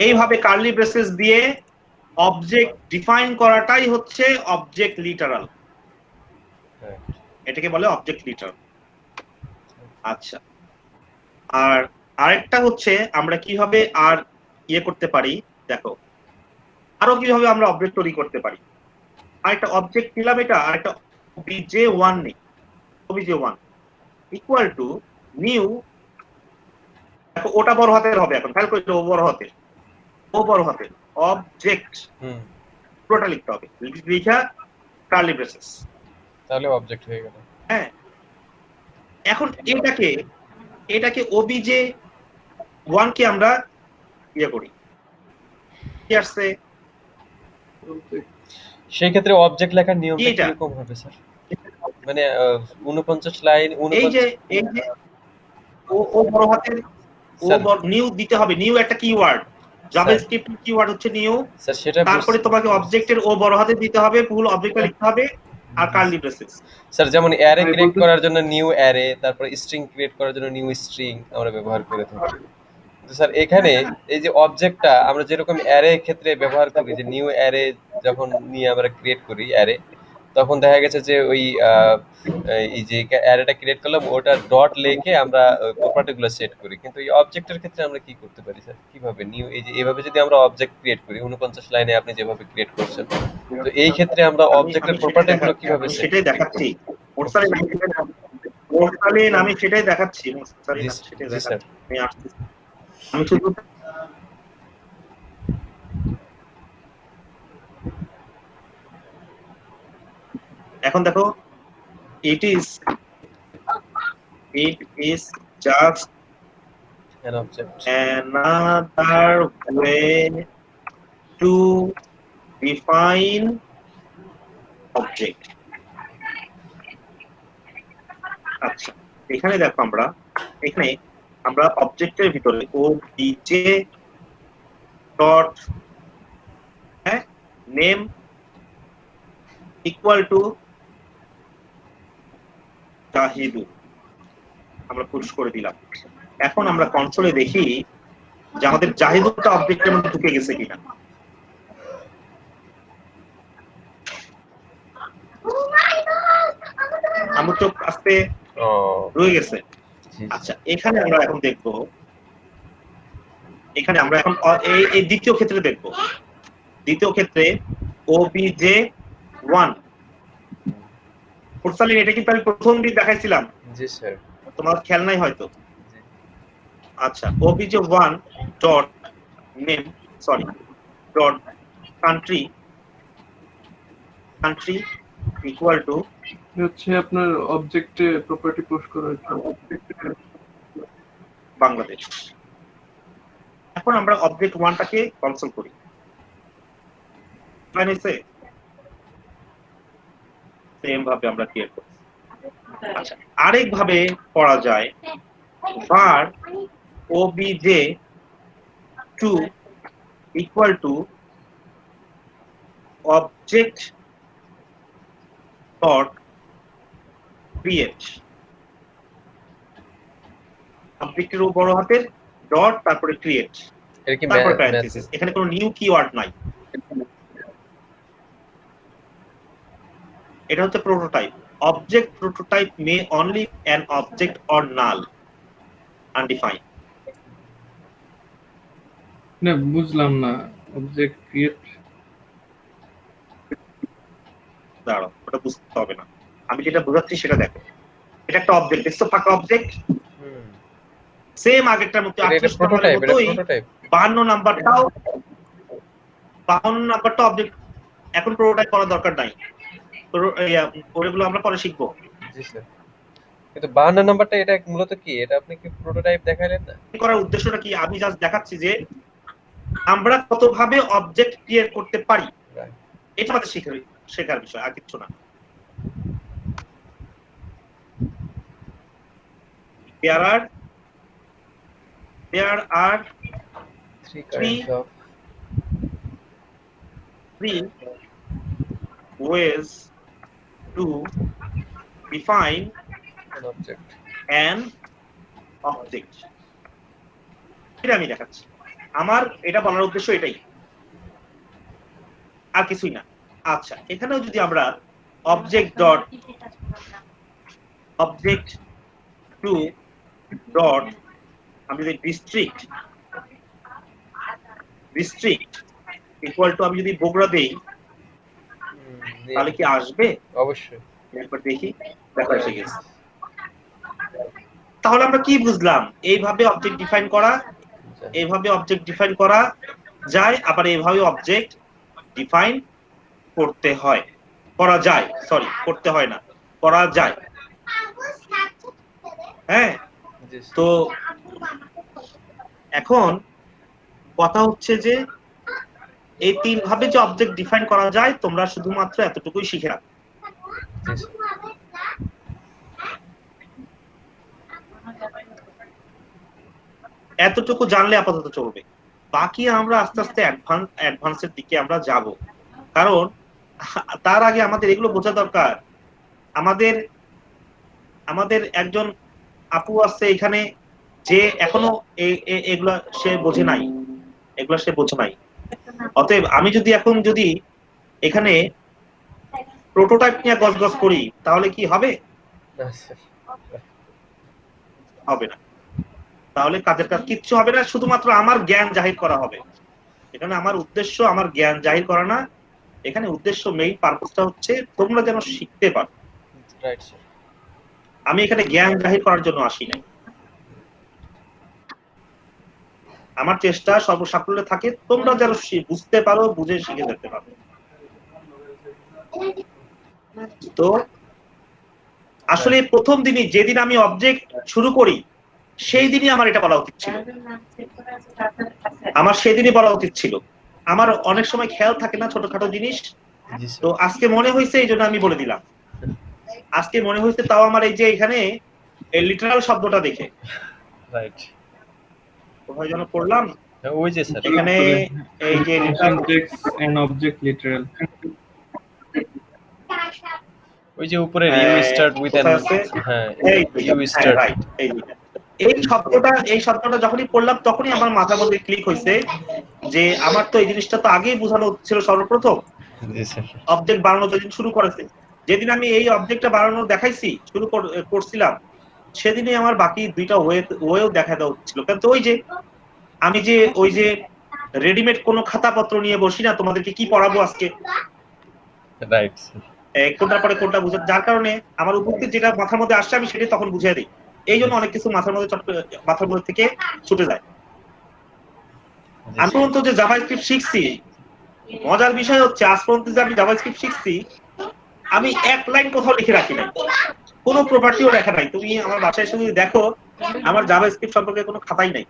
এইভাবে কার্লি ব্রেসেস দিয়ে অবজেক্ট ডিফাইন করাটাই হচ্ছে অবজেক্ট লিটারাল, এটাকে বলে অবজেক্ট লিটারাল। আচ্ছা, আর আরেকটা হচ্ছে আমরা কিভাবে আর করতে পারি, দেখো আরো কিভাবে আমরা অবজেক্ট তৈরি করতে পারি। আরেকটা অবজেক্ট নিলাম, এটা আরেকটা obj1 নেই, obj1 ইকুয়াল টু নিউ, দেখো ওটা বড় হাতের হবে, এখন খেয়াল করে ও বড় হাতের অবজেক্ট পুরোটা লিখতে হবে, লিখা কার্লি ব্রেসেস, তাহলে অবজেক্ট হয়ে গেল। হ্যাঁ, এখন এটাকে obj1 কে আমরা করি, কি আসছে? সেই ক্ষেত্রে অবজেক্ট লেখার নিয়মটা এইটা। কিরকম হবে স্যার? মানে 49 লাইন এই যে ও বড় হাতের নিউ দিতে হবে, নিউ একটা কিওয়ার্ড, জাভাস্ক্রিপ্ট কিওয়ার্ড হচ্ছে নিউ, স্যার সেটা তারপরে তোমাকে অবজেক্টের ও বড় হাতে দিতে হবে, ফুল অবজেক্টটা লিখতে হবে, আর কার্লি ব্রেসেস। স্যার যেমন অ্যারে ক্রিয়েট করার জন্য নিউ অ্যারে, তারপর স্ট্রিং ক্রিয়েট করার জন্য নিউ স্ট্রিং আমরা ব্যবহার করে থাকি। তো স্যার এখানে এই যে অবজেক্টটা আমরা যেরকম অ্যারে ক্ষেত্রে ব্যবহার করি, যে নিউ অ্যারে যখন নিয়ে আমরা ক্রিয়েট করি অ্যারে, তখন দেখা গেছে যে ওই এই যে অ্যারেটা ক্রিয়েট করলাম ওটা ডট লিখে আমরা প্রপার্টিগুলো সেট করি। কিন্তু এই অবজেক্টের ক্ষেত্রে আমরা কি করতে পারি স্যার? কিভাবে নিউ এই যে এভাবে যদি আমরা অবজেক্ট ক্রিয়েট করি 49 লাইনে আপনি যেভাবে ক্রিয়েট করছেন, তো এই ক্ষেত্রে আমরা অবজেক্টের প্রপার্টিগুলো কিভাবে সেট সেটাই দেখাচ্ছি, মোরসালিন আমি সেটাই দেখাচ্ছি, মোরসালিন আমি সেটাই জি স্যার। দেখাচ্ছি, আমি আসতেছি, আমি শুধু এখন দেখো, it is just an object, another way to define object. আচ্ছা, এখানে দেখো আমরা অবজেক্টের ভিতরে obj dot name equal to Zahidul আমরা পুশ করে দিলাম। এখন আমরা কনসোলে দেখি যে আমাদের জাহিদুলটা অবজেক্টের মধ্যে ঢুকে গেছে কিনা। আমার চোখ আস্তে রয়ে গেছে। আচ্ছা, এখানে আমরা এখন দেখব, এখানে আমরা এখন এই দ্বিতীয় ক্ষেত্রে দেখব, দ্বিতীয় ক্ষেত্রে obj1 মুরসালিন, এটা কিন্তু আমি প্রথম দিন দেখাইছিলাম, জি স্যার, তোমার খেয়াল নাই হয়তো। আচ্ছা, obj1 dot name dot country equal to হচ্ছে আপনার অবজেক্টে প্রপার্টি পুশ করার জন্য বাংলাদেশ। এখন আমরা অবজেক্ট 1টাকে কনসোল করি, মানেছে সেম ভাবে আমরা ক্রিয়েট করি। আচ্ছা, আরেক ভাবে করা যায়, var obj2 equal to object dot create অবজেক্টের বড় হাতের ডট তারপরে ক্রিয়েট এটা কি তারপরে প্যারেনথেসিস এখানে কোনো নিউ কিওয়ার্ড নাই এটা হচ্ছে prototype object prototype May only an object or null undefined না বুঝলাম না অবজেক্ট ক্রিয়েট দাঁড়াও ওটা বুঝতে হবে না আমি যেটা বোঝাচ্ছি সেটা দেখো এটা একটা অবজেক্ট দেখছো ফাঁকা অবজেক্ট সেম আগেরটার মতো এটা প্রোটোটাইপ, এটা প্রোটোটাইপ 52 নাম্বারটাও 52 নাম্বারটা অবজেক্ট এখন প্রোটোটাইপ করার দরকার নাই ওগুলো আমরা পরে শিখবো জি স্যার কিন্তু 52 নাম্বারটা এটা মূলত কি এটা আপনি কি প্রোটোটাইপ দেখাইলেন না করার উদ্দেশ্যটা কি আমি জাস্ট দেখাচ্ছি যে আমরা কতভাবে অবজেক্ট ক্রিয়েট করতে পারি এটা আমাদের শেখার বিষয় আর কিছু না there are three ways to define an object এটা আমি দেখাচ্ছি আমার এটা বলার উদ্দেশ্য এটাই আর কিছুই না আচ্ছা এখানেও যদি আমরা object to dot আমি যদি district equal to আমি যদি বগুড়া দেই তাহলে কি আসবে অবশ্যই একবার দেখি দেখা এসে গেছে তাহলে আমরা কি বুঝলাম এইভাবে অবজেক্ট ডিফাইন করা যায় আবার এইভাবে অবজেক্ট ডিফাইন করা যায় করতে হয় না করা যায় হ্যাঁ তো এখন কথা হচ্ছে যে এই তিন ভাবে যে অবজেক্ট ডিফাইন করা যায় তোমরা শুধুমাত্র এতটুকুই শিখে রাখো এতটুকু জানলে আপাতত চলবে বাকি আমরা আস্তে আস্তে অ্যাডভান্সের দিকে আমরা যাব কারণ তার আগে আমাদের এগুলো বোঝা দরকার আমাদের একজন আপু আছে এখানে যে এখনো এগুলা সে বোঝে নাই অতএব আমি যদি এখানে প্রোটোটাইপ নিয়ে গজগজ করি তাহলে কি হবে হবে না তাহলে কাজের কাজ কিচ্ছু হবে না শুধুমাত্র আমার জ্ঞান জাহির করা হবে এখানে আমার উদ্দেশ্য আমার জ্ঞান জাহির করা না এখানে উদ্দেশ্য মেইন পারপাসটা হচ্ছে তোমরা যেন শিখতে পারো আমি এখানে জ্ঞান জাহির করার জন্য আসি নাই আমার চেষ্টা সর্বসাকুল্যে থাকে তোমরা যেন বুঝতে পারো বুঝে শিখে যেতে পারো তো আসলে প্রথম দিনই যেদিন আমি অবজেক্ট শুরু করি সেই দিনই আমার এটা বলা উচিত ছিল আমার অনেক সময় খেয়াল থাকে না ছোটখাটো জিনিস তো আজকে মনে হয়েছে এই জন্য আমি বলে দিলাম আজকে মনে হয়েছে তাও আমার এই যে এখানে লিটারাল শব্দটা দেখে রাইট কোথায় যেন পড়লাম ওই যে স্যার এখানে এই যে অবজেক্ট লিটারাল ওই যে উপরে ইউ স্টার্ট উইথ এন হ্যাঁ ইউ স্টার্ট রাইট এই শব্দটা যখনই পড়লাম তখনই আমার মাথার মধ্যে ক্লিক হয়েছে যে আমার তো এই জিনিসটা তো আগেই বোঝানো ছিল সর্বপ্রথম অবজেক্ট বানানো যেদিন শুরু করেছে যেদিন আমি এই অবজেক্টটা বানানো দেখাইছি শুরু করছিলাম সেদিনই আমার বাকি দুইটা ওয়েও দেখা দেওয়া হচ্ছিল কিন্তু ওই যে রেডিমেড কোনো খাতাপত্র নিয়ে বসি না তোমাদেরকে কি পড়াবো আজকে রাইট কোনটার পরে কোনটা বুঝা যার কারণে আমার উপস্থিত যেটা মাথার মধ্যে আসছে আমি সেটাই তখন বুঝিয়ে দিই এই জন্য অনেক কিছু মাথার মধ্যে থেকে ছুটে যায় আমি পর্যন্ত যে জাভাস্ক্রিপ্ট শিখছি মজার বিষয় হচ্ছে আজ পর্যন্ত যে আমি জাভাস্ক্রিপ্ট শিখছি আমি এক লাইন কোথাও লিখে রাখি নাই কোনো প্রপার্টিও লেখা নাই তুমি আমার বাসায় এসে যদি দেখো আমার জাভাস্ক্রিপ্ট সম্পর্কে কোনো খাতাই নাই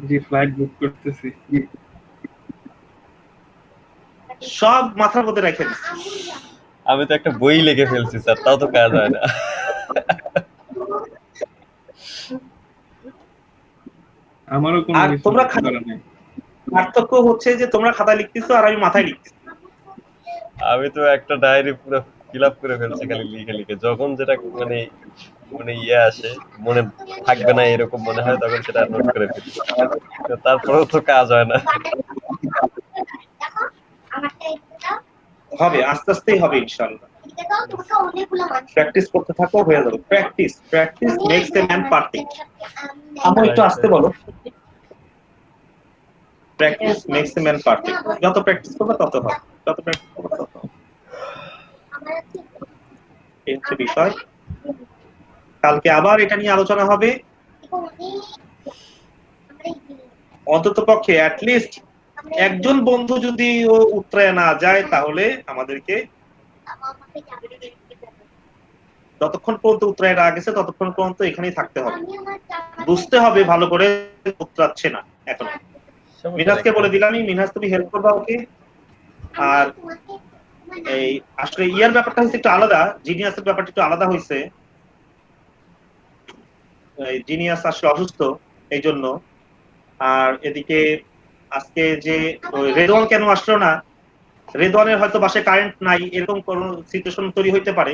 জি ফ্লাইট বুক করতেছি সব মাথার মধ্যে রেখে দিচ্ছি আমি তো একটা বই লিখে ফেলছি স্যার তাও তো কাজ হয় না আমারও কোনো আর কিছু তোমরা করা নেই। পার্থক্য হচ্ছে যে তোমরা খাতায় লিখতেছো আর আমি মাথায় লিখতেছি। আমি তো একটা ডায়েরি পুরো ফিল আপ করে ফেলছি খালি লিখে লিখে, যখন যেটা মানে মানে ইয়ে আসে মনে থাকবে না এরকম মনে হয় তখন সেটা নোট করে ফেলি, তো তারপরেও তো কাজ হয় না। হবে, আস্তে আস্তেই হবে ইনশাআল্লাহ। প্র্যাকটিস করতে থাকো, হয়ে যাবে। Practice practice makes a man perfect. আমার একটু আসতে বলো। Practice makes a man perfect. যত প্র্যাকটিস করবে তত হবে, যত প্র্যাকটিস করবে তত হবে। এই হচ্ছে বিষয়। কালকে আবার এটা নিয়ে আলোচনা হবে। অন্তত পক্ষে অ্যাটলিস্ট একজন বন্ধু যদি ও উত্তরায় না যায় তাহলে আমাদেরকে যতক্ষণ পর্যন্ত উত্তরায় না গেছে ততক্ষণ পর্যন্ত এখানেই থাকতে হবে, বুঝতে হবে ভালো করে উত্তরাচ্ছে না এখন। মিনহাজকে বলে দিলামই, মিনহাজ তুমি হেল্প করবা ওকে। আর এই আসলে ইয়ার ব্যাপারটা হচ্ছে একটু আলাদা, জিনিয়াসের ব্যাপারটা একটু আলাদা হয়েছে। জিনিয়াস আসলে অসুস্থ এই জন্য। আর এদিকে আজকে যে রেদওয়ান কেন আসলো না, রেদওয়ানের হয়তো বাসায় কারেন্ট নাই, এরকম কোন সিচুয়েশন তৈরি হইতে পারে,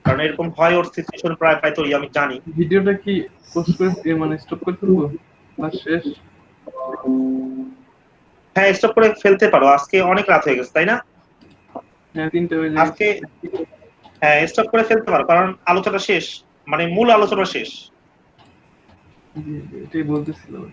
কারণ এরকম হয় ওর সিচুয়েশন প্রায় প্রায় তৈরি আমি জানি। ভিডিওটা কি পোস্ট করে মানে স্টপ করে ফেলবো বা শেষ? হ্যাঁ স্টপ করে ফেলতে পারো, আজকে অনেক রাত হয়ে গেছে তাই না? হ্যাঁ 3টা বাজে। আজকে হ্যাঁ স্টপ করে ফেলতে পারো, কারণ আলোচনা শেষ, মানে মূল আলোচনা শেষ। জি, এটাই বলতেছিলাম।